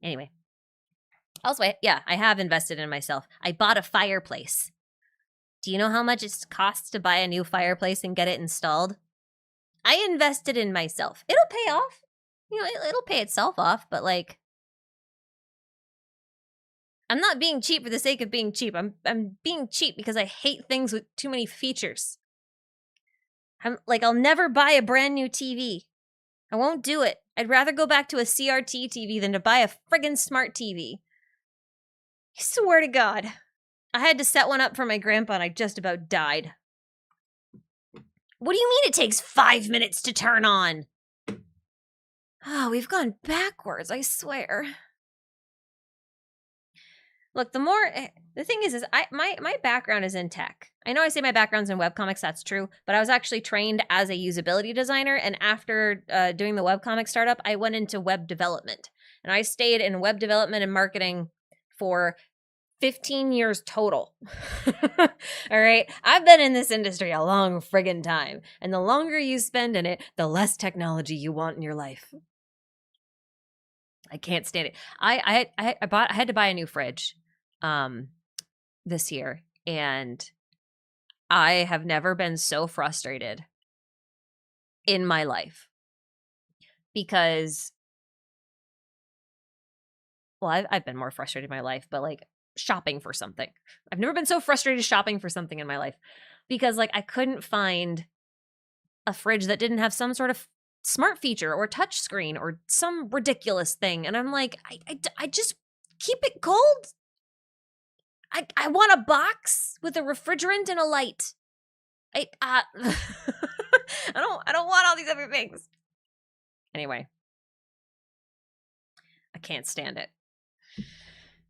Anyway. Also, yeah, I have invested in myself. I bought a fireplace. Do you know how much it costs to buy a new fireplace and get it installed? I invested in myself. It'll pay off. You know, it'll pay itself off, but like, I'm not being cheap for the sake of being cheap. I'm being cheap because I hate things with too many features. I'll never buy a brand new TV. I won't do it. I'd rather go back to a CRT TV than to buy a friggin' smart TV. I swear to God. I had to set one up for my grandpa and I just about died. What do you mean it takes 5 minutes to turn on? Oh, we've gone backwards, I swear. Look, the thing is my background is in tech. I know I say my background's in webcomics, that's true, but I was actually trained as a usability designer, and after doing the webcomic startup, I went into web development. And I stayed in web development and marketing for 15 years total. All right. I've been in this industry a long friggin' time. And the longer you spend in it, the less technology you want in your life. I can't stand it. I had to buy a new fridge this year. And I have never been so frustrated in my life. Because, well, I've been more frustrated in my life, but like, shopping for something. I've never been so frustrated shopping for something in my life because like I couldn't find a fridge that didn't have some sort of smart feature or touch screen or some ridiculous thing. And I'm like, I just keep it cold. I want a box with a refrigerant and a light. I don't want all these other things. Anyway. A can't stand it.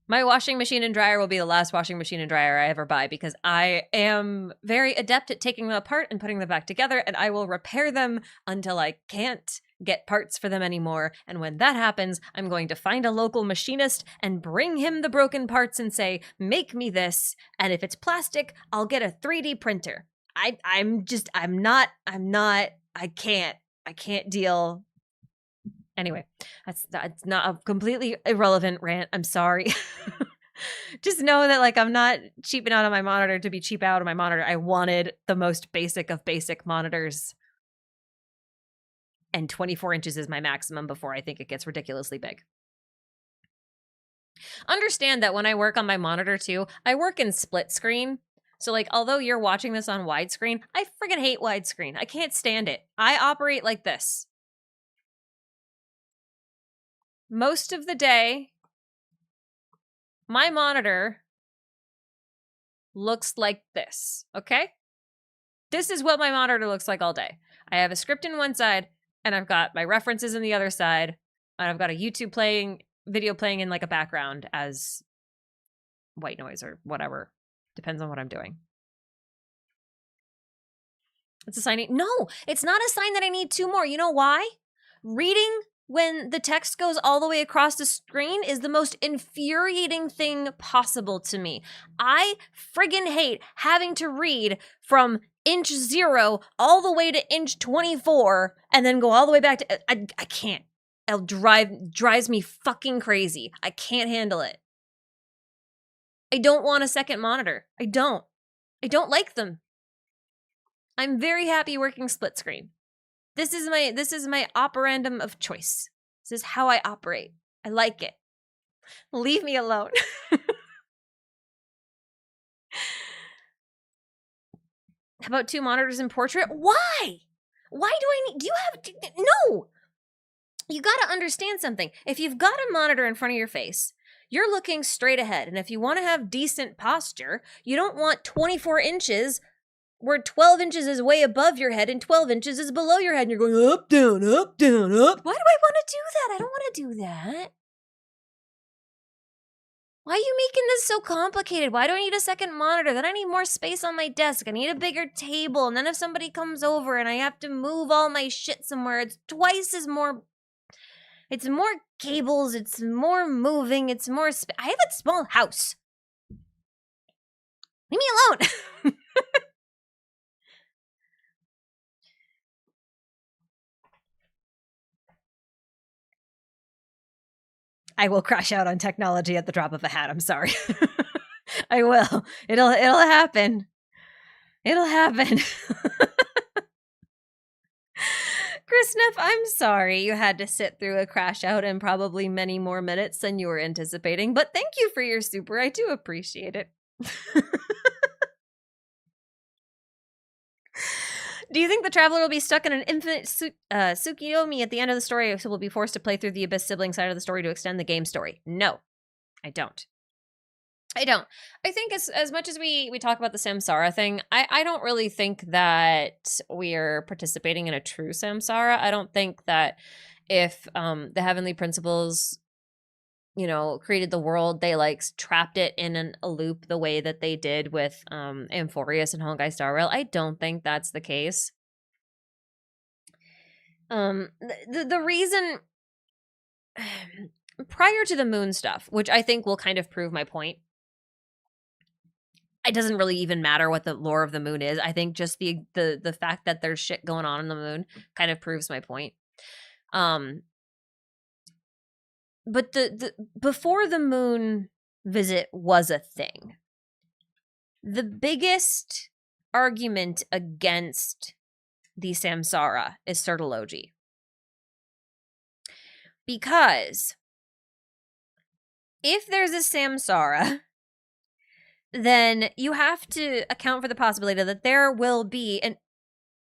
My washing machine and dryer will be the last washing machine and dryer I ever buy because I am very adept at taking them apart and putting them back together, and I will repair them until I can't get parts for them anymore. And when that happens, I'm going to find a local machinist and bring him the broken parts and say, make me this. And if it's plastic, I'll get a 3D printer. I can't deal. Anyway, that's not a completely irrelevant rant. I'm sorry. Just know that, like, I'm not cheaping out on my monitor to be cheap out on my monitor. I wanted the most basic of basic monitors. And 24 inches is my maximum before I think it gets ridiculously big. Understand that when I work on my monitor too, I work in split screen. So, like, although you're watching this on widescreen, I friggin' hate widescreen. I can't stand it. I operate like this. Most of the day, my monitor looks like this, okay? This is what my monitor looks like all day. I have a script in one side, and I've got my references in the other side, and I've got a YouTube video playing in like a background as white noise or whatever. Depends on what I'm doing. It's a sign. No, it's not a sign that I need two more. You know why? Reading when the text goes all the way across the screen is the most infuriating thing possible to me. I friggin' hate having to read from inch 0 all the way to inch 24 and then go all the way back to... I can't. It'll drives me fucking crazy. I can't handle it. I don't want a second monitor. I don't like them. I'm very happy working split screen. This is my operandum of choice. This is how I operate. I like it. Leave me alone. How about 2 monitors in portrait? Why? Why do I need... Do you have... No! You gotta understand something. If you've got a monitor in front of your face, you're looking straight ahead. And if you want to have decent posture, you don't want 24 inches where 12 inches is way above your head and 12 inches is below your head and you're going up, down, up, down, up. Why do I want to do that? I don't want to do that. Why are you making this so complicated? Why do I need a second monitor? Then I need more space on my desk. I need a bigger table. And then if somebody comes over and I have to move all my shit somewhere, it's twice as more... It's more cables. It's more moving. It's more... I have a small house. Leave me alone. I will crash out on technology at the drop of a hat. I'm sorry. I will. It'll happen. It'll happen. Chris Neff, I'm sorry you had to sit through a crash out and probably many more minutes than you were anticipating, but thank you for your super. I do appreciate it. Do you think the traveler will be stuck in an infinite Tsukiyomi at the end of the story, so will be forced to play through the Abyss sibling side of the story to extend the game story? No, I don't. I think as much as we talk about the samsara thing, I don't really think that we're participating in a true samsara. I don't think that if the heavenly principles, you know, created the world, they like trapped it in a loop the way that they did with Amphorius and Honkai Star Rail. I don't think that's the case. The reason prior to the moon stuff, which I think will kind of prove my point, it doesn't really even matter what the lore of the moon is. I think just the fact that there's shit going on in the moon kind of proves my point. But the before the moon visit was a thing, the biggest argument against the samsara is Sertology. Because if there's a samsara, then you have to account for the possibility that there will be an...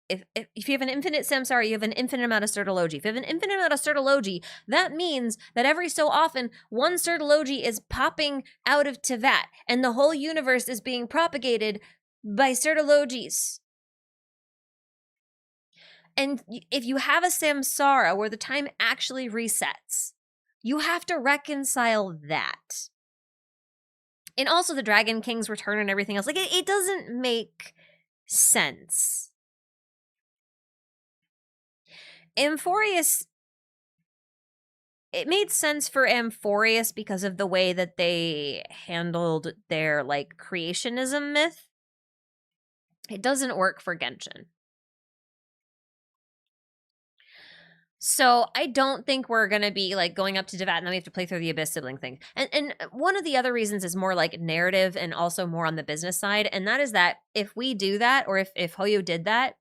If you have an infinite samsara, you have an infinite amount of Sertology. If you have an infinite amount of Sertology, that means that every so often, one Sertology is popping out of Tevat, and the whole universe is being propagated by Sertologies. And if you have a samsara where the time actually resets, You have to reconcile that. And also the Dragon King's return and everything else. Like, it doesn't make sense. Amphorius, it made sense for Amphorius because of the way that they handled their, like, creationism myth. It doesn't work for Genshin. So I don't think we're gonna be like going up to Devat and then we have to play through the Abyss sibling thing. And one of the other reasons is more like narrative and also more on the business side, and that is that if we do that, or if Hoyo did that,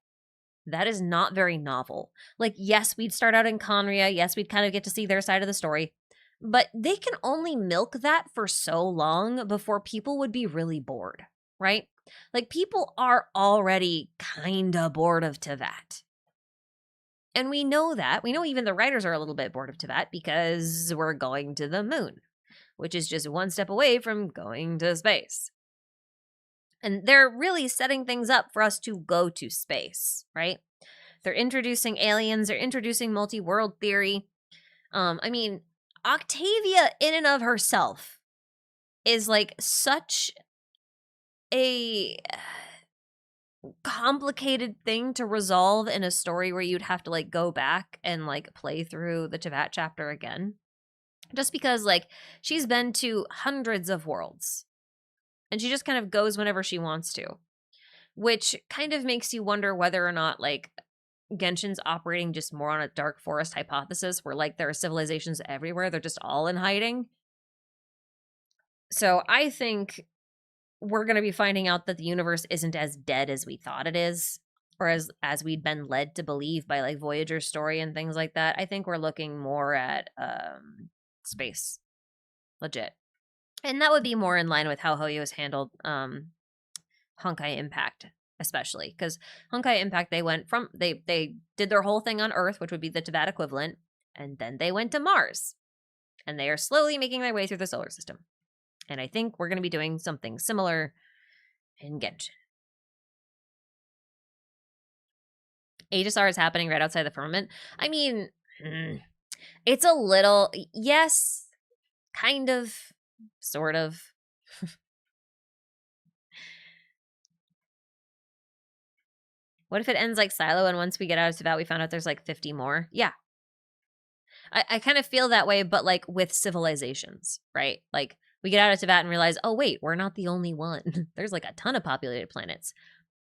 that is not very novel. Like, yes, we'd start out in Conria, yes, we'd kind of get to see their side of the story, but they can only milk that for so long before people would be really bored, right? Like, people are already kinda bored of Tevat. And we know that. We know even the writers are a little bit bored of Tevat because we're going to the moon, which is just one step away from going to space. And they're really setting things up for us to go to space, right? They're introducing aliens, they're introducing multi-world theory. I mean, Octavia in and of herself is like such a complicated thing to resolve in a story where you'd have to like go back and like play through the Tevat chapter again. Just because like she's been to hundreds of worlds and she just kind of goes whenever she wants to, which kind of makes you wonder whether or not like Genshin's operating just more on a dark forest hypothesis where like there are civilizations everywhere, they're just all in hiding. So I think we're going to be finding out that the universe isn't as dead as we thought it is, or as we'd been led to believe by like Voyager's story and things like that. I think we're looking more at space, legit, and that would be more in line with how Hoyo has handled Honkai Impact, especially because Honkai Impact they did their whole thing on Earth, which would be the Tevat equivalent, and then they went to Mars, and they are slowly making their way through the solar system. And I think we're going to be doing something similar in Genshin. Aegisar is happening right outside the firmament. I mean, it's a little, yes, kind of, sort of. What if it ends like Silo and once we get out of Tevat, we found out there's like 50 more? Yeah. I kind of feel that way, but like with civilizations, right? Like we get out of Tevat and realize, oh wait, we're not the only one. There's like a ton of populated planets.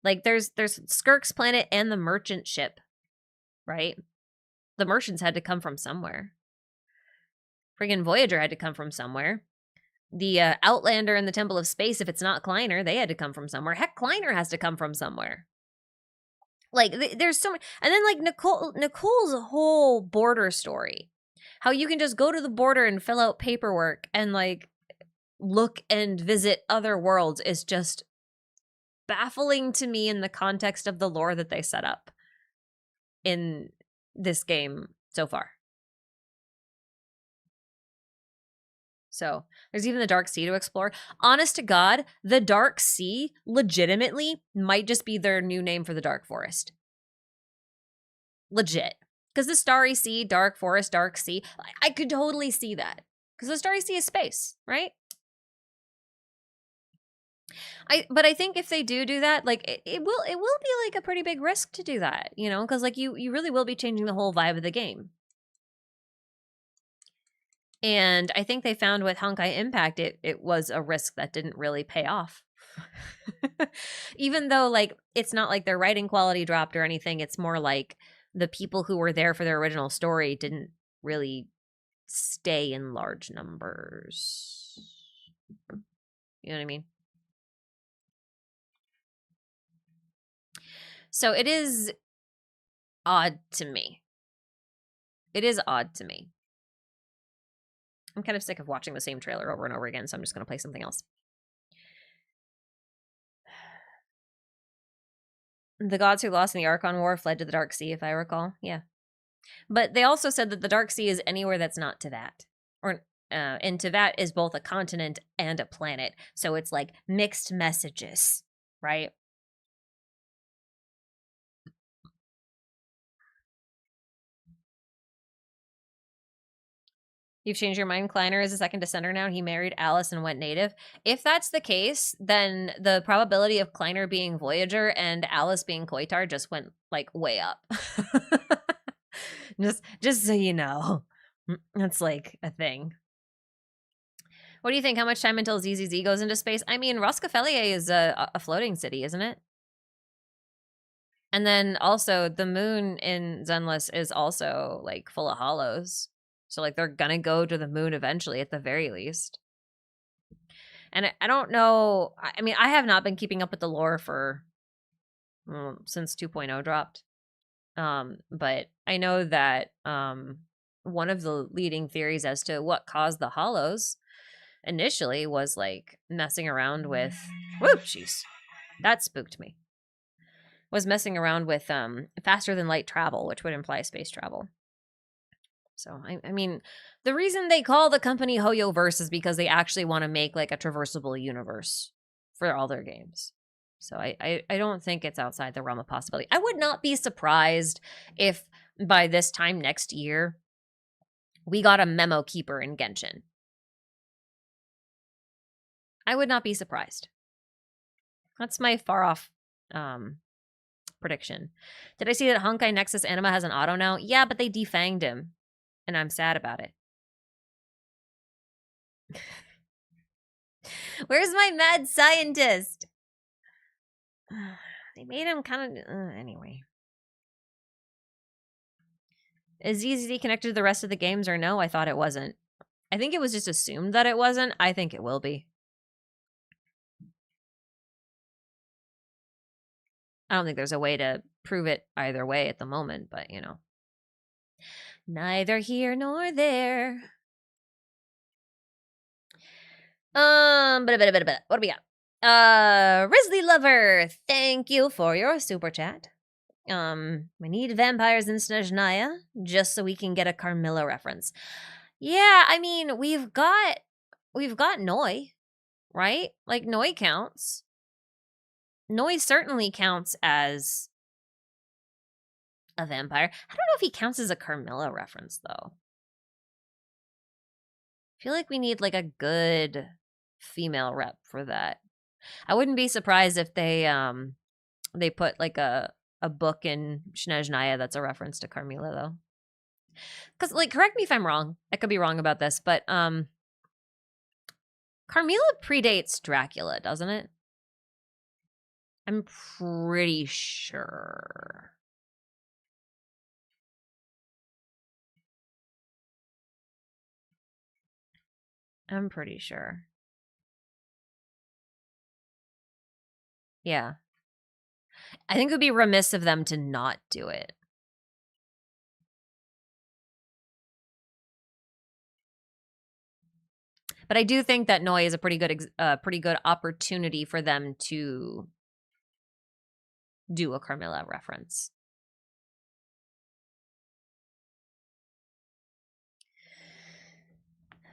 Like there's Skirk's planet and the merchant ship, right? The merchants had to come from somewhere. Friggin' Voyager had to come from somewhere. The Outlander and the Temple of Space, if it's not Kleiner, they had to come from somewhere. Heck, Kleiner has to come from somewhere. Like, there's so many. And then, like, Nicole's whole border story. How you can just go to the border and fill out paperwork and, like, look and visit other worlds is just baffling to me in the context of the lore that they set up in this game so far. So there's even the Dark Sea to explore. Honest to God, the Dark Sea legitimately might just be their new name for the Dark Forest. Legit. Because the Starry Sea, Dark Forest, Dark Sea, I could totally see that. Because the Starry Sea is space, right? But I think if they do that, like it will be like a pretty big risk to do that, you know, because like you really will be changing the whole vibe of the game. And I think they found with Honkai Impact, it was a risk that didn't really pay off. Even though, like, it's not like their writing quality dropped or anything, it's more like the people who were there for their original story didn't really stay in large numbers. You know what I mean? So it is odd to me. It is odd to me. I'm kind of sick of watching the same trailer over and over again, so I'm just going to play something else. The gods who lost in the Archon War fled to the Dark Sea, if I recall. Yeah. But they also said that the Dark Sea is anywhere that's not Tevat. And Tevat is both a continent and a planet. So it's like mixed messages, right? You've changed your mind. Kleiner is a second descender now. He married Alice and went native. If that's the case, then the probability of Kleiner being Voyager and Alice being Koitar just went like way up. just so you know. That's like a thing. What do you think? How much time until ZZZ goes into space? I mean, Roskafelier is a floating city, isn't it? And then also the moon in Zenless is also like full of hollows. So like they're gonna go to the moon eventually at the very least. And I don't know. I mean, I have not been keeping up with the lore for since 2.0 dropped. But I know that one of the leading theories as to what caused the hollows initially was like messing around with whoop, jeez. That spooked me. Was messing around with faster than light travel, which would imply space travel. So I mean, the reason they call the company HoYoverse is because they actually want to make like a traversable universe for all their games. So I don't think it's outside the realm of possibility. I would not be surprised if by this time next year we got a memo keeper in Genshin. I would not be surprised. That's my far off prediction. Did I see that Honkai Nexus Anima has an auto now? Yeah, but they defanged him. And I'm sad about it. Where's my mad scientist? They made him kind of... anyway. Is ZZZ connected to the rest of the games or no? I thought it wasn't. I think it was just assumed that it wasn't. I think it will be. I don't think there's a way to prove it either way at the moment, but you know. Neither here nor there. What do we got? Risley Lover, thank you for your super chat. We need vampires in Snezhnaya just so we can get a Carmilla reference. Yeah, I mean, we've got Noi, right? Like Noi counts. Noi certainly counts as a vampire. I don't know if he counts as a Carmilla reference though. I feel like we need like a good female rep for that. I wouldn't be surprised if they put like a book in Snezhnaya that's a reference to Carmilla though. Cuz like correct me if I'm wrong. I could be wrong about this, but Carmilla predates Dracula, doesn't it? I'm pretty sure. I'm pretty sure. Yeah. I think it would be remiss of them to not do it. But I do think that Noi is a pretty good opportunity for them to do a Carmilla reference.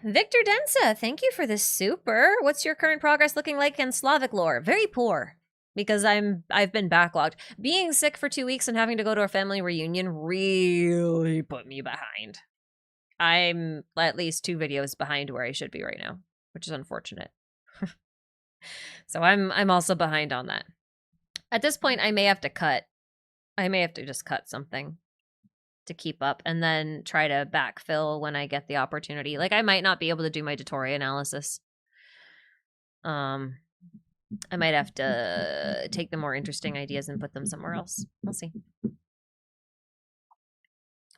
Victor Densa, thank you for this super. What's your current progress looking like in Slavic lore? Very poor. Because I've been backlogged. Being sick for 2 weeks and having to go to a family reunion really put me behind. I'm at least 2 videos behind where I should be right now, which is unfortunate. So I'm also behind on that. At this point, I may have to cut. I may have to just cut something to keep up and then try to backfill when I get the opportunity. Like I might not be able to do my Dottore analysis. I might have to take the more interesting ideas and put them somewhere else. We'll see.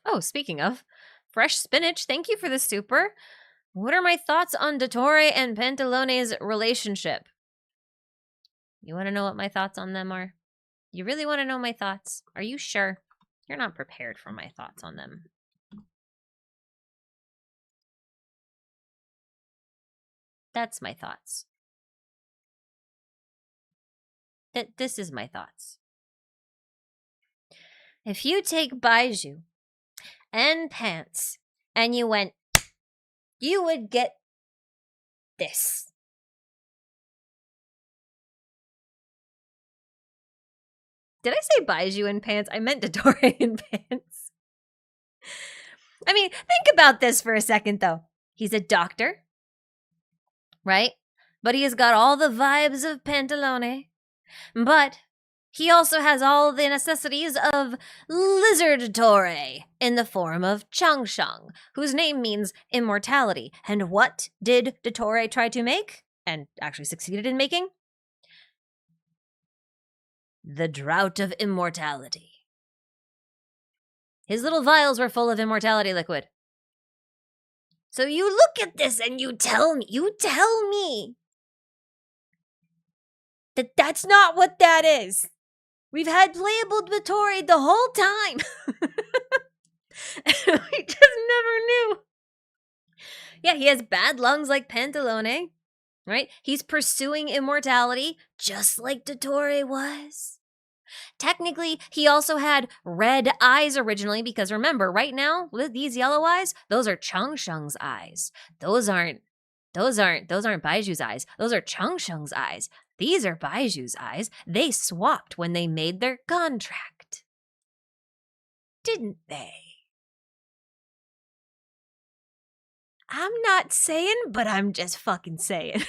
Oh, speaking of, Fresh Spinach, thank you for the super. What are my thoughts on Dottore and Pantalone's relationship? You want to know what my thoughts on them are? You really want to know my thoughts? Are you sure? You're not prepared for my thoughts on them. That's my thoughts. This is my thoughts. If you take Baiju and Pants and you went, you would get this. Did I say Baiju and Pants? I meant Dottore and Pants. I mean, think about this for a second, though. He's a doctor, right? But he has got all the vibes of Pantalone. But he also has all the necessities of Lizard Torre in the form of Changsheng, whose name means immortality. And what did Dottore try to make, and actually succeeded in making? The Drought of Immortality. His little vials were full of immortality liquid. So you look at this and you tell me that that's not what that is. We've had playable Dottore the whole time. We just never knew. Yeah, he has bad lungs like Pantalone, right? He's pursuing immortality just like Dottore was. Technically, he also had red eyes originally because remember, right now, these yellow eyes, those are Changsheng's eyes. Those aren't Baiju's eyes. Those are Changsheng's eyes. These are Baiju's eyes. They swapped when they made their contract. Didn't they? I'm not saying, but I'm just fucking saying.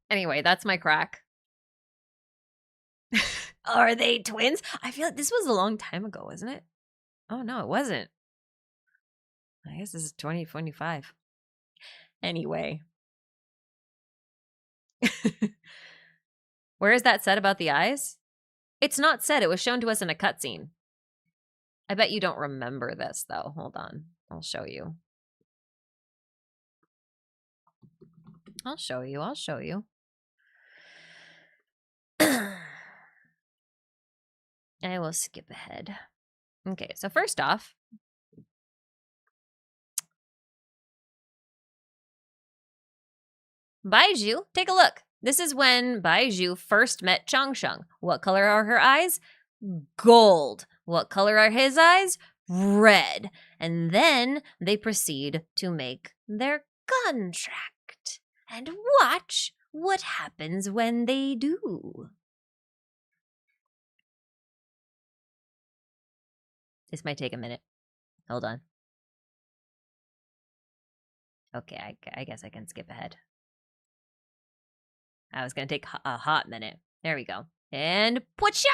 Anyway, that's my crack. Are they twins? I feel like this was a long time ago, wasn't it? Oh, no, it wasn't. I guess this is 2025. Anyway. Where is that said about the eyes? It's not said. It was shown to us in a cutscene. I bet you don't remember this, though. Hold on. I'll show you. I'll show you. I will skip ahead. Okay, so first off, Baiju, take a look. This is when Baiju first met Changsheng. What color are her eyes? Gold. What color are his eyes? Red. And then they proceed to make their contract. And watch what happens when they do. This might take a minute. Hold on. Okay, I guess I can skip ahead. I was going to take a hot minute. There we go. And pwacha!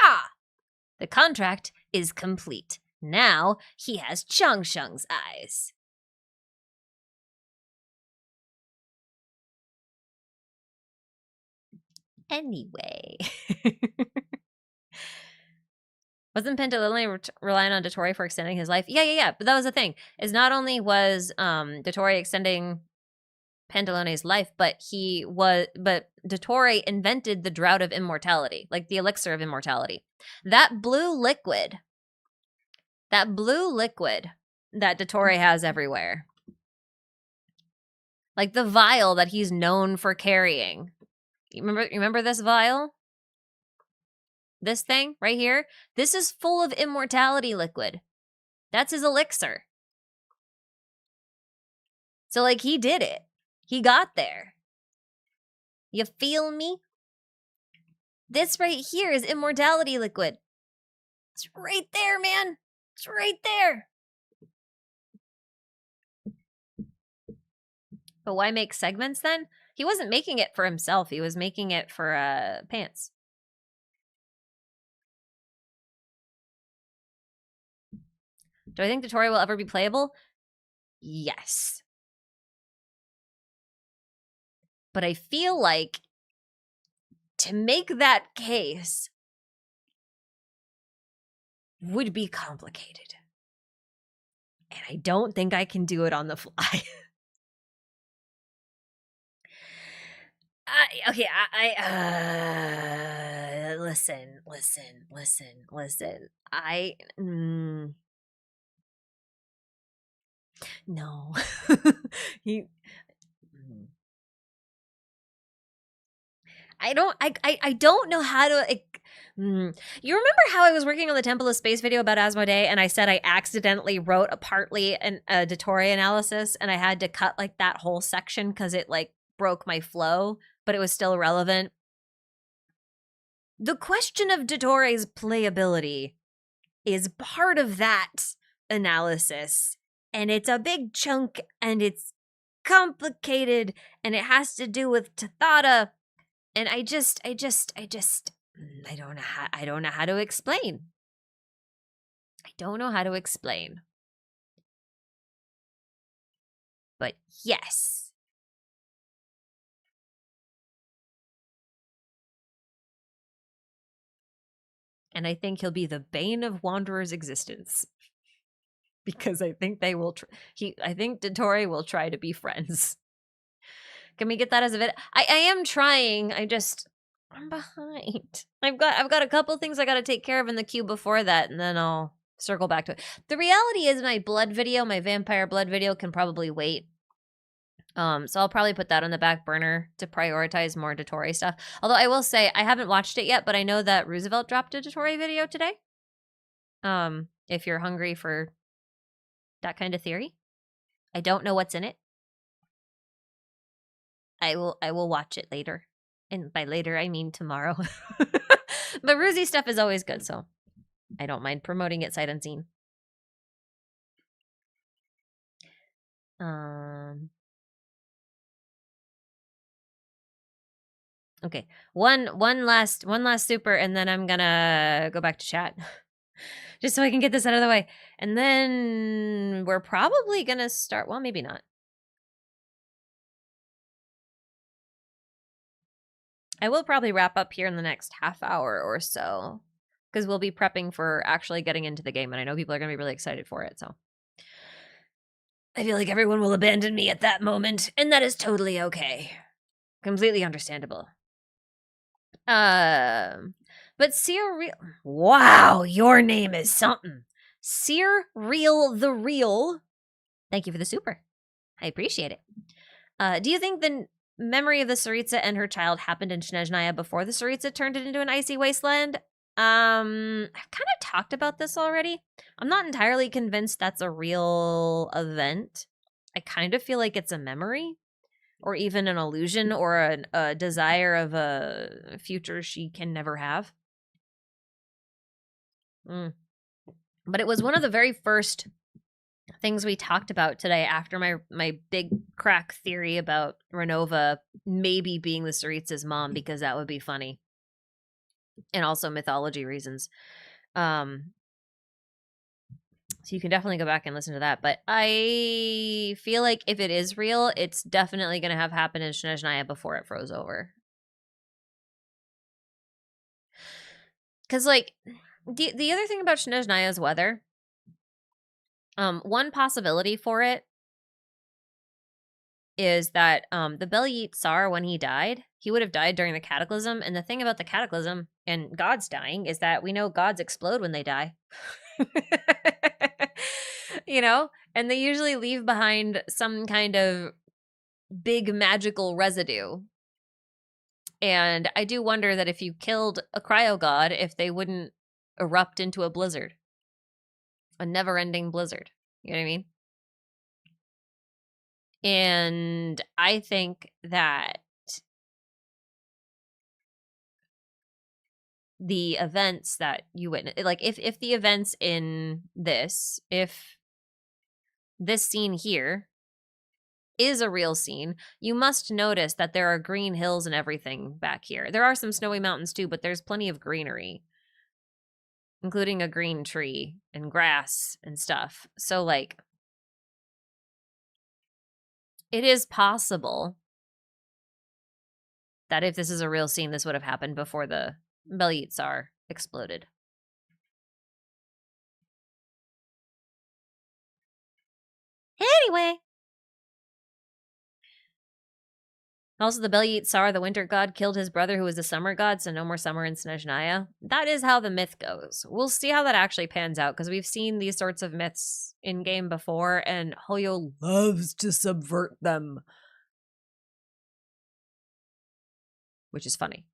The contract is complete. Now he has Changsheng's eyes. Anyway. Wasn't Pantalone relying on Dottore for extending his life? Yeah. But that was the thing. Is not only was Dottore extending Pantalone's life, but Dottore invented the Drought of Immortality, like the elixir of immortality. That blue liquid that Dottore has everywhere. Like the vial that he's known for carrying. You remember this vial? This thing right here? This is full of immortality liquid. That's his elixir. So, like, he did it. He got there. You feel me? This right here is immortality liquid. It's right there, man. It's right there. But why make segments then? He wasn't making it for himself. He was making it for pants. Do I think Dottore will ever be playable? Yes. But I feel like to make that case would be complicated. And I don't think I can do it on the fly. Listen. No. I don't know how to. You remember how I was working on the Temple of Space video about Asmodee, and I said I accidentally wrote a Dottore analysis, and I had to cut like that whole section because it like broke my flow, but it was still relevant. The question of Dottore's playability is part of that analysis. And it's a big chunk and it's complicated and it has to do with Tathata. And I don't know how to explain. I don't know how to explain. But yes. And I think he'll be the bane of Wanderer's existence. Because I think they will I think Dottore will try to be friends. Can we get that as a vid? I am trying. I'm behind. I've got a couple things I got to take care of in the queue before that, and then I'll circle back to it. The reality is my blood video, my vampire blood video, can probably wait. So I'll probably put that on the back burner to prioritize more Dottore stuff. Although I will say I haven't watched it yet, but I know that Roosevelt dropped a Dottore video today. If you're hungry for that kind of theory, I don't know what's in it. I will watch it later. And by later, I mean tomorrow. But Ruzi stuff is always good, so I don't mind promoting it sight unseen. Okay. One last super, and then I'm gonna go back to chat. Just so I can get this out of the way. And then we're probably gonna start, well, maybe not. I will probably wrap up here in the next half hour or so, because we'll be prepping for actually getting into the game, and I know people are going to be really excited for it, so. I feel like everyone will abandon me at that moment, and that is totally okay. Completely understandable. But Seer Real... Wow, your name is something. Seer Real the Real. Thank you for the super. I appreciate it. Do you think the memory of the Tsaritsa and her child happened in Snezhnaya before the Tsaritsa turned it into an icy wasteland? I've kind of talked about this already. I'm not entirely convinced that's a real event. I kind of feel like it's a memory, or even an illusion, or a desire of a future she can never have. But it was one of the very first things we talked about today after my big crack theory about Renova maybe being the Tsaritsa's mom, because that would be funny. And also mythology reasons. So you can definitely go back and listen to that. But I feel like if it is real, it's definitely going to have happened in Snezhnaya before it froze over. Because, like, the other thing about Snezhnaya's weather, one possibility for it is that the Belyit Tsar, when he died, he would have died during the Cataclysm. And the thing about the Cataclysm and gods dying is that we know gods explode when they die. You know? And they usually leave behind some kind of big magical residue. And I do wonder that if you killed a cryo god, if they wouldn't erupt into a blizzard. A never-ending blizzard. You know what I mean? And I think that the events that you witness, like if the events in this, if this scene here is a real scene, you must notice that there are green hills and everything back here. There are some snowy mountains too, but there's plenty of greenery, including a green tree and grass and stuff. So, like, it is possible that if this is a real scene, this would have happened before the Belyit Tsar exploded. Anyway. Also, the Belyit Tsar, the winter god, killed his brother who was the summer god, so no more summer in Snezhnaya. That is how the myth goes. We'll see how that actually pans out, because we've seen these sorts of myths in-game before, and Hoyo loves to subvert them. Which is funny.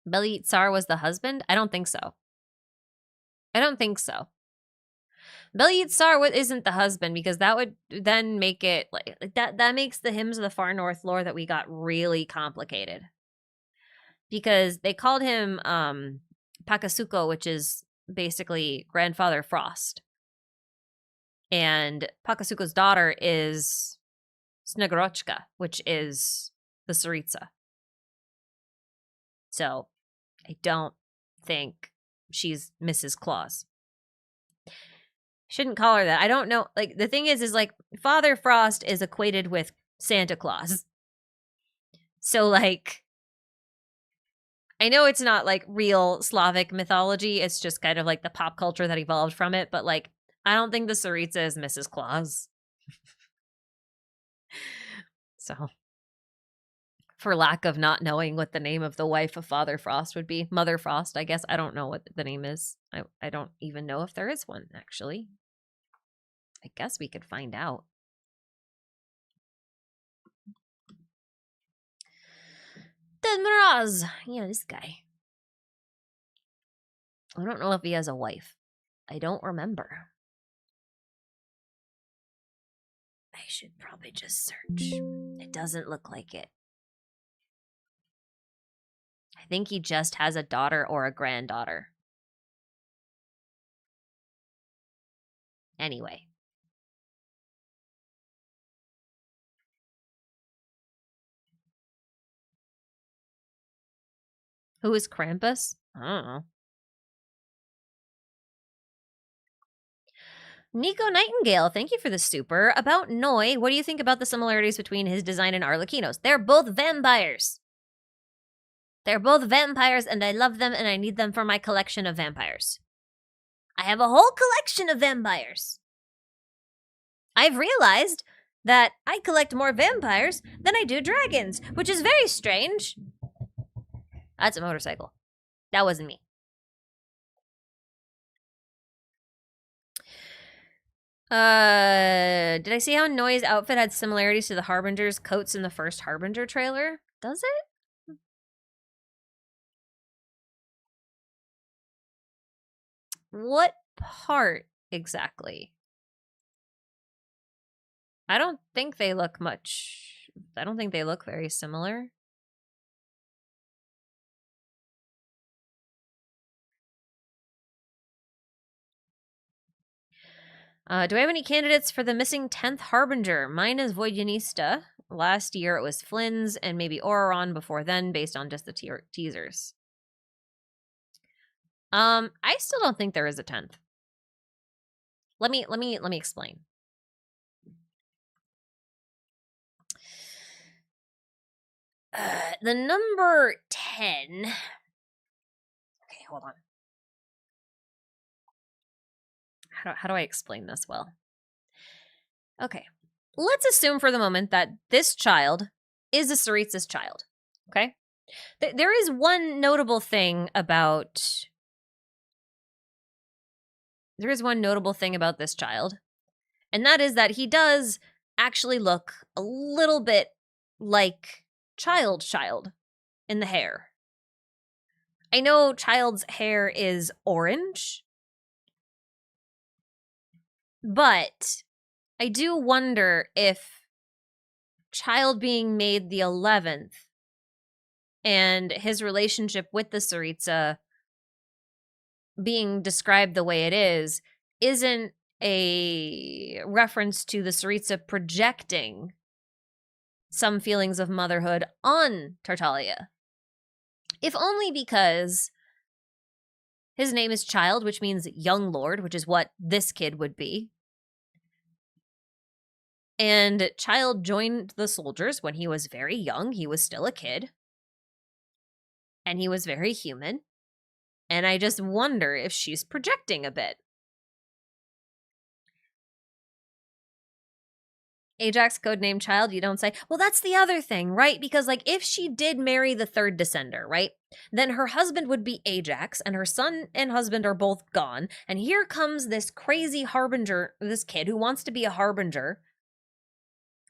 Belyit Tsar was the husband? I don't think so. I don't think so. Belyit Tsar isn't the husband, because that would then make it like that makes the Hymns of the Far North lore that we got really complicated. because they called him Pakasuko, which is basically Grandfather Frost. And Pakasuko's daughter is Snegorochka, which is the Tsaritsa. So I don't think she's Mrs. Claus. Shouldn't call her that. I don't know. Like, the thing is like, Father Frost is equated with Santa Claus. So, like, I know it's not like real Slavic mythology. It's just kind of like the pop culture that evolved from it. But, like, I don't think the Tsaritsa is Mrs. Claus. So, for lack of not knowing what the name of the wife of Father Frost would be, Mother Frost, I guess. I don't know what the name is. I don't even know if there is one, actually. I guess we could find out. Ted Mraz! Yeah, this guy. I don't know if he has a wife. I don't remember. I should probably just search. It doesn't look like it. I think he just has a daughter or a granddaughter. Anyway. Who is Krampus? I don't know. Nico Nightingale, thank you for the super. About Noi, what do you think about the similarities between his design and Arlecchino's? They're both vampires. They're both vampires, and I love them, and I need them for my collection of vampires. I have a whole collection of vampires. I've realized that I collect more vampires than I do dragons, which is very strange. That's a motorcycle. That wasn't me. Did I see how Noi's outfit had similarities to the Harbinger's coats in the first Harbinger trailer? Does it? What part exactly? I don't think they look very similar. Do I have any candidates for the missing 10th Harbinger? Mine is Voidyanista. Last year it was Flynn's and maybe Auroron before then, based on just the teasers. I still don't think there is a 10th. Let me explain. The number 10. Okay, hold on. How do I explain this well? Okay. Let's assume for the moment that this child is a Tsaritsa's child. Okay? There is one notable thing about this child, and that is that he does actually look a little bit like child in the hair. I know child's hair is orange, but I do wonder if child being made the 11th and his relationship with the Tsaritsa being described the way it is isn't a reference to the Tsaritsa projecting some feelings of motherhood on Tartaglia. If only because his name is Child, which means young lord, which is what this kid would be. And Child joined the soldiers when he was very young. He was still a kid. And he was very human. And I just wonder if she's projecting a bit. Ajax codename Child, you don't say. Well, that's the other thing, right? Because, like, if she did marry the third descender, right? Then her husband would be Ajax, and her son and husband are both gone. And here comes this crazy harbinger, this kid who wants to be a harbinger.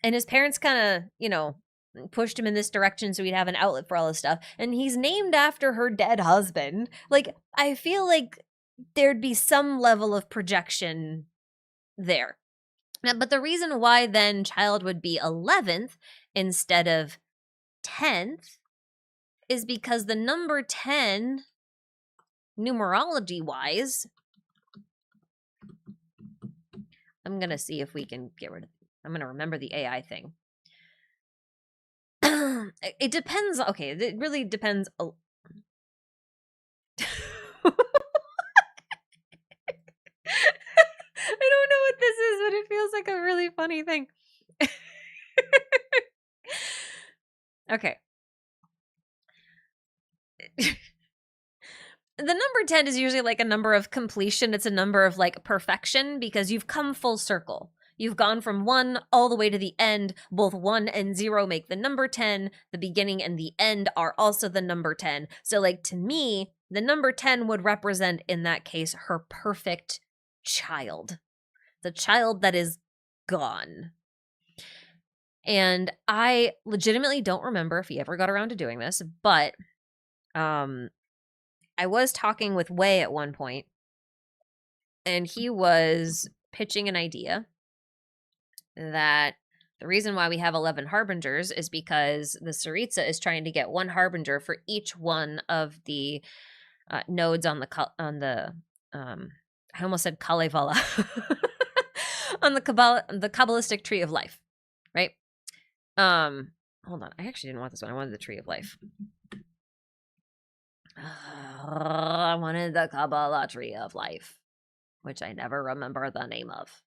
And his parents kind of, pushed him in this direction so he'd have an outlet for all this stuff. And he's named after her dead husband. Like, I feel like there'd be some level of projection there. Now, but the reason why then Child would be 11th instead of 10th is because the number 10, numerology-wise, I'm going to see if we can get rid of, I'm going to remember the AI thing. It depends. Okay, it really depends. I don't know what this is, but it feels like a really funny thing. Okay. The number 10 is usually like a number of completion. It's a number of like perfection because you've come full circle. You've gone from 1 all the way to the end. Both 1 and 0 make the number 10. The beginning and the end are also the number 10. So like to me, the number 10 would represent in that case her perfect child. The child that is gone. And I legitimately don't remember if he ever got around to doing this, but I was talking with Wei at one point, and he was pitching an idea that the reason why we have 11 harbingers is because the Tsaritsa is trying to get one harbinger for each one of the nodes on the I almost said Kalevala on the Kabbalistic tree of life, right? Hold on, I actually didn't want this one. I wanted the tree of life. I wanted the Kabbalah tree of life, which I never remember the name of.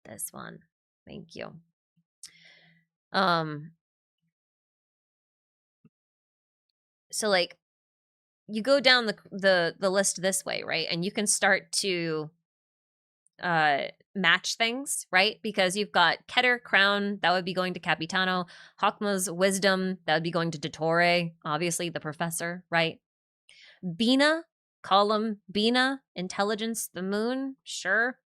This one. Thank you. So like you go down the list this way, right? And you can start to match things, right? Because you've got Keter, Crown, that would be going to Capitano. Hakma's Wisdom, that would be going to Dottore, obviously the professor, right? Bina, column Bina, Intelligence, the Moon, sure.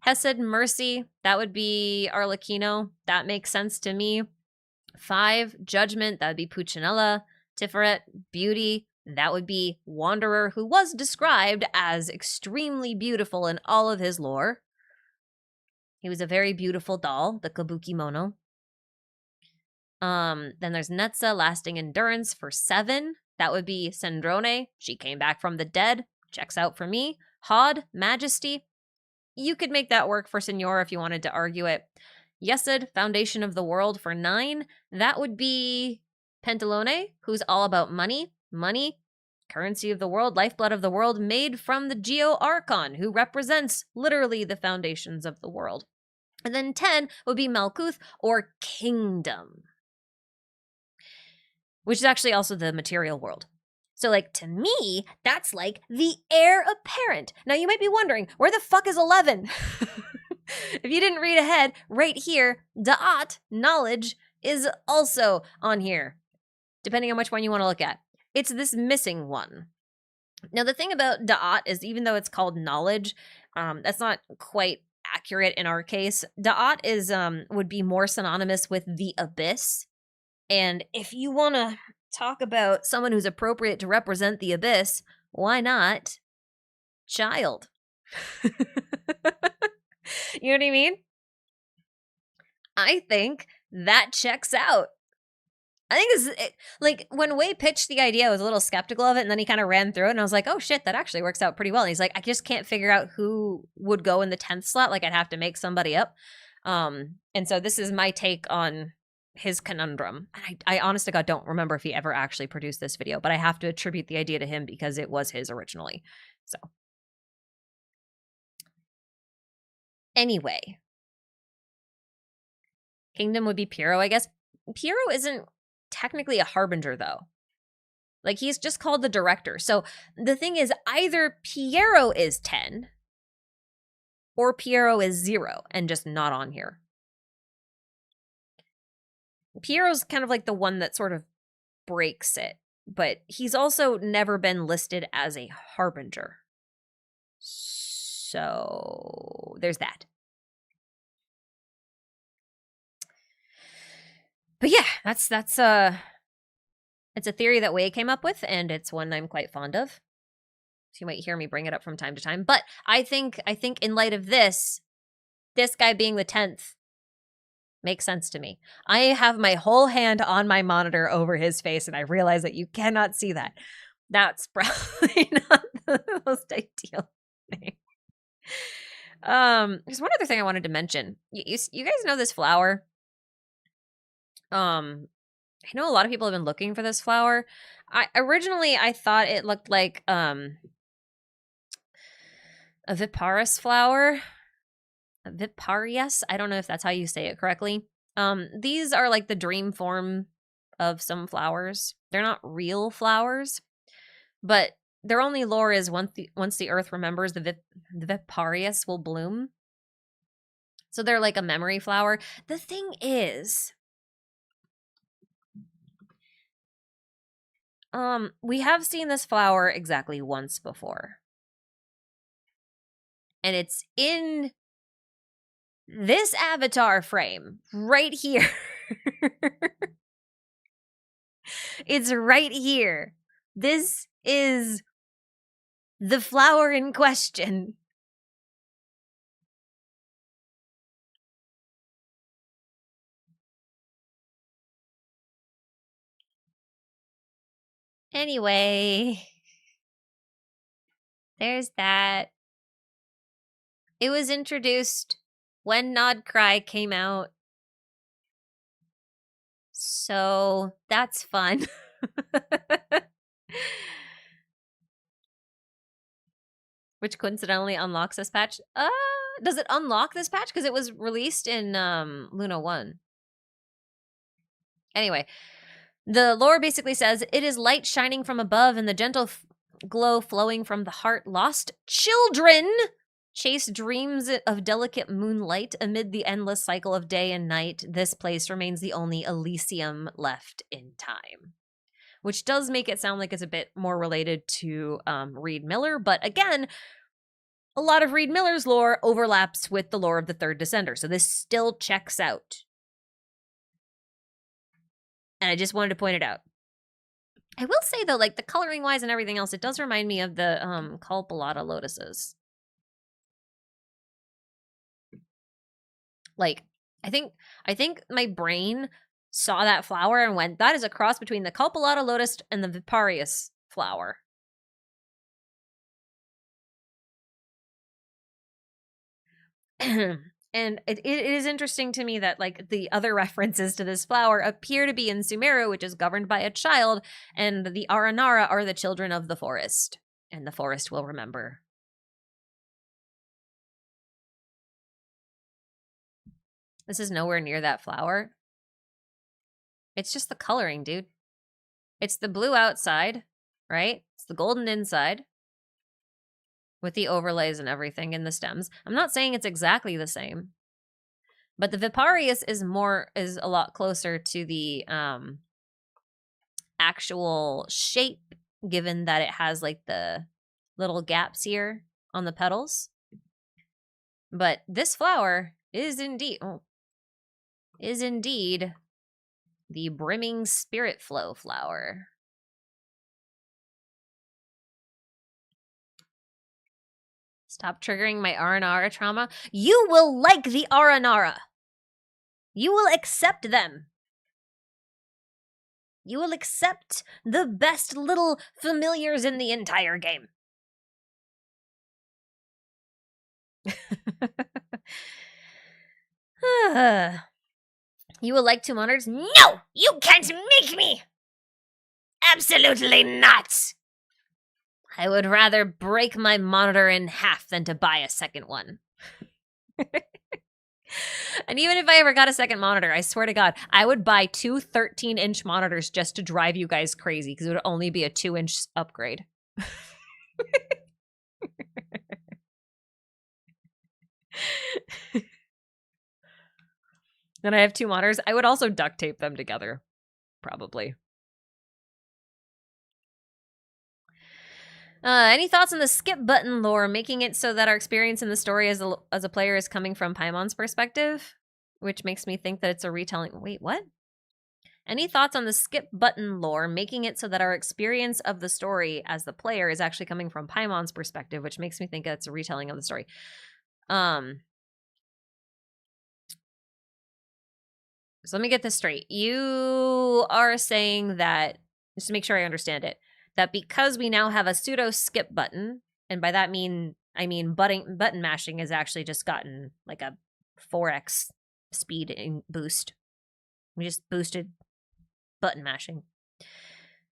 Hesed, Mercy, that would be Arlecchino. That makes sense to me. 5, Judgment, that would be Puccinella. Tiferet, Beauty, that would be Wanderer, who was described as extremely beautiful in all of his lore. He was a very beautiful doll, the Kabuki Mono. Then there's Netza, Lasting Endurance for 7. That would be Sendrone. She came back from the dead. Checks out for me. Hod, Majesty. You could make that work for Senor if you wanted to argue it. Yesed, Foundation of the World for 9. That would be Pentalone, who's all about money. Money, currency of the world, lifeblood of the world, made from the Geo Archon, who represents literally the foundations of the world. And then 10 would be Malkuth, or Kingdom, which is actually also the material world. So, like, to me, that's like the heir apparent. Now, you might be wondering, where the fuck is 11? If you didn't read ahead, right here, Da'at, knowledge, is also on here, depending on which one you want to look at. It's this missing one. Now, the thing about Da'at is, even though it's called knowledge, that's not quite accurate in our case. Da'at is would be more synonymous with the abyss. And if you want to talk about someone who's appropriate to represent the abyss, why not child? You know what I mean? I think that checks out. I think like when Wei pitched the idea, I was a little skeptical of it, and then he kind of ran through it, and I was like, oh shit, that actually works out pretty well. And he's like, I just can't figure out who would go in the 10th slot. Like, I'd have to make somebody up. And so this is my take on his conundrum. And I honest to God don't remember if he ever actually produced this video, but I have to attribute the idea to him because it was his originally. So anyway, Kingdom would be Piero, I guess. Piero isn't technically a harbinger, though. Like, he's just called the director. So the thing is, either Piero is 10 or Piero is 0 and just not on here. Piero's kind of like the one that sort of breaks it, but he's also never been listed as a harbinger. So there's that. But yeah, that's it's a theory that Wei came up with, and it's one I'm quite fond of. So you might hear me bring it up from time to time. But I think in light of this guy being the 10th, Makes sense to me. I have my whole hand on my monitor over his face, and I realize that you cannot see that. That's probably not the most ideal thing. There's one other thing I wanted to mention. You guys know this flower? I know a lot of people have been looking for this flower. Originally I thought it looked like a viparous flower. Viparius. I don't know if that's how you say it correctly. These are like the dream form of some flowers. They're not real flowers, but their only lore is once the earth remembers, the Viparius will bloom. So they're like a memory flower. The thing is, we have seen this flower exactly once before. And it's in this avatar frame right here. It's right here. This is the flower in question. Anyway, there's that. It was introduced when Nod Cry came out. So that's fun. Which coincidentally unlocks this patch. Does it unlock this patch? Because it was released in Luna 1. Anyway, the lore basically says it is light shining from above and the gentle glow flowing from the heart. Lost children chase dreams of delicate moonlight amid the endless cycle of day and night. This place remains the only Elysium left in time. Which does make it sound like it's a bit more related to Reed Miller. But again, a lot of Reed Miller's lore overlaps with the lore of the Third Descender. So this still checks out. And I just wanted to point it out. I will say, though, like the coloring wise and everything else, it does remind me of the Culpalata lotuses. Like, I think my brain saw that flower and went, that is a cross between the Culpalata lotus and the Viparius flower. And it is interesting to me that like the other references to this flower appear to be in Sumeru, which is governed by a child, and the Aranara are the children of the forest, and the forest will remember. This is nowhere near that flower. It's just the coloring, dude. It's the blue outside, right? It's the golden inside with the overlays and everything in the stems. I'm not saying it's exactly the same. But the Viparius is a lot closer to the actual shape, given that it has like the little gaps here on the petals. But this flower is indeed the brimming spirit flow flower. Stop triggering my Aranara trauma. You will like the Aranara. You will accept them. You will accept the best little familiars in the entire game. You will like 2 monitors? No! You can't make me! Absolutely not! I would rather break my monitor in half than to buy a second one. And even if I ever got a second monitor, I swear to God, I would buy 2 13-inch monitors just to drive you guys crazy, because it would only be a 2-inch upgrade. Then I have 2 monitors. I would also duct tape them together, probably. Any thoughts on the skip button lore, making it so that our experience in the story as a player is coming from Paimon's perspective? Which makes me think that it's a retelling. Wait, what? Any thoughts on the skip button lore, making it so that our experience of the story as the player is actually coming from Paimon's perspective, which makes me think it's a retelling of the story. So let me get this straight. You are saying that, just to make sure I understand it, that because we now have a pseudo skip button, and by that I mean button mashing has actually just gotten like a 4x speed boost. We just boosted button mashing.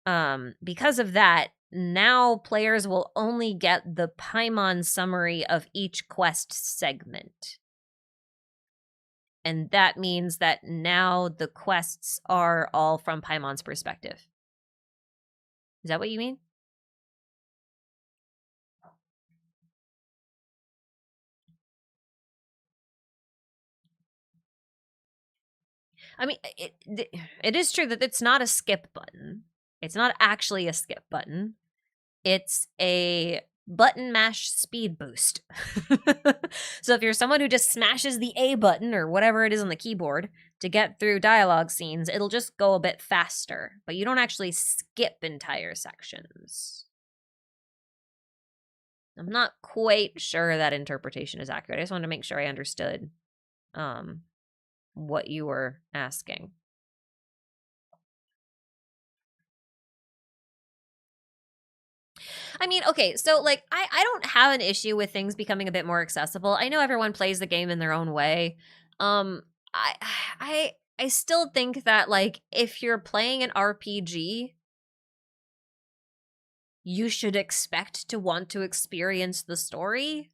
Because of that, now players will only get the Paimon summary of each quest segment. And that means that now the quests are all from Paimon's perspective. Is that what you mean? I mean, it is true that it's not a skip button. It's not actually a skip button. It's a button mash speed boost. So if you're someone who just smashes the A button or whatever it is on the keyboard to get through dialogue scenes, it'll just go a bit faster, but you don't actually skip entire sections. I'm not quite sure that interpretation is accurate. I just wanted to make sure I understood what you were asking. I mean, okay, so like I don't have an issue with things becoming a bit more accessible. I know everyone plays the game in their own way. Um I I still think that like if you're playing an RPG, you should expect to want to experience the story.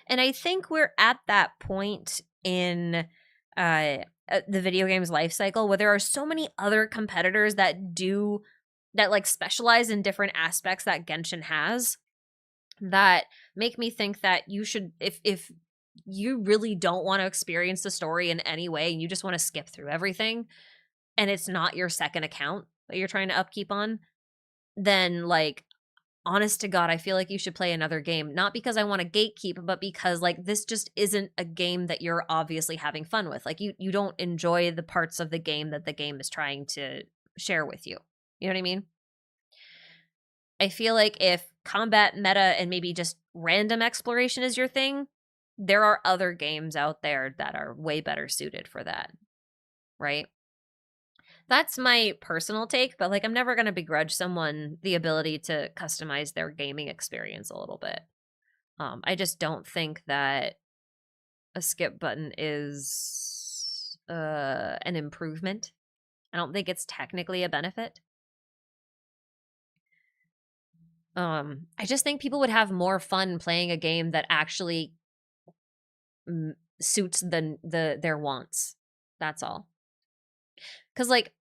And I think we're at that point in the video game's life cycle where there are so many other competitors that like specialize in different aspects that Genshin has that make me think that you should, if you really don't want to experience the story in any way and you just want to skip through everything and it's not your second account that you're trying to upkeep on, then like honest to God, I feel like you should play another game. Not because I want to gatekeep, but because like this just isn't a game that you're obviously having fun with. Like you don't enjoy the parts of the game that the game is trying to share with you. You know what I mean? I feel like if combat meta and maybe just random exploration is your thing, there are other games out there that are way better suited for that. Right? That's my personal take, but like I'm never going to begrudge someone the ability to customize their gaming experience a little bit. I just don't think that a skip button is an improvement. I don't think it's technically a benefit. I just think people would have more fun playing a game that actually suits their wants. That's all. Cuz like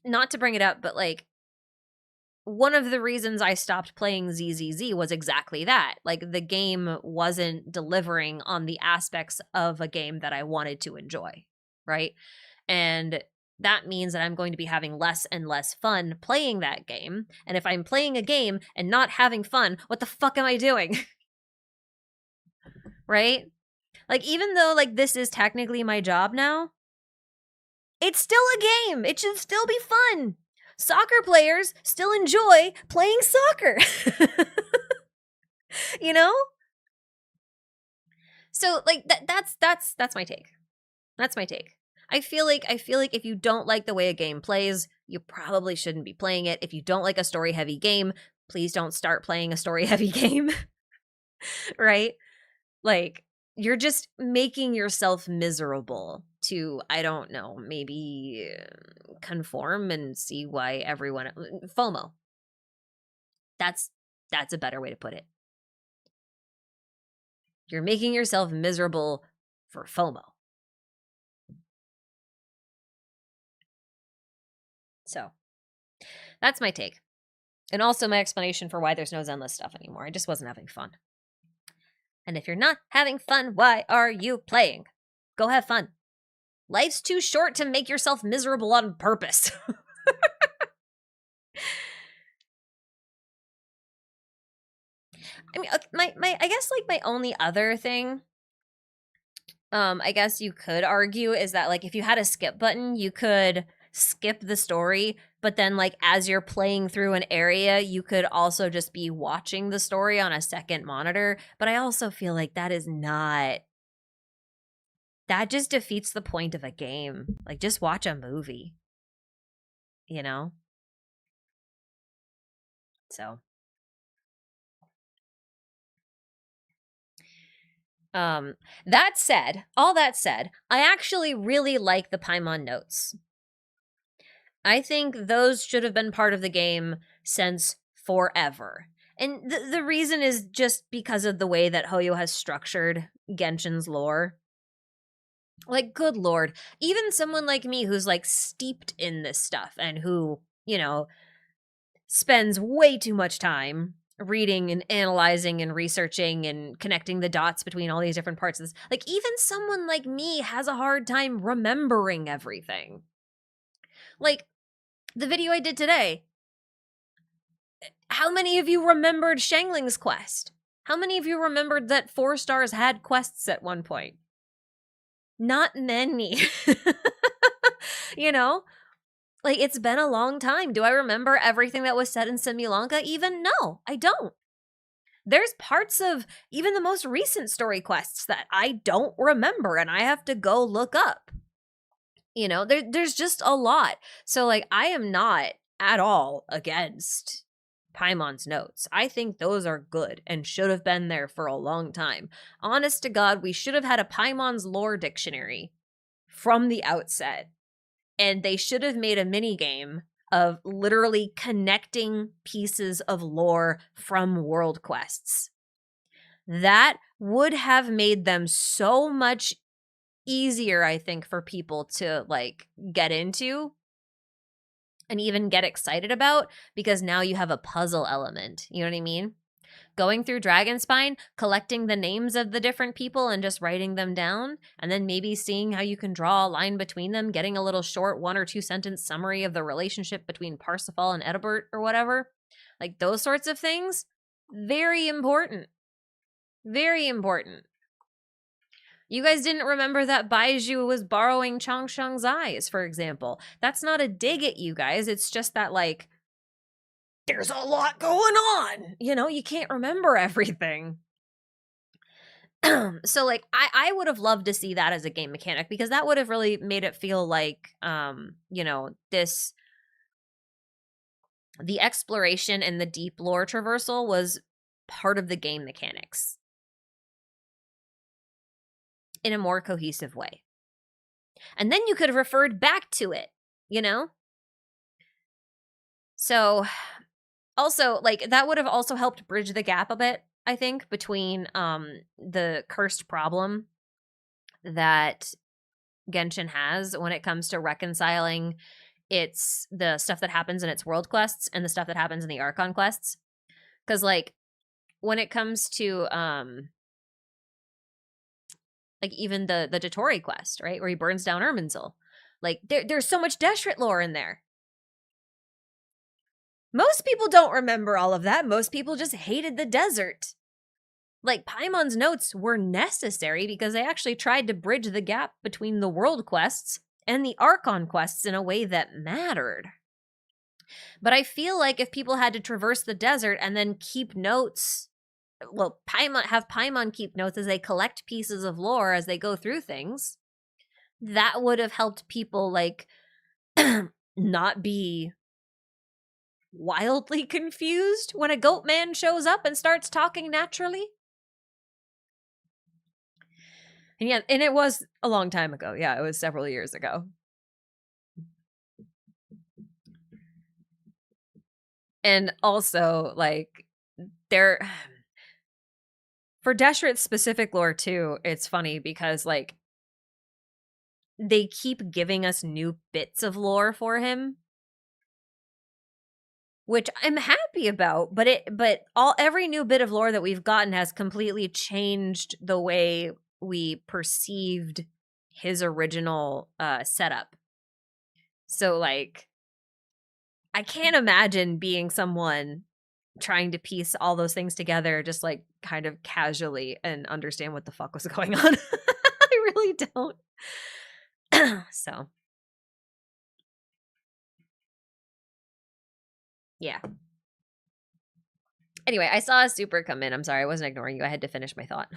not to bring it up, but like one of the reasons I stopped playing ZZZ was exactly that. Like the game wasn't delivering on the aspects of a game that I wanted to enjoy, right? And that means that I'm going to be having less and less fun playing that game. And if I'm playing a game and not having fun, what the fuck am I doing? Right? Like even though like this is technically my job now, it's still a game. It should still be fun. Soccer players still enjoy playing soccer. You know? So like that's my take. That's my take. I feel like if you don't like the way a game plays, you probably shouldn't be playing it. If you don't like a story heavy game, please don't start playing a story heavy game. Right? Like you're just making yourself miserable to, I don't know, maybe conform and see why everyone FOMO. That's a better way to put it. You're making yourself miserable for FOMO. So, that's my take. And also my explanation for why there's no Zenless stuff anymore. I just wasn't having fun. And if you're not having fun, why are you playing? Go have fun. Life's too short to make yourself miserable on purpose. I mean, my I guess like my only other thing, I guess you could argue is that like if you had a skip button, you could skip the story, but then like as you're playing through an area, you could also just be watching the story on a second monitor. But I also feel like that is not that just defeats the point of a game. Like, just watch a movie, you know? So, that said, all that said, I actually really like the Paimon notes. I think those should have been part of the game since forever. And the reason is just because of the way that Hoyo has structured Genshin's lore. Like, good lord, even someone like me who's like steeped in this stuff and who, you know, spends way too much time reading and analyzing and researching and connecting the dots between all these different parts of this. Like, even someone like me has a hard time remembering everything. Like, the video I did today, how many of you remembered Shangling's quest? How many of you remembered that 4 stars had quests at one point? Not many. You know? Like, it's been a long time. Do I remember everything that was said in Simulanka? Even no, I don't. There's parts of even the most recent story quests that I don't remember and I have to go look up. You know, there's just a lot. So, like, I am not at all against Paimon's notes. I think those are good and should have been there for a long time. Honest to God, we should have had a Paimon's lore dictionary from the outset. And they should have made a mini game of literally connecting pieces of lore from world quests. That would have made them so much easier, I think, for people to like get into and even get excited about, because now you have a puzzle element. You know what I mean? Going through Dragonspine, collecting the names of the different people and just writing them down, and then maybe seeing how you can draw a line between them, getting a little short 1 or 2 sentence summary of the relationship between Parsifal and Edibert or whatever. Like, those sorts of things, very important. Very important. You guys didn't remember that Baiju was borrowing Changsheng's eyes, for example. That's not a dig at you guys. It's just that, like, there's a lot going on. You know, you can't remember everything. So, like, I would have loved to see that as a game mechanic, because that would have really made it feel like, you know, the exploration and the deep lore traversal was part of the game mechanics in a more cohesive way. And then you could have referred back to it, you know? So, also, like, that would have also helped bridge the gap a bit, I think, between the cursed problem that Genshin has when it comes to reconciling the stuff that happens in its world quests and the stuff that happens in the Archon quests. Because, like, when it comes to like, even the Dotori quest, right, where he burns down Irminsul, like, there's so much Deshret lore in there. Most people don't remember all of that. Most people just hated the desert. Like, Paimon's notes were necessary because they actually tried to bridge the gap between the world quests and the Archon quests in a way that mattered. But I feel like if people had to traverse the desert and then keep notes, well, have Paimon keep notes as they collect pieces of lore as they go through things, that would have helped people, like, not be wildly confused when a goat man shows up and starts talking naturally. And yeah, and it was a long time ago. Yeah, it was several years ago. And also, like, there for Deshret's specific lore too, it's funny because, like, they keep giving us new bits of lore for him, which I'm happy about, but every new bit of lore that we've gotten has completely changed the way we perceived his original setup. So, like, I can't imagine being someone trying to piece all those things together just, like, kind of casually and understand what the fuck was going on. I really don't. So, yeah. Anyway, I saw a super come in. I'm sorry, I wasn't ignoring you. I had to finish my thought.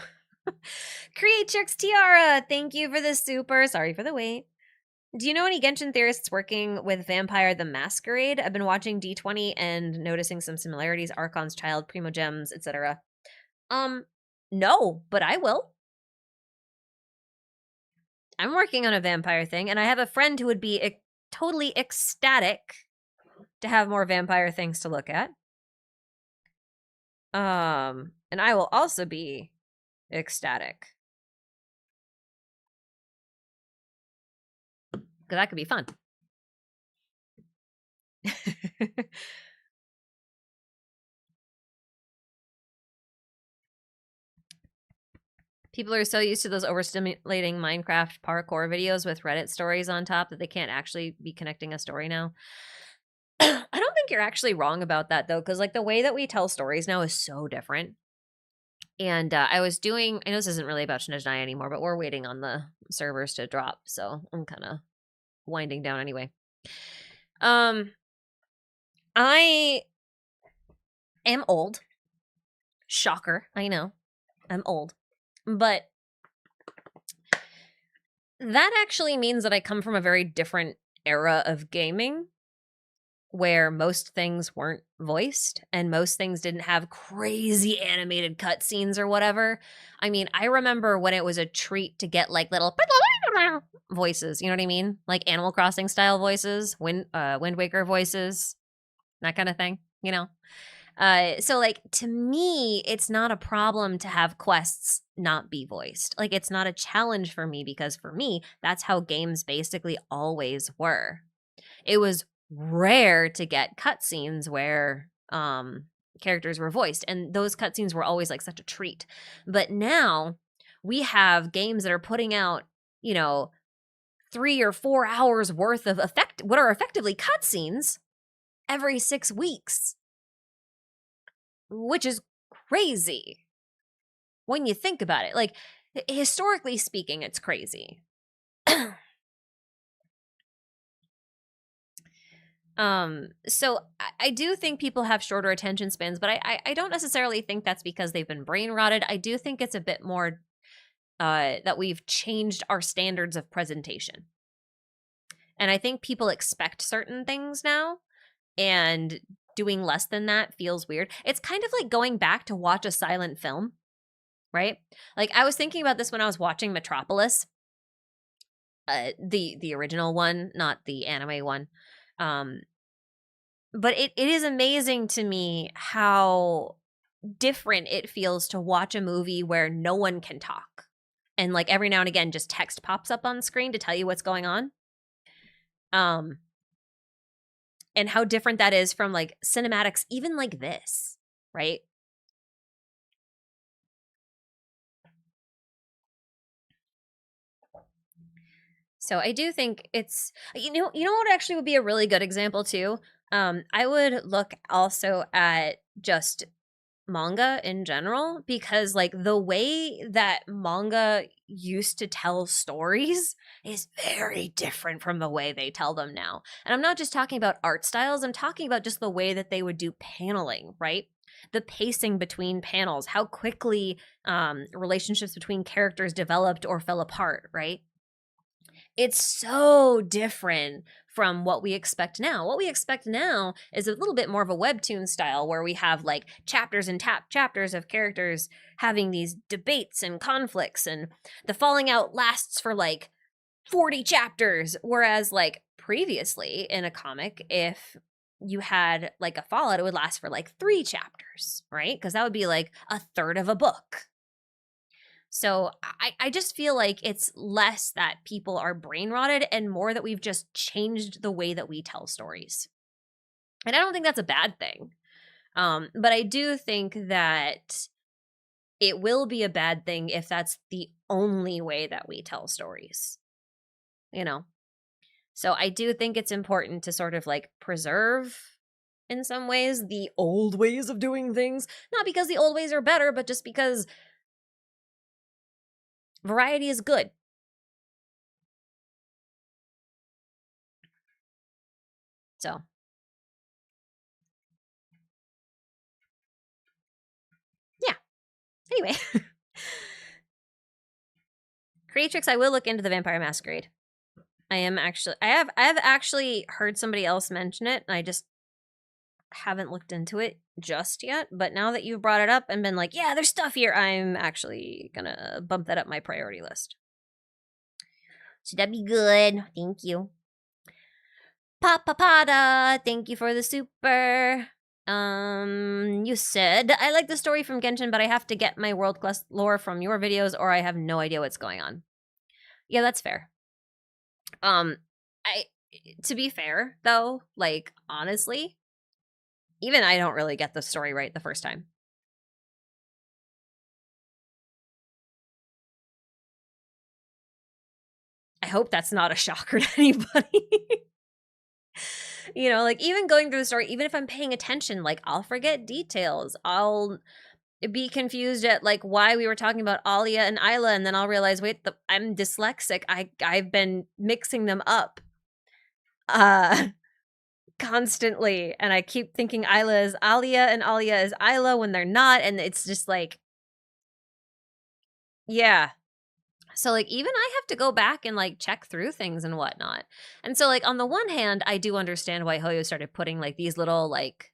Creatrix Tiara, thank you for the super. Sorry for the wait. Do you know any Genshin theorists working with Vampire the Masquerade? I've been watching D20 and noticing some similarities, Archon's Child, Primo Gems, etc. No, but I will. I'm working on a vampire thing, and I have a friend who would be totally ecstatic to have more vampire things to look at. And I will also be ecstatic. Because that could be fun. People are so used to those overstimulating Minecraft parkour videos with Reddit stories on top that they can't actually be connecting a story now. I don't think you're actually wrong about that, though, because like the way that we tell stories now is so different. And I know this isn't really about Snezhnaya anymore, but we're waiting on the servers to drop, so I'm kind of winding down anyway. I am old. Shocker, I know. I'm old. But that actually means that I come from a very different era of gaming where most things weren't voiced and most things didn't have crazy animated cutscenes or whatever. I mean, I remember when it was a treat to get like little voices, you know what I mean? Like Animal Crossing style voices, Wind Waker voices, that kind of thing, you know? So like to me, it's not a problem to have quests not be voiced. Like it's not a challenge for me because for me, that's how games basically always were. It was rare to get cutscenes where characters were voiced, and those cutscenes were always like such a treat. But now we have games that are putting out, 3 or 4 hours worth of what are effectively cutscenes every 6 weeks, which is crazy when you think about it. Like, historically speaking, it's crazy. So I do think people have shorter attention spans, but I don't necessarily think that's because they've been brain rotted. I do think it's a bit more that we've changed our standards of presentation. And I think people expect certain things now, and doing less than that feels weird. It's kind of like going back to watch a silent film, right? Like I was thinking about this when I was watching Metropolis, the original one, not the anime one. But it is amazing to me how different it feels to watch a movie where no one can talk. And like every now and again just text pops up on screen to tell you what's going on. And how different that is from like cinematics even like this, right? So I do think it's what actually would be a really good example too. I would look also at just manga in general, because like the way that manga used to tell stories is very different from the way they tell them now. And I'm not just talking about art styles, I'm talking about just the way that they would do paneling, right? The pacing between panels, how quickly relationships between characters developed or fell apart, right? It's so different from what we expect now. What we expect now is a little bit more of a webtoon style where we have like chapters and chapters of characters having these debates and conflicts, and the falling out lasts for like 40 chapters. Whereas, like previously in a comic, if you had like a fallout, it would last for like 3 chapters, right? Because that would be like a third of a book. So I just feel like it's less that people are brain rotted and more that we've just changed the way that we tell stories. And I don't think that's a bad thing. But I do think that it will be a bad thing if that's the only way that we tell stories, you know? So I do think it's important to sort of like preserve, in some ways, the old ways of doing things. Not because the old ways are better, but just because variety is good. So yeah. Anyway, Creatrix, I will look into the Vampire Masquerade. I have actually heard somebody else mention it, and I just haven't looked into it just yet. But now that you've brought it up and been like, yeah, there's stuff here, I'm actually gonna bump that up my priority list. So that'd be good. Thank you. Papapada, thank you for the super. You said, I like the story from Genshin, but I have to get my world class lore from your videos or I have no idea what's going on. Yeah, that's fair. To be fair, though, like, honestly, even I don't really get the story right the first time. I hope that's not a shocker to anybody. You know, like, even going through the story, even if I'm paying attention, like, I'll forget details. I'll be confused at, like, why we were talking about Alia and Isla, and then I'll realize, wait, I'm dyslexic. I've been mixing them up constantly, and I keep thinking Isla is Alia and Alia is Isla when they're not, and it's just like, yeah. So, like, even I have to go back and, like, check through things and whatnot. And so, like, on the one hand, I do understand why Hoyo started putting, like, these little, like,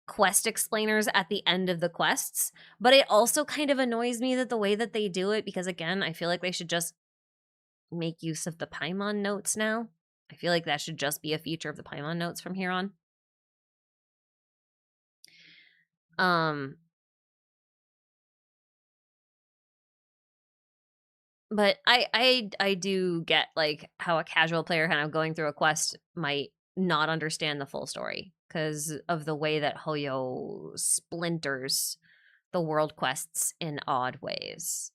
quest explainers at the end of the quests, but it also kind of annoys me that the way that they do it, because, again, I feel like they should just make use of the Paimon notes now. I feel like that should just be a feature of the Paimon notes from here on. But I do get, like, how a casual player kind of going through a quest might not understand the full story because of the way that Hoyo splinters the world quests in odd ways.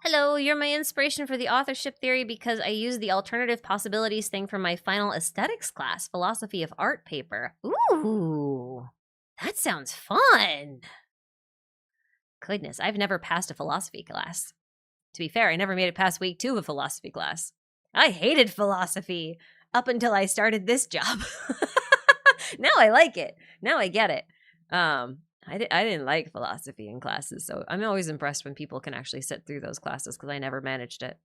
Hello, you're my inspiration for the authorship theory because I use the alternative possibilities thing from my final aesthetics class, philosophy of art paper. Ooh, that sounds fun. Goodness, I've never passed a philosophy class. To be fair, I never made it past week 2 of a philosophy class. I hated philosophy up until I started this job. Now I like it. Now I get it. I didn't like philosophy in classes, so I'm always impressed when people can actually sit through those classes because I never managed it.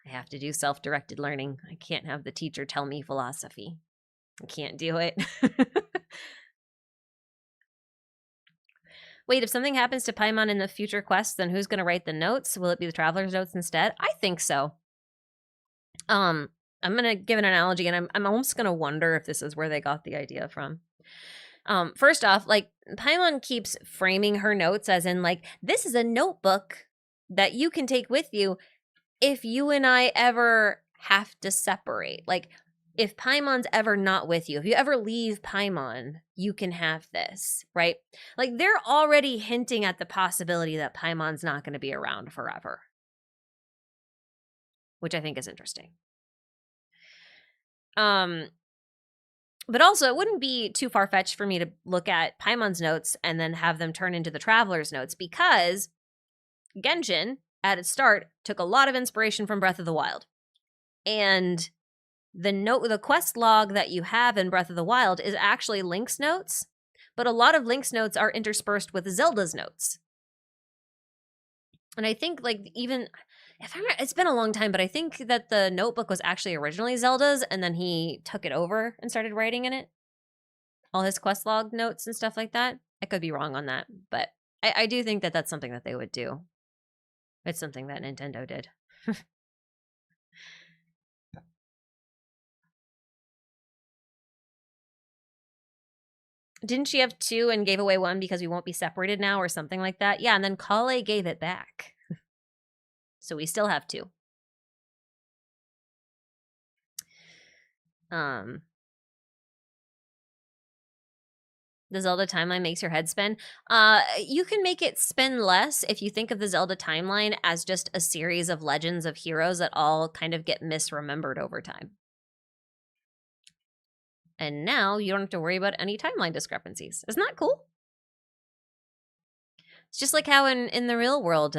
I have to do self-directed learning. I can't have the teacher tell me philosophy. I can't do it. Wait, if something happens to Paimon in the future quests, then who's going to write the notes? Will it be the traveler's notes instead? I think so. I'm going to give an analogy, and I'm almost going to wonder if this is where they got the idea from. First off, like, Paimon keeps framing her notes as in, like, this is a notebook that you can take with you if you and I ever have to separate. Like, if Paimon's ever not with you, if you ever leave Paimon, you can have this, right? Like, they're already hinting at the possibility that Paimon's not going to be around forever, which I think is interesting. But also, it wouldn't be too far-fetched for me to look at Paimon's notes and then have them turn into the Traveler's notes, because Genshin, at its start, took a lot of inspiration from Breath of the Wild. And the quest log that you have in Breath of the Wild is actually Link's notes, but a lot of Link's notes are interspersed with Zelda's notes. And I think, like, even if I remember, it's been a long time, but I think that the notebook was actually originally Zelda's, and then he took it over and started writing in it. All his quest log notes and stuff like that. I could be wrong on that, but I do think that that's something that they would do. It's something that Nintendo did. Didn't she have 2 and gave away 1 because we won't be separated now or something like that? Yeah, and then Kale gave it back. So we still have 2. The Zelda timeline makes your head spin. You can make it spin less if you think of the Zelda timeline as just a series of legends of heroes that all kind of get misremembered over time. And now you don't have to worry about any timeline discrepancies. Isn't that cool? It's just like how in the real world,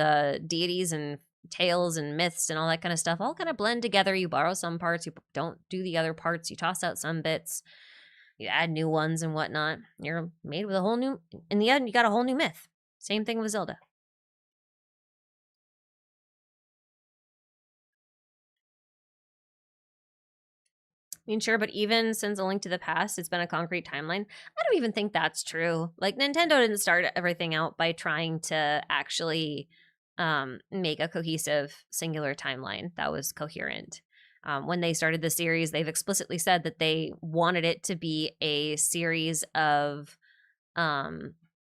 deities and tales and myths and all that kind of stuff all kind of blend together. You borrow some parts, you don't do the other parts, you toss out some bits, you add new ones and whatnot. You're made with a whole new, in the end, you got a whole new myth. Same thing with Zelda. I mean, sure, but even since A Link to the Past, it's been a concrete timeline. I don't even think that's true. Like, Nintendo didn't start everything out by trying to actually make a cohesive singular timeline that was coherent. When they started the series, they've explicitly said that they wanted it to be a series of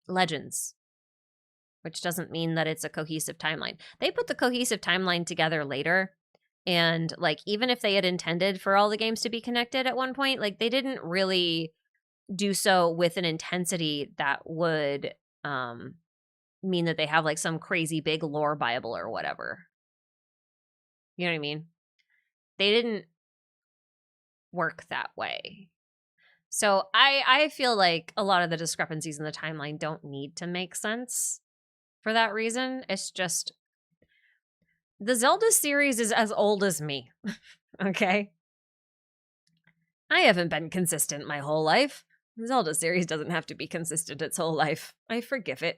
legends, which doesn't mean that it's a cohesive timeline. They put the cohesive timeline together later. And like, even if they had intended for all the games to be connected at one point, like they didn't really do so with an intensity that would mean that they have like some crazy big lore Bible or whatever. You know what I mean? They didn't work that way. So I feel like a lot of the discrepancies in the timeline don't need to make sense for that reason. It's just the Zelda series is as old as me. Okay? I haven't been consistent my whole life. The Zelda series doesn't have to be consistent its whole life. I forgive it.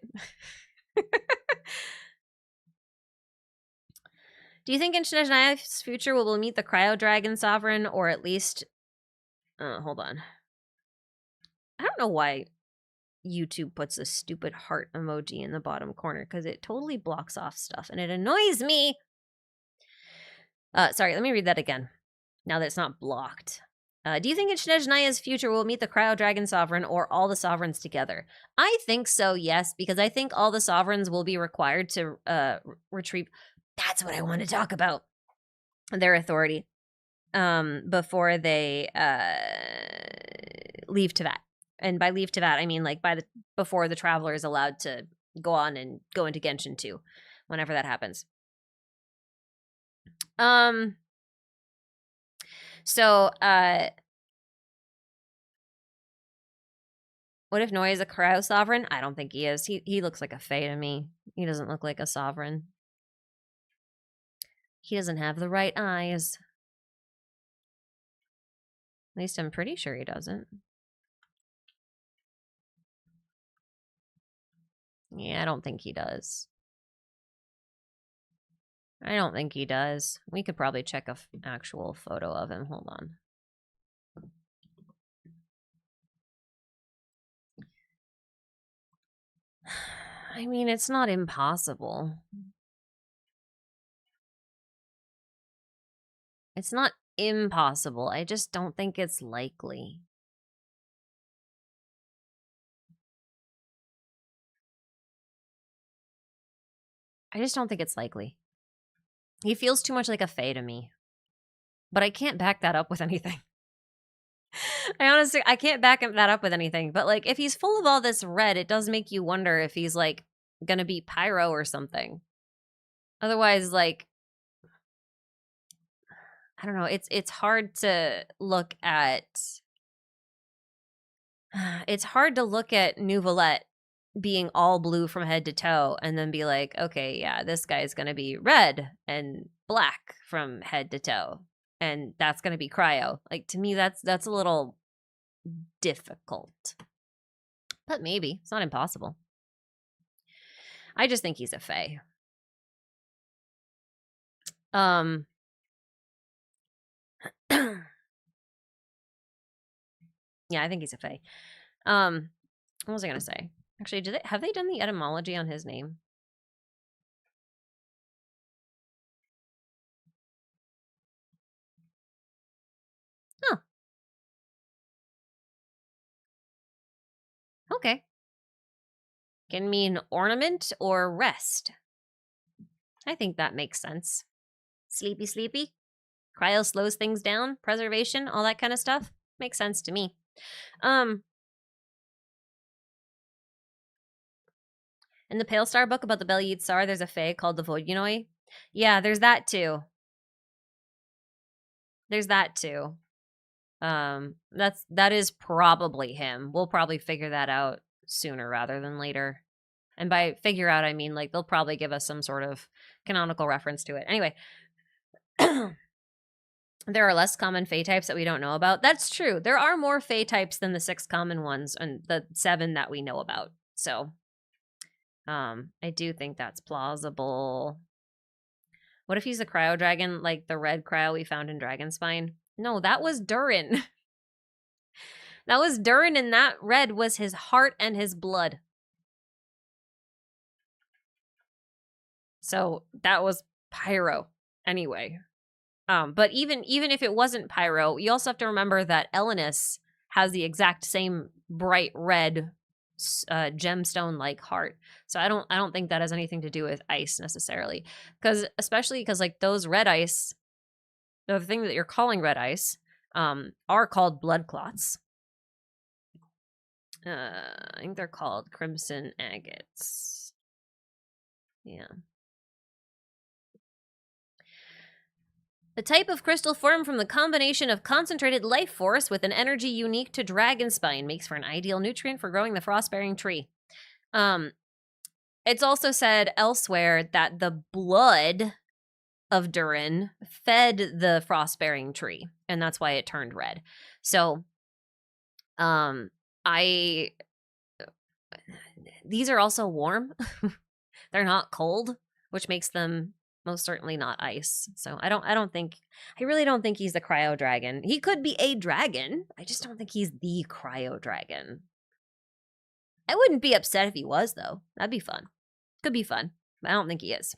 Do you think in Snezhnaya's future we will meet the Cryo Dragon Sovereign, or at least... hold on. I don't know why YouTube puts a stupid heart emoji in the bottom corner, because it totally blocks off stuff, and it annoys me! Sorry, let me read that again, now that it's not blocked. Do you think in Snezhnaya's future we'll meet the Cryo Dragon Sovereign or all the Sovereigns together? I think so, yes, because I think all the Sovereigns will be required to retrieve... That's what I want to talk about. Their authority. Before they leave Teyvat. And by leave Teyvat, I mean like before the Traveler is allowed to go on and go into Genshin 2, whenever that happens. So, what if Noi is a Cryo Sovereign? I don't think he is. He looks like a Fae to me. He doesn't look like a Sovereign. He doesn't have the right eyes. At least I'm pretty sure he doesn't. Yeah, I don't think he does. I don't think he does. We could probably check a actual photo of him. Hold on. I mean, it's not impossible. It's not impossible. I just don't think it's likely. I just don't think it's likely. He feels too much like a Fae to me. But I can't back that up with anything. I can't back that up with anything. But like, if he's full of all this red, it does make you wonder if he's like gonna be pyro or something. Otherwise, like, I don't know. It's hard to look at. It's hard to look at Nouvelette being all blue from head to toe and then be like, okay, yeah, this guy is gonna be red and black from head to toe, and that's gonna be Cryo. Like, to me, that's a little difficult. But maybe. It's not impossible. I just think he's a Fae. Yeah, I think he's a Fae. What was I gonna say? Actually, have they done the etymology on his name? Oh. Okay. Can mean ornament or rest. I think that makes sense. Sleepy, sleepy. Cryo slows things down. Preservation, all that kind of stuff. Makes sense to me. In the Pale Star book about the Bel Yitzhar, there's a fae called the Vodunoi. Yeah, there's that too. There's that too. That is probably him. We'll probably figure that out sooner rather than later. And by figure out, I mean, like, they'll probably give us some sort of canonical reference to it. Anyway, there are less common Fey types that we don't know about. That's true. There are more Fey types than the 6 common ones and the 7 that we know about. So, I do think that's plausible. What if he's a cryo dragon, like the red cryo we found in Dragonspine? No, that was Durin. That was Durin, and that red was his heart and his blood. So that was Pyro anyway. But even if it wasn't Pyro, you also have to remember that Elenus has the exact same bright red gemstone-like heart. So I don't think that has anything to do with ice necessarily, especially because like those red ice, the thing that you're calling red ice, are called blood clots. I think they're called crimson agates. Yeah. The type of crystal formed from the combination of concentrated life force with an energy unique to Dragonspine makes for an ideal nutrient for growing the frost-bearing tree. It's also said elsewhere that the blood of Durin fed the frost-bearing tree, and that's why it turned red. So, these are also warm. They're not cold, which makes them most certainly not ice. So I really don't think he's the cryo dragon. He could be a dragon. I just don't think he's the cryo dragon. I wouldn't be upset if he was, though. That'd be fun. Could be fun, but I don't think he is.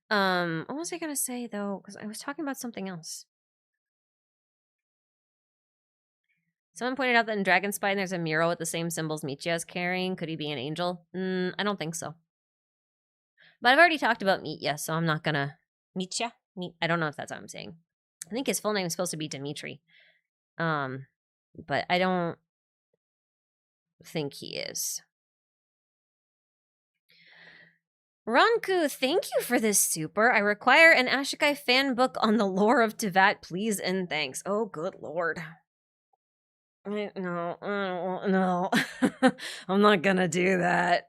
What was I gonna say though? Because I was talking about something else. Someone pointed out that in Dragonspine there's a mural with the same symbols Michia is carrying. Could he be an angel? I don't think so. But I've already talked about Mitya, so I'm not gonna... Mitya? I don't know if that's what I'm saying. I think his full name is supposed to be Dimitri. But I don't think he is. Ronku, thank you for this super. I require an Ashikai fan book on the lore of Tevat, please and thanks. Oh, good lord. No. I'm not gonna do that.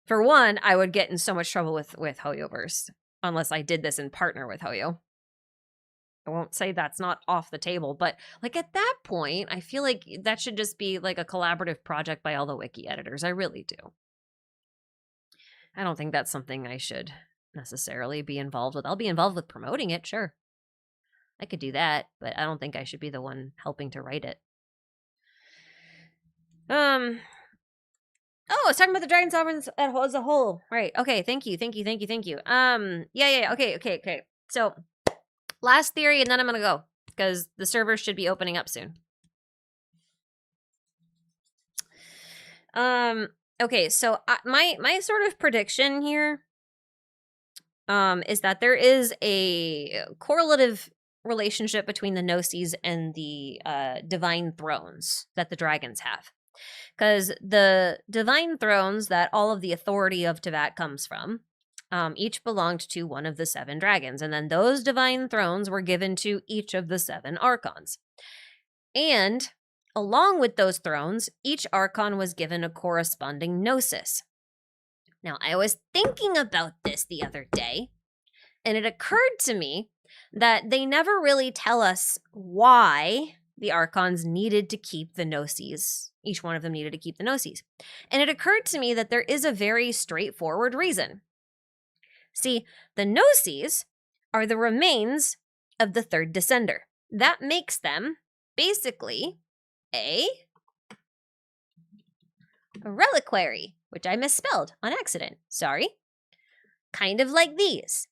For one, I would get in so much trouble with Hoyoverse unless I did this in partner with Hoyo. I won't say that's not off the table, but like at that point, I feel like that should just be like a collaborative project by all the wiki editors. I really do. I don't think that's something I should necessarily be involved with. I'll be involved with promoting it, sure. I could do that, but I don't think I should be the one helping to write it. Oh, I was talking about the Dragon Sovereigns as a whole. Right. Okay. Thank you. Yeah. Okay. So, last theory, and then I'm going to go. Because the server should be opening up soon. Okay, so my sort of prediction here is that there is a correlative relationship between the Nosis and the divine thrones that the dragons have. Because the divine thrones that all of the authority of Tevat comes from, each belonged to one of the 7 dragons. And then those divine thrones were given to each of the 7 archons. And along with those thrones, each archon was given a corresponding Nosis. Now, I was thinking about this the other day, and it occurred to me that they never really tell us why the archons needed to keep the Nosis. Each one of them needed to keep the Nosis. And it occurred to me that there is a very straightforward reason. See, the Nosis are the remains of the 3rd descender. That makes them basically a reliquary, which I misspelled on accident. Sorry. Kind of like these.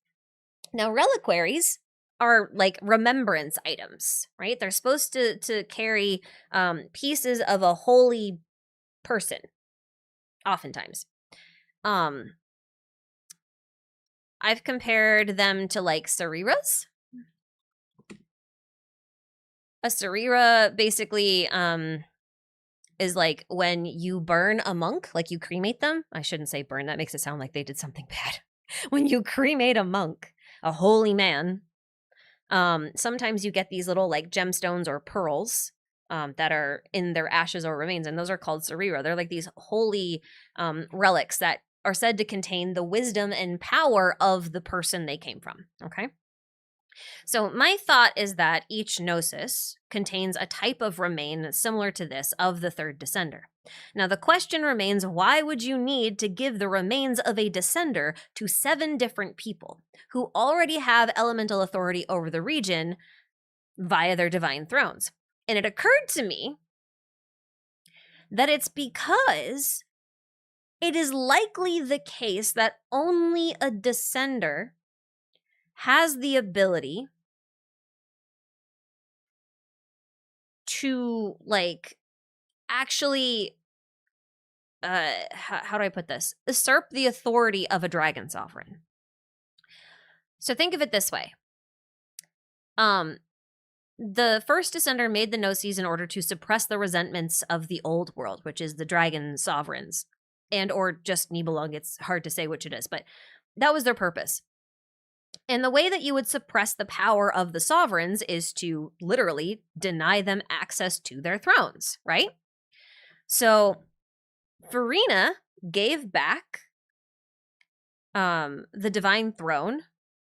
Now, reliquaries are like remembrance items, right? They're supposed to carry pieces of a holy person, oftentimes. I've compared them to like Sariras. A Sarira basically is like when you burn a monk, like you cremate them. I shouldn't say burn, that makes it sound like they did something bad. When you cremate a monk, a holy man, sometimes you get these little like gemstones or pearls that are in their ashes or remains, and those are called Sarira. They're like these holy relics that are said to contain the wisdom and power of the person they came from. Okay. So, my thought is that each Gnosis contains a type of remain similar to this of the third descender. Now, the question remains, why would you need to give the remains of a descender to 7 different people who already have elemental authority over the region via their divine thrones? And it occurred to me that it's because it is likely the case that only a descender has the ability to, like, actually, how do I put this? Usurp the authority of a dragon sovereign. So think of it this way. The first descender made the Nosis in order to suppress the resentments of the old world, which is the dragon sovereigns, and or just Nibelung. It's hard to say which it is, but that was their purpose. And the way that you would suppress the power of the sovereigns is to literally deny them access to their thrones, right? So Farina gave back the divine throne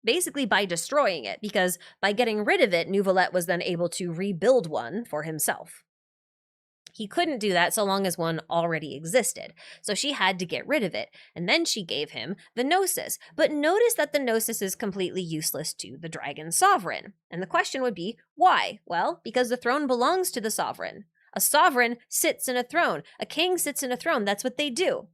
basically by destroying it, because by getting rid of it, Nouvelet was then able to rebuild one for himself. He couldn't do that so long as one already existed. So she had to get rid of it. And then she gave him the Nosis. But notice that the Nosis is completely useless to the dragon sovereign. And the question would be, why? Well, because the throne belongs to the sovereign. A sovereign sits in a throne. A king sits in a throne. That's what they do.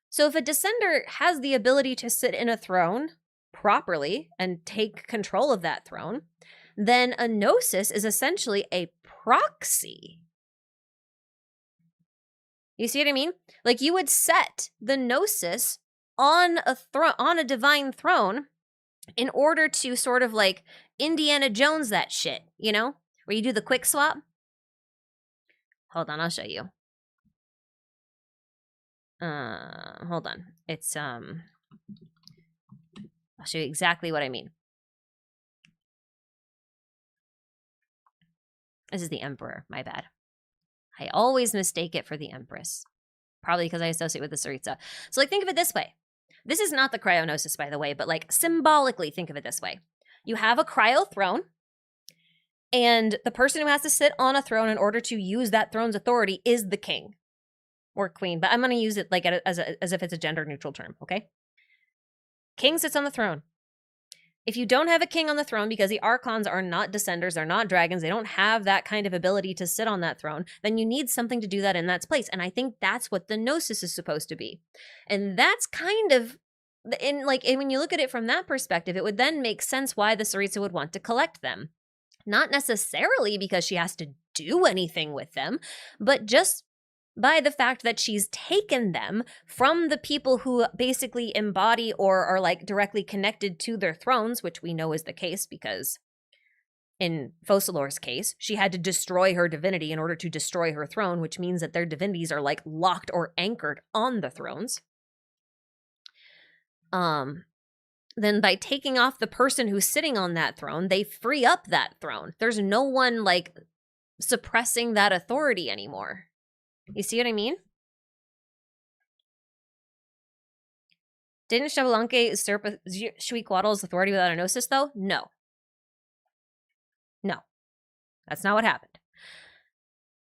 So if a descender has the ability to sit in a throne properly and take control of that throne, then a Nosis is essentially a proxy. You see what I mean? Like, you would set the Nosis on a divine throne in order to sort of like Indiana Jones that shit, you know? Where you do the quick swap. Hold on, I'll show you. Hold on. It's I'll show you exactly what I mean. This is the Emperor, my bad. I always mistake it for the Empress. Probably because I associate with the Tsaritsa. So, like, think of it this way. This is not the Cryonosis, by the way, but, like, symbolically think of it this way. You have a cryo throne, and the person who has to sit on a throne in order to use that throne's authority is the king or queen, but I'm going to use it like as if it's a gender-neutral term, okay? King sits on the throne. If you don't have a king on the throne because the Archons are not descenders, they're not dragons, they don't have that kind of ability to sit on that throne, then you need something to do that in that place. And I think that's what the Gnosis is supposed to be. And that's kind of, when you look at it from that perspective, it would then make sense why the Tsaritsa would want to collect them. Not necessarily because she has to do anything with them, but just by the fact that she's taken them from the people who basically embody or are like directly connected to their thrones, which we know is the case because in Focalor's case, she had to destroy her divinity in order to destroy her throne, which means that their divinities are like locked or anchored on the thrones. Then by taking off the person who's sitting on that throne, they free up that throne. There's no one like suppressing that authority anymore. You see what I mean? Didn't Xbalanque usurp Xuequatl's authority without a Gnosis, though? No. No. That's not what happened.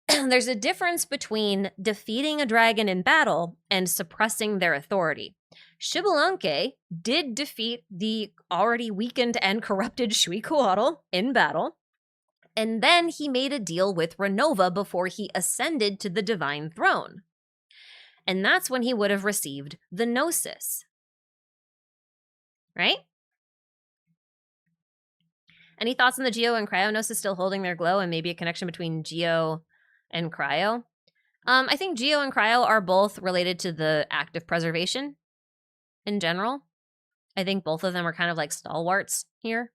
There's a difference between defeating a dragon in battle and suppressing their authority. Xbalanque did defeat the already weakened and corrupted Xuequatl in battle, and then he made a deal with Renova before he ascended to the divine throne. And that's when he would have received the Gnosis. Right? Any thoughts on the Geo and Cryo Gnosis still holding their glow and maybe a connection between Geo and Cryo? I think Geo and Cryo are both related to the act of preservation in general. I think both of them are kind of like stalwarts here.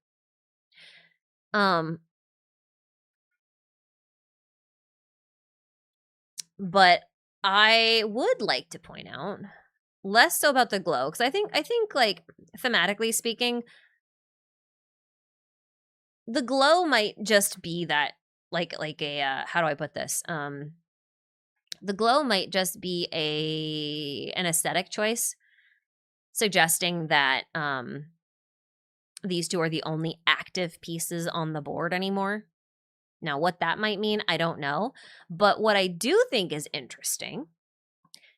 But I would like to point out, less so about the glow, because I think like thematically speaking, the glow might just be that like a how do I put this? The glow might just be an aesthetic choice, suggesting that these two are the only active pieces on the board anymore. Now, what that might mean, I don't know. But what I do think is interesting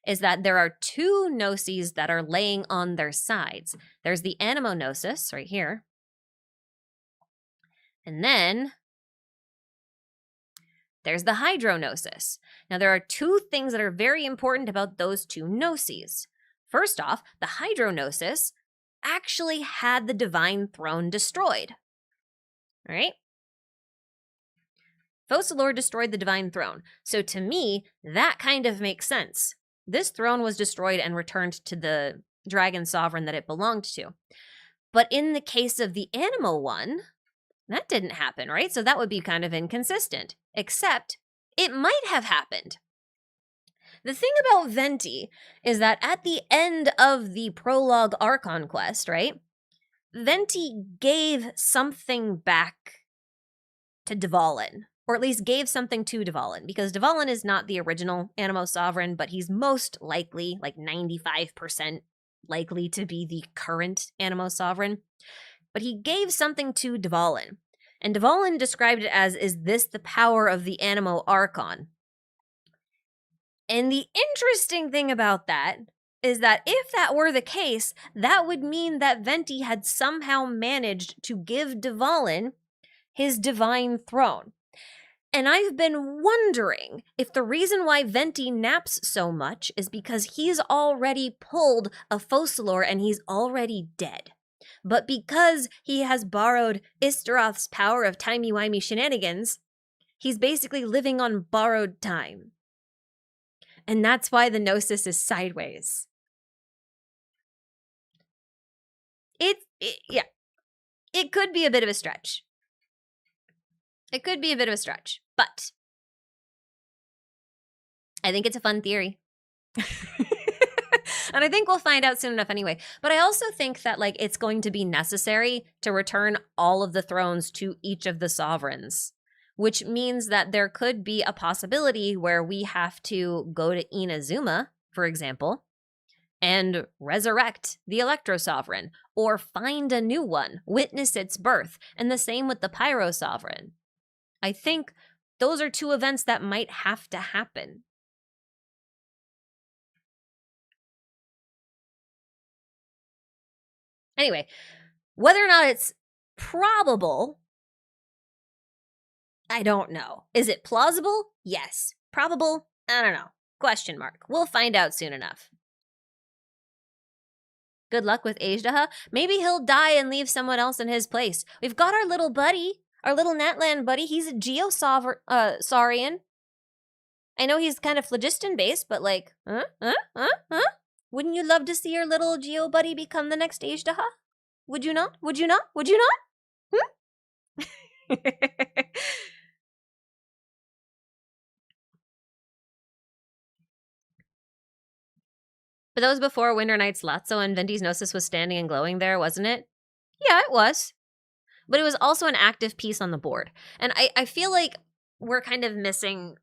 is that there are two Gnosis that are laying on their sides. There's the Animo Gnosis right here. And then there's the Hydro Gnosis. Now, there are two things that are very important about those two Gnosis. First off, the Hydro Gnosis actually had the Divine Throne destroyed. All right? Focalor destroyed the Divine Throne. So to me, that kind of makes sense. This throne was destroyed and returned to the dragon sovereign that it belonged to. But in the case of the Animo one, that didn't happen, right? So that would be kind of inconsistent. Except, it might have happened. The thing about Venti is that at the end of the prologue Archon quest, right? Venti gave something back to Dvalin. Or at least gave something to Dvalin, because Dvalin is not the original Animo Sovereign, but he's most likely, like 95% likely to be the current Animo Sovereign. But he gave something to Dvalin. And Dvalin described it as, is this the power of the Animo Archon? And the interesting thing about that is that if that were the case, that would mean that Venti had somehow managed to give Dvalin his divine throne. And I've been wondering if the reason why Venti naps so much is because he's already pulled a Focalor and he's already dead. But because he has borrowed Istaroth's power of timey-wimey shenanigans, he's basically living on borrowed time. And that's why the Nosis is sideways. It could be a bit of a stretch. It could be a bit of a stretch, but I think it's a fun theory. And I think we'll find out soon enough anyway. But I also think that like it's going to be necessary to return all of the thrones to each of the sovereigns, which means that there could be a possibility where we have to go to Inazuma, for example, and resurrect the Electro Sovereign, or find a new one, witness its birth, and the same with the Pyro Sovereign. I think those are two events that might have to happen. Anyway, whether or not it's probable, I don't know. Is it plausible? Yes. Probable? I don't know. Question mark. We'll find out soon enough. Good luck with Ajdaha. Maybe he'll die and leave someone else in his place. We've got our little buddy. Our little Natlan buddy, he's a Saurian. I know he's kind of phlogiston-based, but like, Wouldn't you love to see your little Geo buddy become the next Ajdaha? Would you not? Would you not? Would you not? But that was before Winter Knight's Lazzo and Venti's Nosis was standing and glowing there, wasn't it? Yeah, it was. But it was also an active piece on the board. And I feel like we're kind of missing...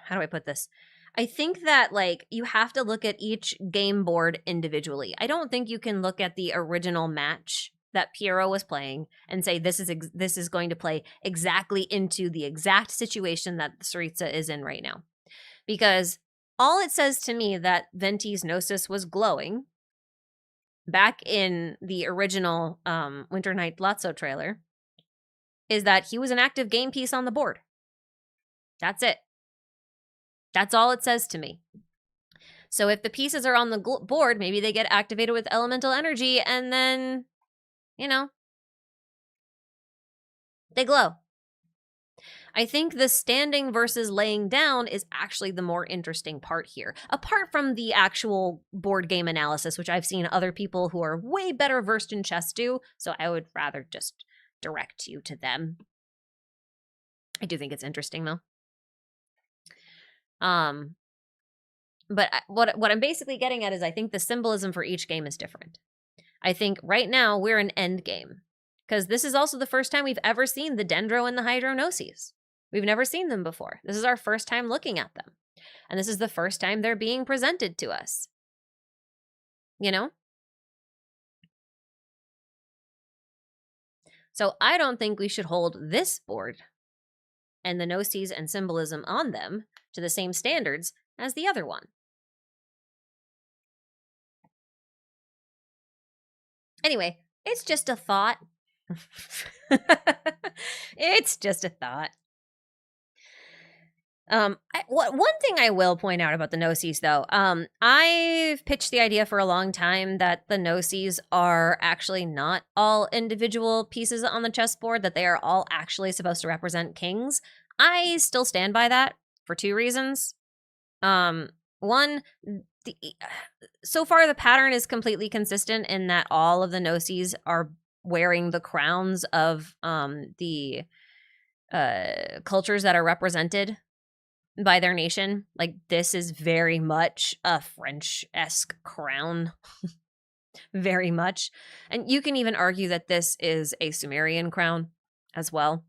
How do I put this? I think that, like, you have to look at each game board individually. I don't think you can look at the original match that Piero was playing and say this is going to play exactly into the exact situation that Saritsa is in right now. Because all it says to me that Venti's Nosis was glowing back in the original Winter Night Lazzo trailer is that he was an active game piece on the board. That's it. That's all it says to me. So if the pieces are on the board, maybe they get activated with elemental energy and then, you know, they glow. I think the standing versus laying down is actually the more interesting part here. Apart from the actual board game analysis, which I've seen other people who are way better versed in chess do, so I would rather just direct you to them. I do think it's interesting, though. But what I'm basically getting at is I think the symbolism for each game is different. I think right now we're in end game, because this is also the first time we've ever seen the Dendro and the Hydro Gnosis. We've never seen them before. This is our first time looking at them. And this is the first time they're being presented to us. You know? So I don't think we should hold this board and the Nosis and symbolism on them to the same standards as the other one. Anyway, it's just a thought. It's just a thought. One thing I will point out about the Nosis, though, I've pitched the idea for a long time that the Nosis are actually not all individual pieces on the chessboard, that they are all actually supposed to represent kings. I still stand by that for two reasons. One, so far the pattern is completely consistent in that all of the Nosis are wearing the crowns of the cultures that are represented by their nation. Like, this is very much a French-esque crown. Very much. And you can even argue that this is a Sumerian crown as well.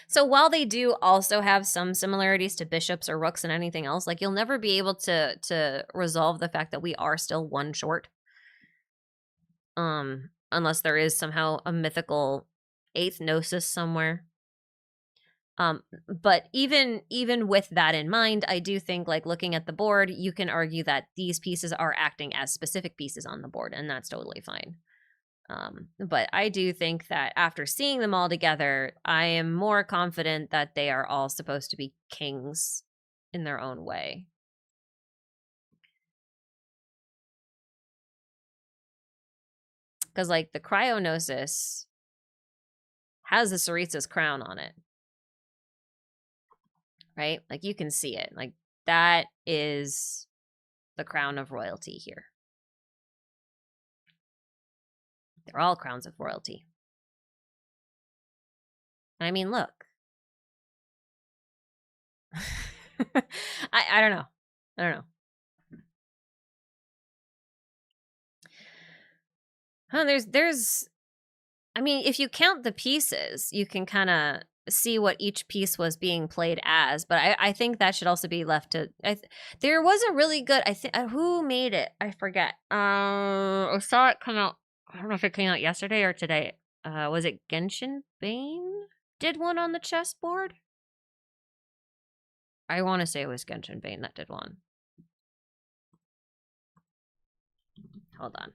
So while they do also have some similarities to bishops or rooks and anything else, like, you'll never be able to resolve the fact that we are still one short. Unless there is somehow a mythical 8th Gnosis somewhere. But even with that in mind, I do think, like, looking at the board, you can argue that these pieces are acting as specific pieces on the board, and that's totally fine. But I do think that after seeing them all together, I am more confident that they are all supposed to be kings in their own way. Because, like, the Cryonosis has the Saritsa's crown on it. Right? Like, you can see it. Like, that is the crown of royalty here. They're all crowns of royalty. I mean, look. I don't know. I don't know. There's I mean, if you count the pieces, you can kind of see what each piece was being played as, but I think that should also be left to there was a really good, I think, who made it? I forget. I saw it come out, I don't know if it came out yesterday or today. Was it Genshin Bane did one on the chessboard? I want to say it was Genshin Bane that did one. Hold on.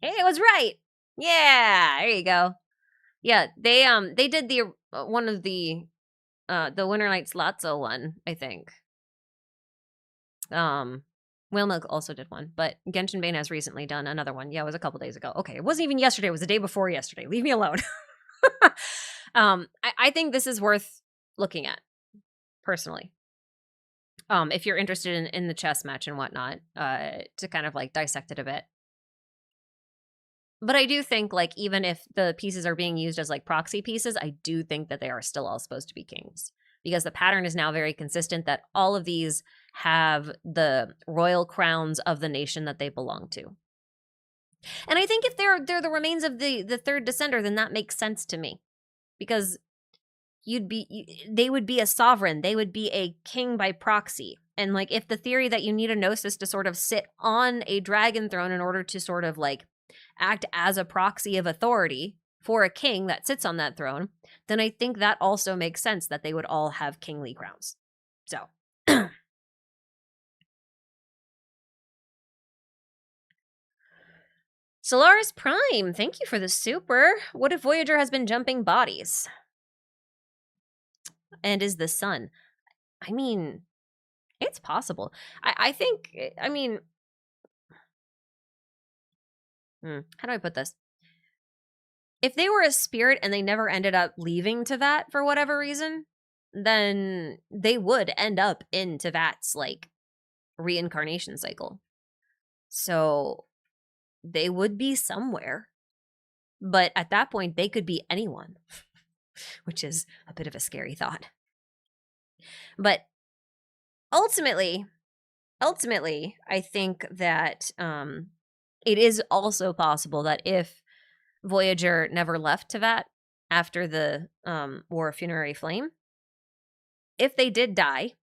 Hey, it was right. Yeah, there you go. Yeah, they did the one of the Winter Nights Lazzo one, I think. Whale Milk also did one, but Genshin Bane has recently done another one. Yeah, it was a couple days ago. Okay, it wasn't even yesterday, it was the day before yesterday. Leave me alone. I think this is worth looking at, personally. If you're interested in the chess match and whatnot, to kind of, like, dissect it a bit. But I do think, like, even if the pieces are being used as, like, proxy pieces, I do think that they are still all supposed to be kings. Because the pattern is now very consistent that all of these have the royal crowns of the nation that they belong to. And I think if they're the remains of the third descender, then that makes sense to me. Because they would be a sovereign. They would be a king by proxy. And, like, if the theory that you need a Gnosis to sort of sit on a dragon throne in order to sort of, like, act as a proxy of authority for a king that sits on that throne, then I think that also makes sense that they would all have kingly crowns. So. Solaris Prime, thank you for the super. What if Voyager has been jumping bodies? And is the sun? I mean, it's possible. I think, I mean, how do I put this? If they were a spirit and they never ended up leaving Teyvat for whatever reason, then they would end up in Teyvat's, like, reincarnation cycle. So they would be somewhere. But at that point, they could be anyone, which is a bit of a scary thought. But ultimately, I think that it is also possible that if Voyager never left Teyvat, after the War of Funerary Flame. If they did die,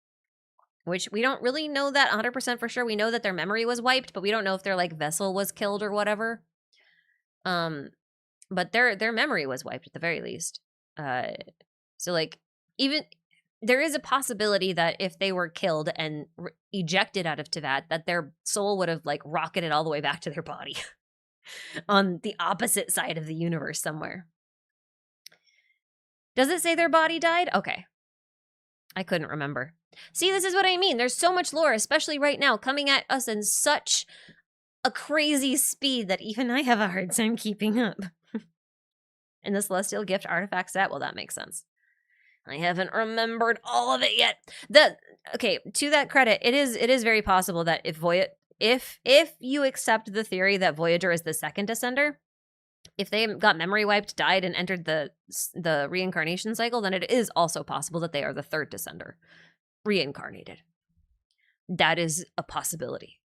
which we don't really know that 100% for sure. We know that their memory was wiped, but we don't know if their like vessel was killed or whatever. But their memory was wiped at the very least. So like even there is a possibility that if they were killed and ejected out of Tevat, that their soul would have like rocketed all the way back to their body on the opposite side of the universe somewhere. Does it say their body died? Okay. I couldn't remember. See, this is what I mean. There's so much lore, especially right now, coming at us in such a crazy speed that even I have a hard time keeping up. And the Celestial Gift artifact set, well, that makes sense. I haven't remembered all of it yet. Okay, to that credit, it is very possible that if you accept the theory that Voyager is the second Descender, if they got memory wiped, died, and entered the reincarnation cycle, then it is also possible that they are the third Descender, reincarnated. That is a possibility.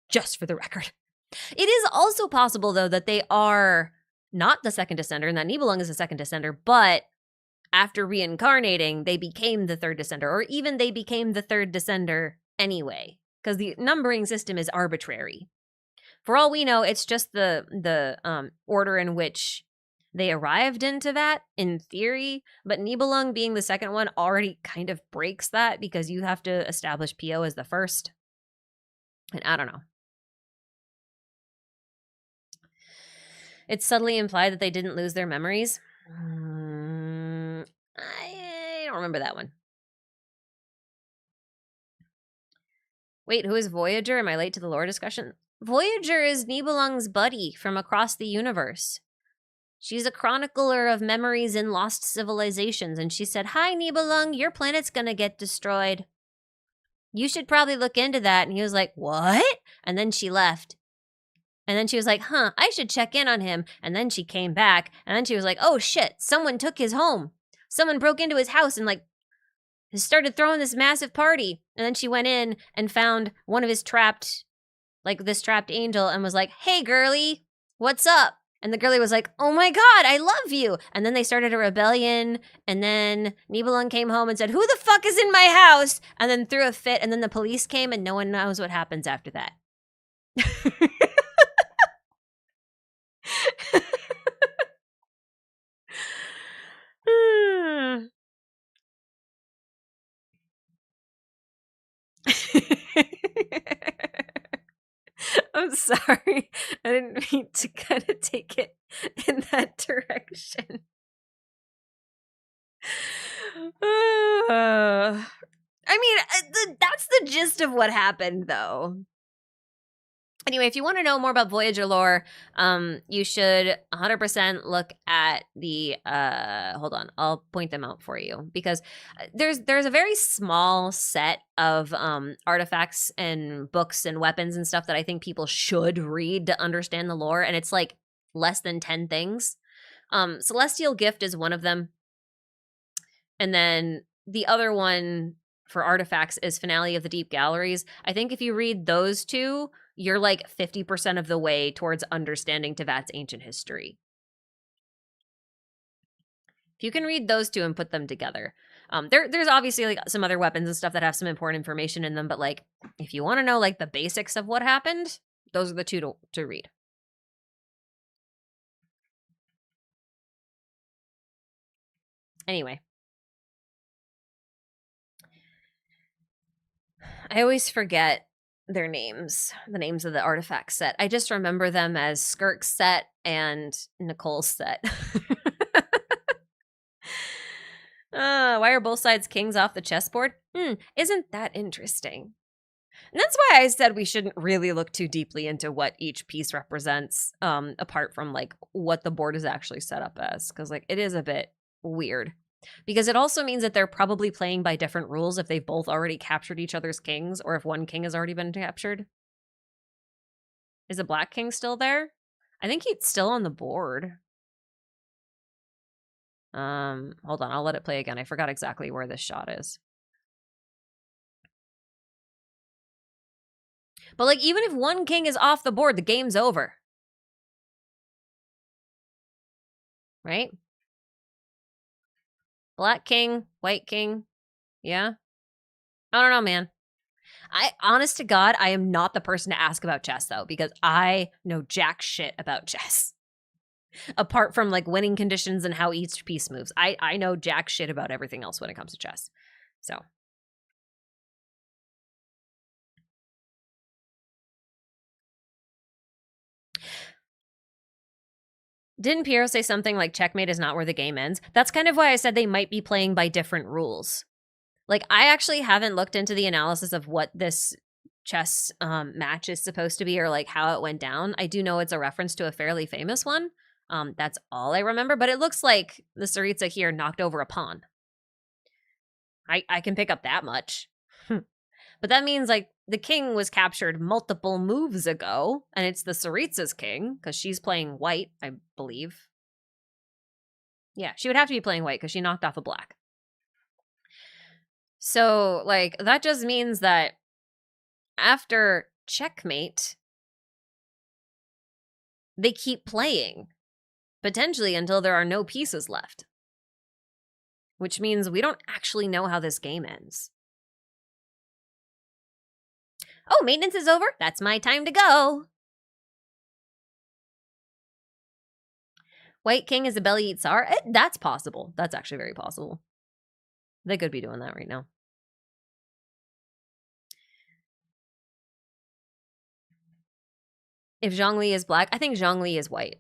Just for the record. It is also possible, though, that they are not the second Descender, and that Nibelung is the second Descender, but after reincarnating, they became the third Descender, or even they became the third Descender anyway, because the numbering system is arbitrary. For all we know, it's just the order in which they arrived into that, in theory, but Nibelung being the second one already kind of breaks that, because you have to establish PO as the first. And I don't know. It's subtly implied that they didn't lose their memories. I don't remember that one. Wait, who is Voyager? Am I late to the lore discussion? Voyager is Nibelung's buddy from across the universe. She's a chronicler of memories in lost civilizations, and she said, "Hi, Nibelung, your planet's gonna get destroyed. You should probably look into that." And he was like, "What?" And then she left. And then she was like, I should check in on him. And then she came back, and then she was like, oh shit, someone took his home. Someone broke into his house and like started throwing this massive party. And then she went in and found one of his trapped, like this trapped angel, and was like, hey girly, what's up? And the girlie was like, oh my god, I love you. And then they started a rebellion, and then Nibelung came home and said, who the fuck is in my house? And then threw a fit, and then the police came, and no one knows what happens after that. I'm sorry. I didn't mean to kind of take it in that direction. I mean, that's the gist of what happened, though. Anyway, if you want to know more about Voyager lore, you should 100% look at the, hold on, I'll point them out for you, because there's a very small set of artifacts and books and weapons and stuff that I think people should read to understand the lore, and it's like less than 10 things. Celestial Gift is one of them, and then the other one for artifacts is Finale of the Deep Galleries. I think if you read those two, you're like 50% of the way towards understanding Tevat's ancient history. If you can read those two and put them together. There's obviously like some other weapons and stuff that have some important information in them, but like if you want to know like the basics of what happened, those are the two to read. Anyway. I always forget their names, the names of the artifact set. I just remember them as Skirk's set and Nicole's set. Why are both sides kings off the chessboard? Isn't that interesting? And that's why I said we shouldn't really look too deeply into what each piece represents, apart from like what the board is actually set up as, because like it is a bit weird. Because it also means that they're probably playing by different rules if they've both already captured each other's kings, or if one king has already been captured. Is the black king still there? I think he's still on the board. Hold on, I'll let it play again. I forgot exactly where this shot is. But like, even if one king is off the board, the game's over. Right? Black king, white king. Yeah. I don't know, man. Honest to God, I am not the person to ask about chess though, because I know jack shit about chess. Apart from like winning conditions and how each piece moves. I know jack shit about everything else when it comes to chess. So. Didn't Piero say something like checkmate is not where the game ends? That's kind of why I said they might be playing by different rules. Like, I actually haven't looked into the analysis of what this chess match is supposed to be or like how it went down. I do know it's a reference to a fairly famous one. That's all I remember, but it looks like the Tsaritsa here knocked over a pawn. I can pick up that much. But that means like the king was captured multiple moves ago, and it's the Tsaritsa's king because she's playing white, I believe. Yeah, she would have to be playing white because she knocked off a black. So, like, that just means that after checkmate, they keep playing, potentially until there are no pieces left. Which means we don't actually know how this game ends. Oh, maintenance is over? That's my time to go. White king is a belly eat tsar? That's possible. That's actually very possible. They could be doing that right now. If Zhongli is black, I think Zhongli is white.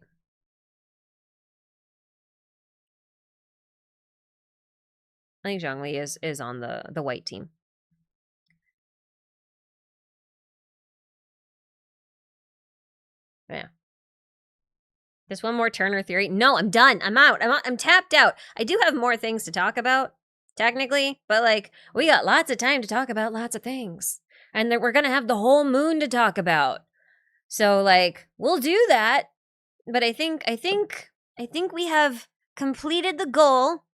I think Zhongli is on the white team. Yeah. There's one more Turner theory. No, I'm done. I'm out. I'm tapped out. I do have more things to talk about, technically, but like we got lots of time to talk about lots of things. And that we're gonna have the whole moon to talk about. So like we'll do that. But I think we have completed the goal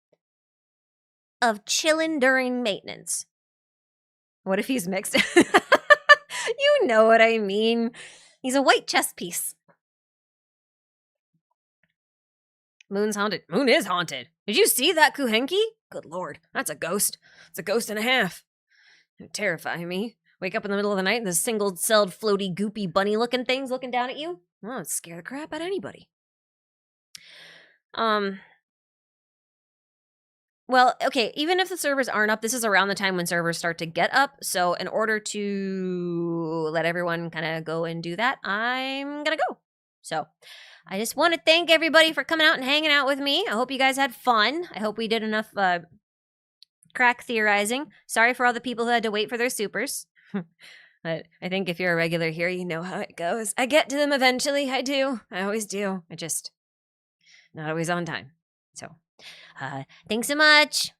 of chilling during maintenance. What if he's mixed? You know what I mean. He's a white chess piece. Moon's haunted. Moon is haunted. Did you see that Kuhenki? Good lord, that's a ghost. It's a ghost and a half. It'd terrify me. Wake up in the middle of the night and the single-celled, floaty, goopy, bunny-looking things looking down at you? Oh, it'd scare the crap out of anybody. Well, okay, even if the servers aren't up, this is around the time when servers start to get up. So in order to let everyone kind of go and do that, I'm gonna go. So I just want to thank everybody for coming out and hanging out with me. I hope you guys had fun. I hope we did enough crack theorizing. Sorry for all the people who had to wait for their supers. But I think if you're a regular here, you know how it goes. I get to them eventually. I do. I always do. I just not always on time. So thanks so much.